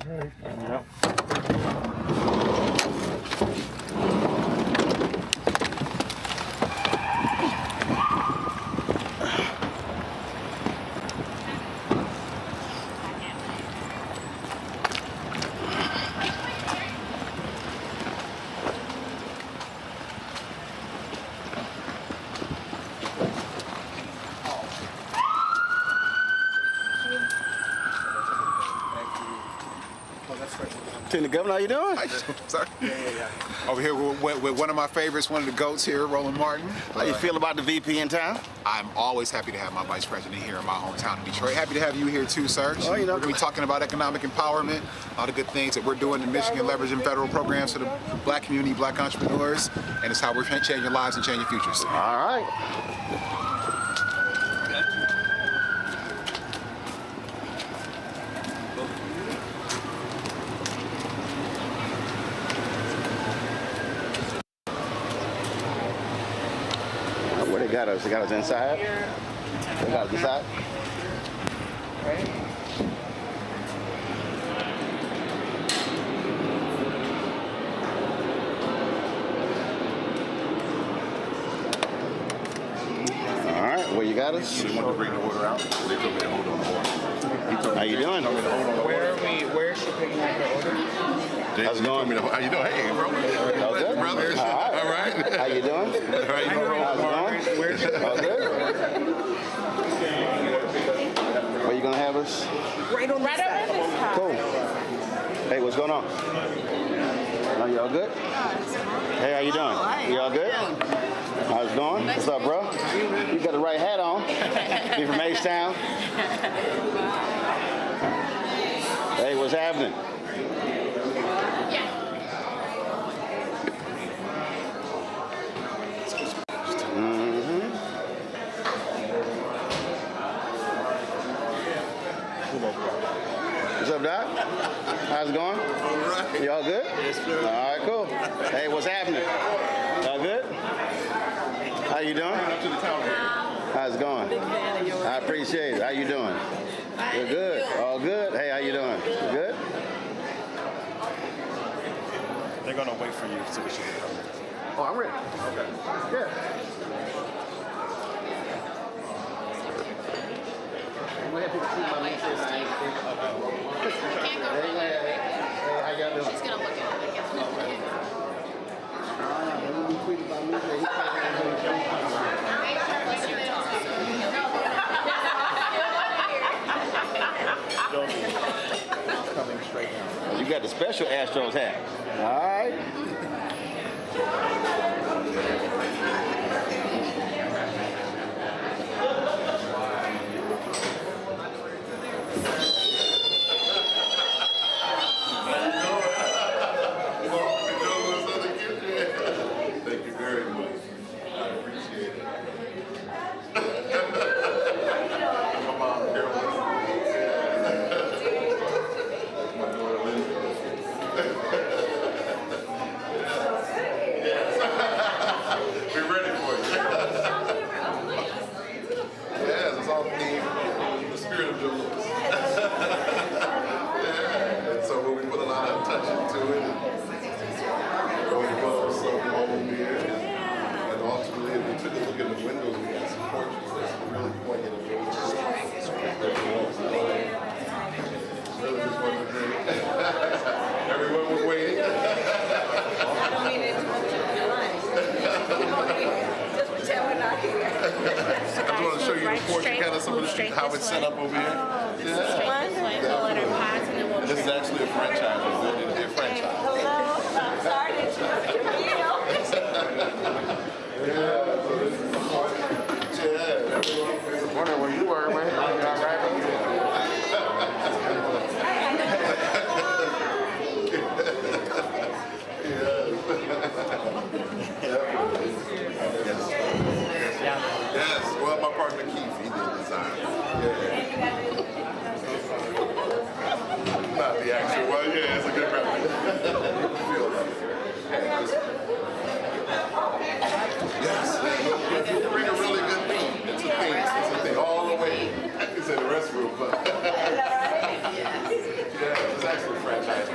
Right. Yep. Lieutenant Governor, how you doing? How you doing, sir? Yeah. Over here with one of my favorites, one of the GOATs here, Roland Martin. How you feel about the VP in town? I'm always happy to have my Vice President here in my hometown of Detroit. Happy to have you here too, sir. Oh, you know, we're going to be talking about economic empowerment, all the good things that we're doing in Michigan, leveraging federal programs for the black community, black entrepreneurs, and it's how we're changing lives and changing futures. All right. They got us. They got us inside. They got us inside. All right, where you got us? You want to bring the order out? They told me to hold on the order. How you doing? Where are we? Where is she picking up the order? How's it going? How you doing? Hey, bro. Brothers. All right. How you doing? How you doing? Where's it? All good. Where you gonna have us? Right over this side. Cool. going on? Are y'all good? Hey, how you doing? Y'all good? How's it going? What's up, bro? You got the right hat on. You from H-Town? Hey, what's happening? What's up, Doc? How's it going? All right. Y'all good? Yes, sir. All right, cool. Hey, what's happening? Y'all good? How you doing? How's it going? I appreciate it. How you doing? You're good. All good? Hey, how you doing? You good? They're going to wait for you so we should get covered. Oh, I'm ready. Okay. Yeah. We have people see my name say I ain't can't go. Hey, how y'all doing? She's gonna look at it again. He tweeted about me. He coming straight down. You got the special Astros hat. All right. How it's set up over here. This is wonderful. This is actually a franchise. We're building a franchise. Hello. I'm sorry to interrupt your meal. Yeah. Wondering where you were, man. You all right? Yes. Well, my partner Keith, he did design. Not the actual one. Yeah, it's a good reference. Yes. You bring a really good theme. It's a thing. It's a thing all the way. It's in the restroom, but yeah, it's actually a franchise.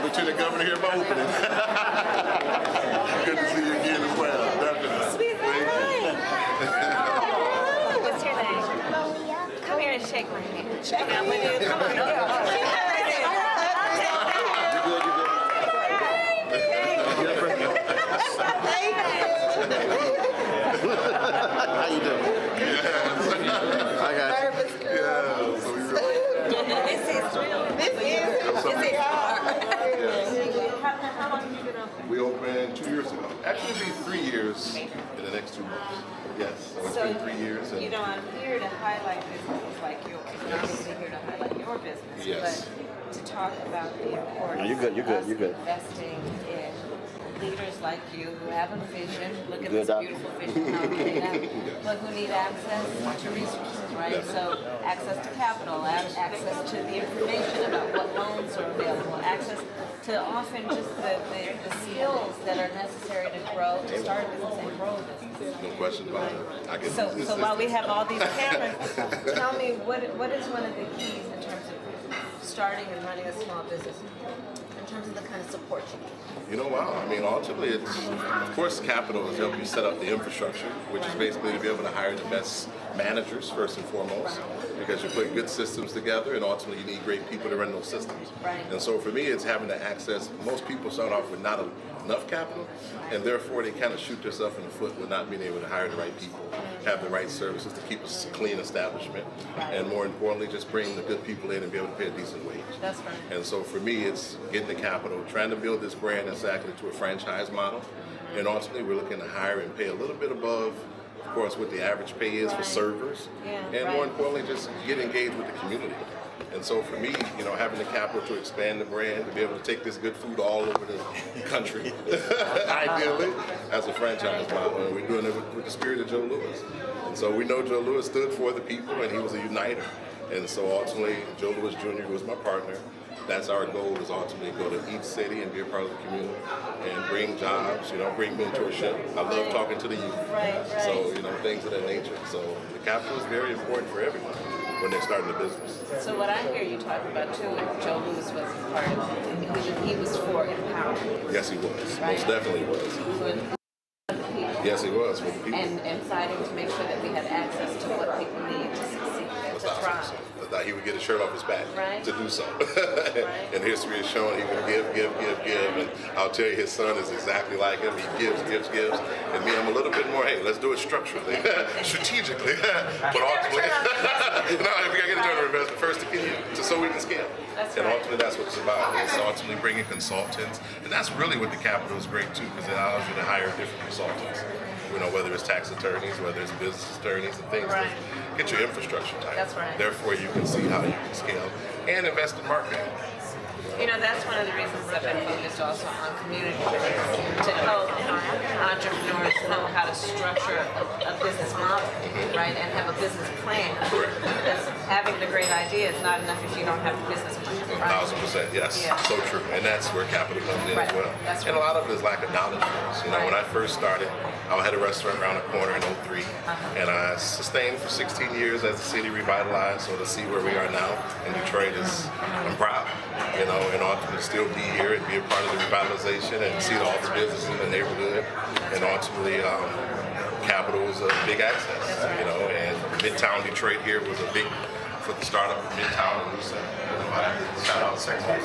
Lieutenant Governor here by opening. Good to see you again as well. Definitely. Sweet boy. What's your name? Come here and shake my hand. Shake out with you. Come on. How you doing? Yes. I got you. Yeah. So we really. This is real. This is hard. How long have you been open? We opened 2 years ago. Actually, it'll be 3 years in the next 2 months. Yes, so it's been 3 years. And you know, I'm here to highlight businesses like yours. I'm obviously here to highlight your business, yes. but to talk about the importance No, you're good. of investing in leaders like you who have a vision. Look at this beautiful vision. But who need access to resources, right? So access to capital, access to the information about what loans are available, access to often just the skills that are necessary to grow, to start a business and grow a business. No question about it. So while we have all these cameras, tell me what is one of the keys in terms of starting and running a small business, in terms of the kind of support you need? You know, wow. I mean, ultimately, it's, of course, capital is help you set up the infrastructure, which is basically to be able to hire the best managers, first and foremost, because you put good systems together, and ultimately you need great people to run those systems. Right. And so for me, it's having to access, most people start off with not enough capital, and therefore they kind of shoot themselves in the foot with not being able to hire the right people, have the right services to keep a clean establishment, and more importantly, just bring the good people in and be able to pay a decent wage. That's right. And so for me, it's getting the capital, trying to build this brand exactly to a franchise model, and ultimately we're looking to hire and pay a little bit above, of course, what the average pay is for servers, and more importantly, just get engaged with the community. And so for me, you know, having the capital to expand the brand, to be able to take this good food all over the country, ideally, as a franchise model, and we're doing it with the spirit of Joe Louis. And so we know Joe Louis stood for the people, and he was a uniter. And so ultimately, Joe Louis Jr., who was my partner, that's our goal, is ultimately go to each city and be a part of the community and bring jobs, you know, bring mentorship. I love talking to the youth. So, you know, things of that nature. So the capital is very important for everyone when they're starting a business. So what I hear you talking about too, and Joe Louis was a part of it, he was for empowerment. Yes, he was. Most definitely was. For the people. Yes, he was, for the people. And fighting to make sure that we had access to what people need to succeed, to thrive. He would get his shirt off his back to do so. And history is showing he would give. And I'll tell you, his son is exactly like him. He gives. And me, I'm a little bit more, hey, let's do it structurally, strategically. But ultimately, if we got to get a return on investment, first to continue, so we can scale. And ultimately, that's what it's about. It's ultimately bringing consultants. And that's really what the capital is great, too, because it allows you to hire different consultants. You know, whether it's tax attorneys, whether it's business attorneys and things, to get your infrastructure tight. That's right. Therefore, you can see how you can scale and invest in marketing. You know, that's one of the reasons I've been focused also on community to help entrepreneurs know how to structure a business model, right, and have a business plan. Because having the great idea is not enough if you don't have the business plan. 1,000%, yes, so true. And that's where capital comes in as well. And a lot of it is lack of knowledge for us. You know, when I first started, I had a restaurant around the corner in 03, and I sustained for 16 years as the city revitalized. So to see where we are now in Detroit is, I'm proud, you know, and ultimately still be here and be a part of the revitalization and see all the businesses in the neighborhood. And ultimately, capital was a big access, you know, and Midtown Detroit here was a big, for the startup of Midtown and Lucy. I have to shout out Secretary.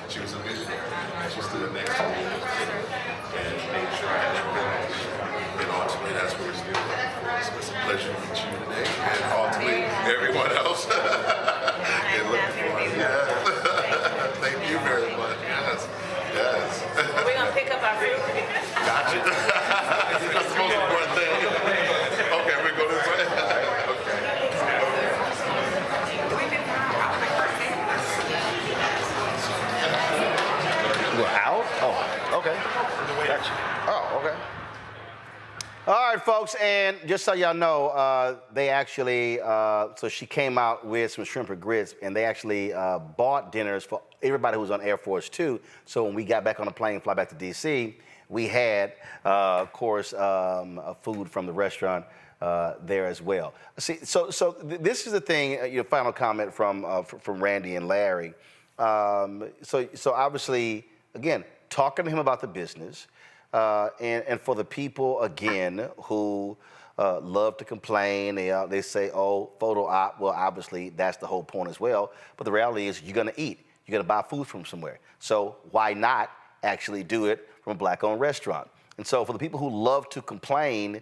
She was a visionary, and she stood next to me and made sure I had everything. And ultimately, that's where it's doing. So it's a pleasure to meet you today, and ultimately everyone else. And looking forward. Yes. Thank you very much. Yes. We're gonna pick up our food. Gotcha. That's the most important thing. Okay, we go this way. Okay. We're out? Oh, okay. Gotcha. Oh, okay. All right, folks, and just so y'all know, they actually, so she came out with some shrimp and grits, and they actually bought dinners for everybody who was on Air Force 2. So when we got back on the plane, fly back to D.C., we had, of course, food from the restaurant there as well. See, so this is the thing, your final comment from Randy and Larry. So obviously, again, talking to him about the business, and for the people, again, who love to complain, they say, oh, photo op, well, obviously, that's the whole point as well. But the reality is you're going to eat. You're going to buy food from somewhere. So why not actually do it from a Black-owned restaurant? And so for the people who love to complain,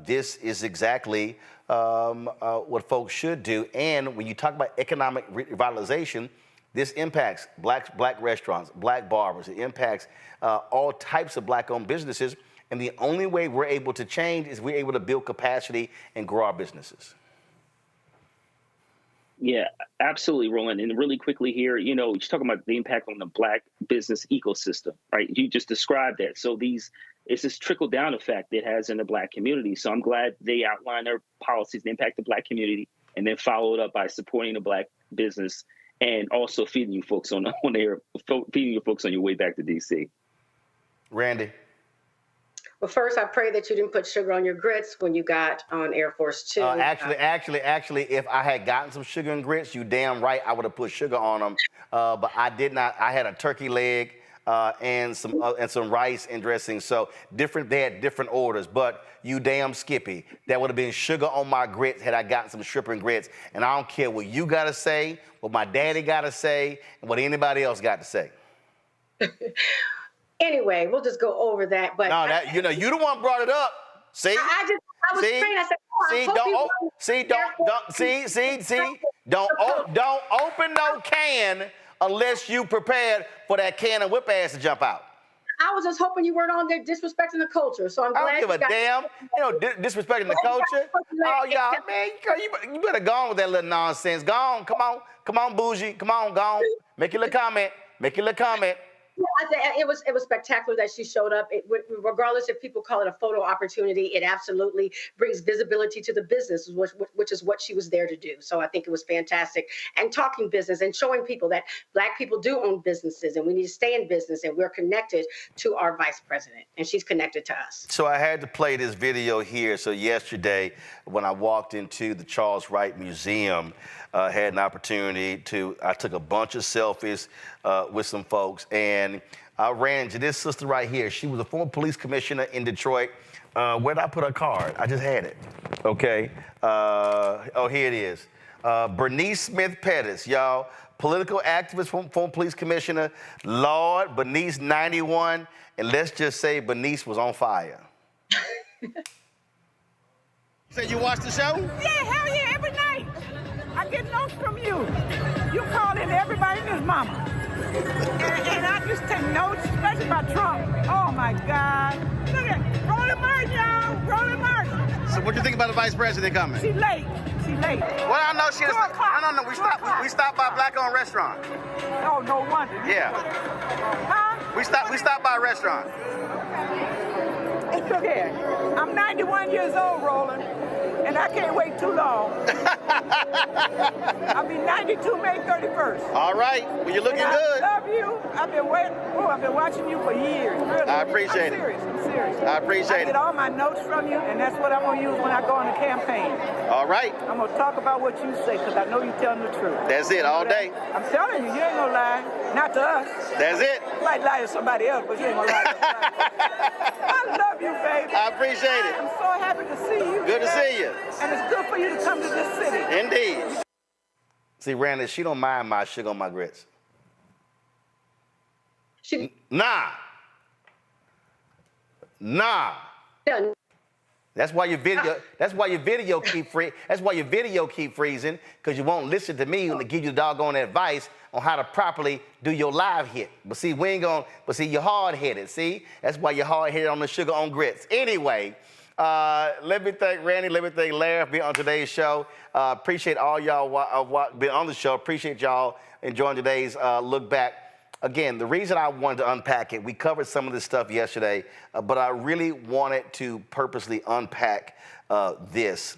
this is exactly what folks should do. And when you talk about economic revitalization, this impacts black restaurants, black barbers. It impacts all types of Black-owned businesses. And the only way we're able to change is we're able to build capacity and grow our businesses. Yeah, absolutely, Roland. And really quickly here, you know, you're talking about the impact on the Black business ecosystem, right? You just described that. So it's this trickle-down effect it has in the Black community. So I'm glad they outlined their policies that impact the Black community and then followed up by supporting the Black business and also feeding you folks on feeding you folks on your way back to D.C. Randy. Well, first, I pray that you didn't put sugar on your grits when you got on Air Force Two. Actually, if I had gotten some sugar and grits, you damn right I would have put sugar on them. But I did not. I had a turkey leg and some rice and dressing. So they had different orders. But you damn Skippy, that would have been sugar on my grits had I gotten some shrimp and grits. And I don't care what you got to say, what my daddy got to say, and what anybody else got to say. Anyway, we'll just go over that. But no, you the one brought it up. See, I was trained. I said, don't open no can unless you prepared for that can of whip ass to jump out. I was just hoping you weren't on there disrespecting the culture. So I'm glad. I don't give a damn. Disrespecting the culture. Oh, y'all, man, you better go on with that little nonsense. Go on, come on, bougie, come on, go on. Make your little comment. It was spectacular that she showed up. Regardless if people call it a photo opportunity, it absolutely brings visibility to the business, which is what she was there to do. So I think it was fantastic. And talking business and showing people that Black people do own businesses and we need to stay in business and we're connected to our vice president and she's connected to us. So I had to play this video here. So yesterday when I walked into the Charles Wright Museum, had an opportunity I took a bunch of selfies with some folks, and I ran into this sister right here. She was a former police commissioner in Detroit. Where did I put her card? I just had it. Okay. Here it is. Bernice Smith Pettis, y'all. Political activist, former police commissioner. Lord, Bernice 91. And let's just say Bernice was on fire. So you watched the show? Yeah, hell yeah, every night. I get notes from you. You call in everybody and his mama. And I just take notes, especially about Trump. Oh, my God. Look at Roland Martin, y'all. Roland Martin. So what do you think about the vice president coming? She late. Well, I know she is. No. We stopped by Black-owned restaurant. Oh, no wonder. Yeah. Huh? We stopped by a restaurant. Look here. I'm 91 years old, Roland. And I can't wait too long. I'll be 92 May 31st. All right. Well, you're looking good. I love you. I've been watching you for years. Really. I appreciate it. I'm serious. I appreciate it. I get all my notes from you, and that's what I'm going to use when I go on the campaign. All right. I'm going to talk about what you say, because I know you're telling the truth. That's it, all day. I'm telling you, you ain't going to lie. Not to us. That's it. You might lie to somebody else, but you ain't going to lie to us. I love you, baby. I appreciate it. I'm so happy to see you. Good to see you. And it's good for you to come to this city. Indeed. See, Randy, she don't mind my sugar on my grits. Nah. That's why your video keep freezing, because you won't listen to me to give you the doggone advice on how to properly do your live hit. But see, you're hard-headed, see? That's why you're hard-headed on the sugar on grits. Anyway, let me thank Randy, let me thank Larry for being on today's show. Appreciate all y'all being on the show. Appreciate y'all enjoying today's look back. Again, the reason I wanted to unpack it, we covered some of this stuff yesterday, but I really wanted to purposely unpack this,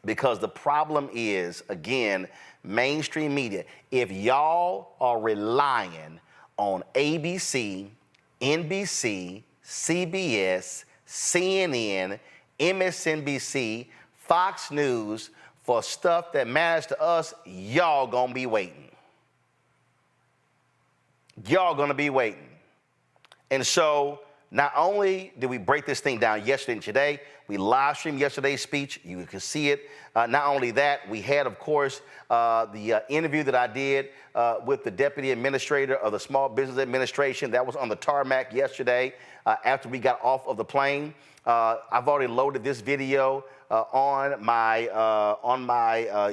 because the problem is, again, mainstream media. If y'all are relying on ABC, NBC, CBS, CNN, MSNBC, Fox News for stuff that matters to us, y'all gonna be waiting. Y'all gonna be waiting. And so not only did we break this thing down yesterday and today, we live streamed yesterday's speech. You can see it. Not only that, we had, of course, the interview that I did with the Deputy Administrator of the Small Business Administration. That was on the tarmac yesterday after we got off of the plane. I've already loaded this video on my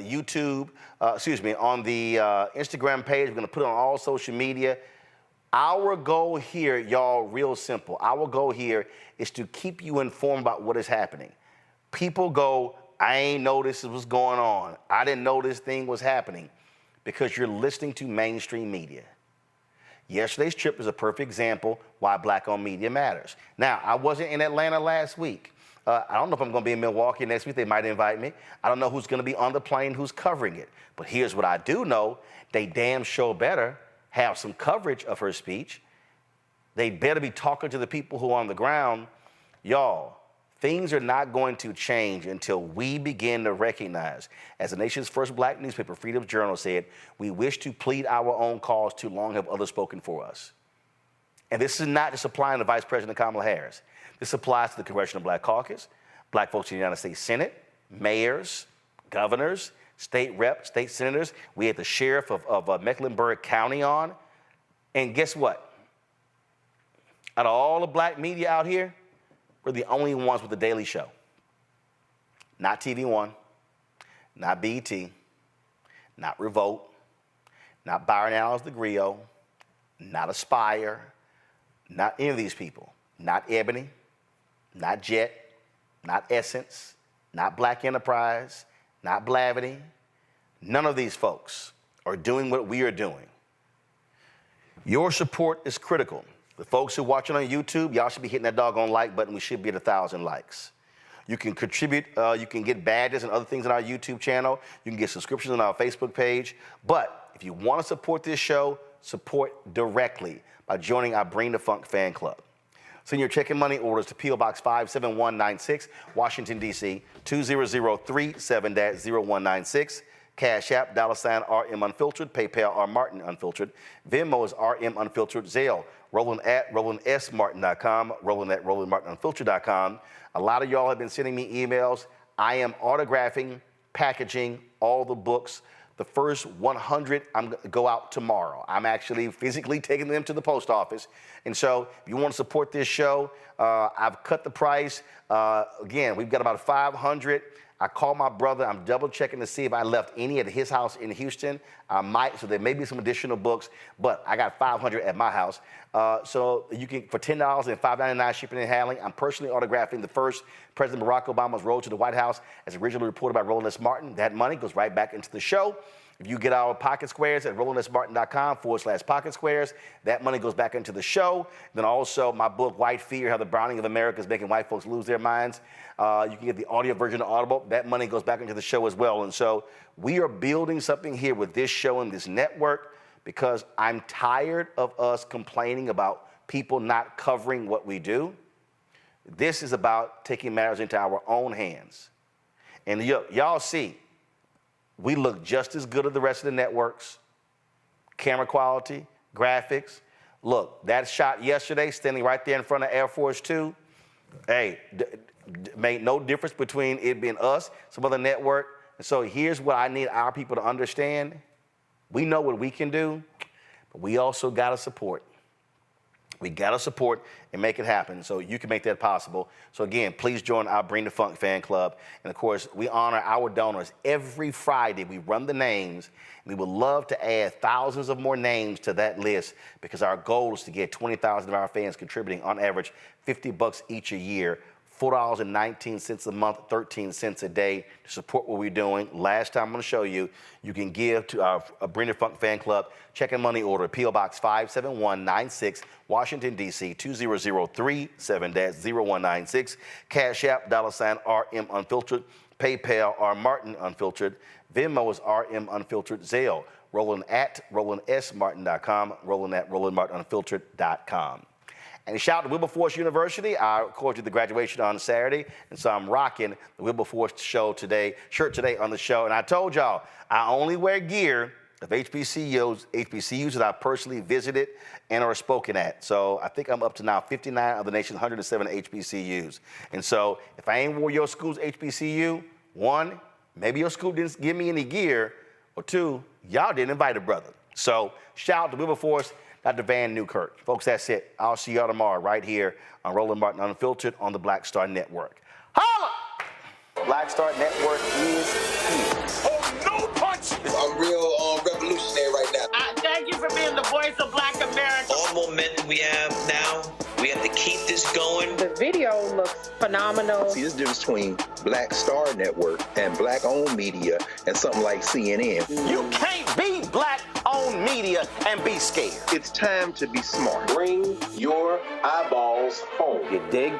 YouTube, on the Instagram page. We're gonna put it on all social media. Our goal here, y'all, real simple. Our goal here is to keep you informed about what is happening. People go I ain't know this was going on. I didn't know this thing was happening, because you're listening to mainstream media. Yesterday's trip is a perfect example why black-owned media matters. Now, I wasn't in Atlanta last week. I don't know if I'm going to be in Milwaukee next week. They might invite me. I don't know who's going to be on the plane, who's covering it. But here's what I do know. They damn sure better have some coverage of her speech. They better be talking to the people who are on the ground. Y'all, things are not going to change until we begin to recognize, as the nation's first black newspaper, Freedom's Journal, said, we wish to plead our own cause, too long have others spoken for us. And this is not just applying to Vice President Kamala Harris. This applies to the Congressional Black Caucus, black folks in the United States Senate, mayors, governors, state reps, state senators. We had the sheriff of Mecklenburg County on. And guess what? Out of all the black media out here, we're the only ones with the Daily Show. Not TV One, not BET, not Revolt, not Byron Allen's The Griot, not Aspire, not any of these people. Not Ebony, not Jet, not Essence, not Black Enterprise, not Blavity. None of these folks are doing what we are doing. Your support is critical. The folks who are watching on YouTube, y'all should be hitting that doggone like button. We should be at 1,000 likes. You can contribute. You can get badges and other things on our YouTube channel. You can get subscriptions on our Facebook page. But if you want to support this show, support directly by joining our Bring the Funk fan club. Send your check and money orders to P.O. Box 57196, Washington, D.C., 20037-0196. Cash App, $RM Unfiltered, PayPal, R Martin Unfiltered. Venmo is RM Unfiltered. Zelle, Roland at RolandSMartin.com, Roland at RolandMartinUnfiltered.com. A lot of y'all have been sending me emails. I am autographing, packaging all the books. The first 100 I'm going to go out tomorrow. I'm actually physically taking them to the post office. And so if you want to support this show, I've cut the price. Again, we've got about 500. I called my brother. I'm double checking to see if I left any at his house in Houston. I might, so there may be some additional books, but I got 500 at my house. So you can, for $10 and $5.99 shipping and handling, I'm personally autographing the first President Barack Obama's road to the White House, as originally reported by Roland S. Martin. That money goes right back into the show. If you get our pocket squares at RolandSMartin.com/pocket squares, that money goes back into the show. Then also my book, White Fear, How the Browning of America is Making White Folks Lose Their Minds. You can get the audio version of Audible. That money goes back into the show as well. And so we are building something here with this show and this network, because I'm tired of us complaining about people not covering what we do. This is about taking matters into our own hands. And y'all see, we look just as good as the rest of the networks. Camera quality, graphics. Look, that shot yesterday, standing right there in front of Air Force Two, hey, made no difference between it being us, some other network. And so here's what I need our people to understand. We know what we can do, but we also got to support. We got to support and make it happen, so you can make that possible. So again, please join our Bring the Funk fan club. And of course, we honor our donors. Every Friday, we run the names. We would love to add thousands of more names to that list, because our goal is to get 20,000 of our fans contributing on average $50 each a year, $4.19 a month, 13 cents a day to support what we're doing. Last time I'm going to show you, you can give to our Bring the Funk fan club. Check and money order, P.O. Box 57196, Washington, D.C., 20037-0196. Cash App, $RM Unfiltered. PayPal, R Martin Unfiltered. Venmo is RM Unfiltered. Zelle, Roland at RolandSMartin.com, Roland at RolandMartinUnfiltered.com. And a shout out to Wilberforce University. I, of course, did the graduation on Saturday, and so I'm rocking the Wilberforce shirt today on the show. And I told y'all, I only wear gear of HBCUs that I personally visited and or spoken at. So I think I'm up to now 59 of the nation's 107 HBCUs. And so if I ain't wore your school's HBCU, one, maybe your school didn't give me any gear, or two, y'all didn't invite a brother. So shout out to Wilberforce, Dr. Van Newkirk. Folks, that's it. I'll see y'all tomorrow right here on Roland Martin Unfiltered on the Black Star Network. Holla! Black Star Network is here. Oh, no punch! I'm real revolutionary right now. Thank you for being the voice of Black America. All momentum we have now, we have to keep this going. going. The video looks phenomenal. See, there's a difference between Black Star Network and Black-owned media and something like CNN. You can't be Black-owned media and be scared. It's time to be smart. Bring your eyeballs home. You dig?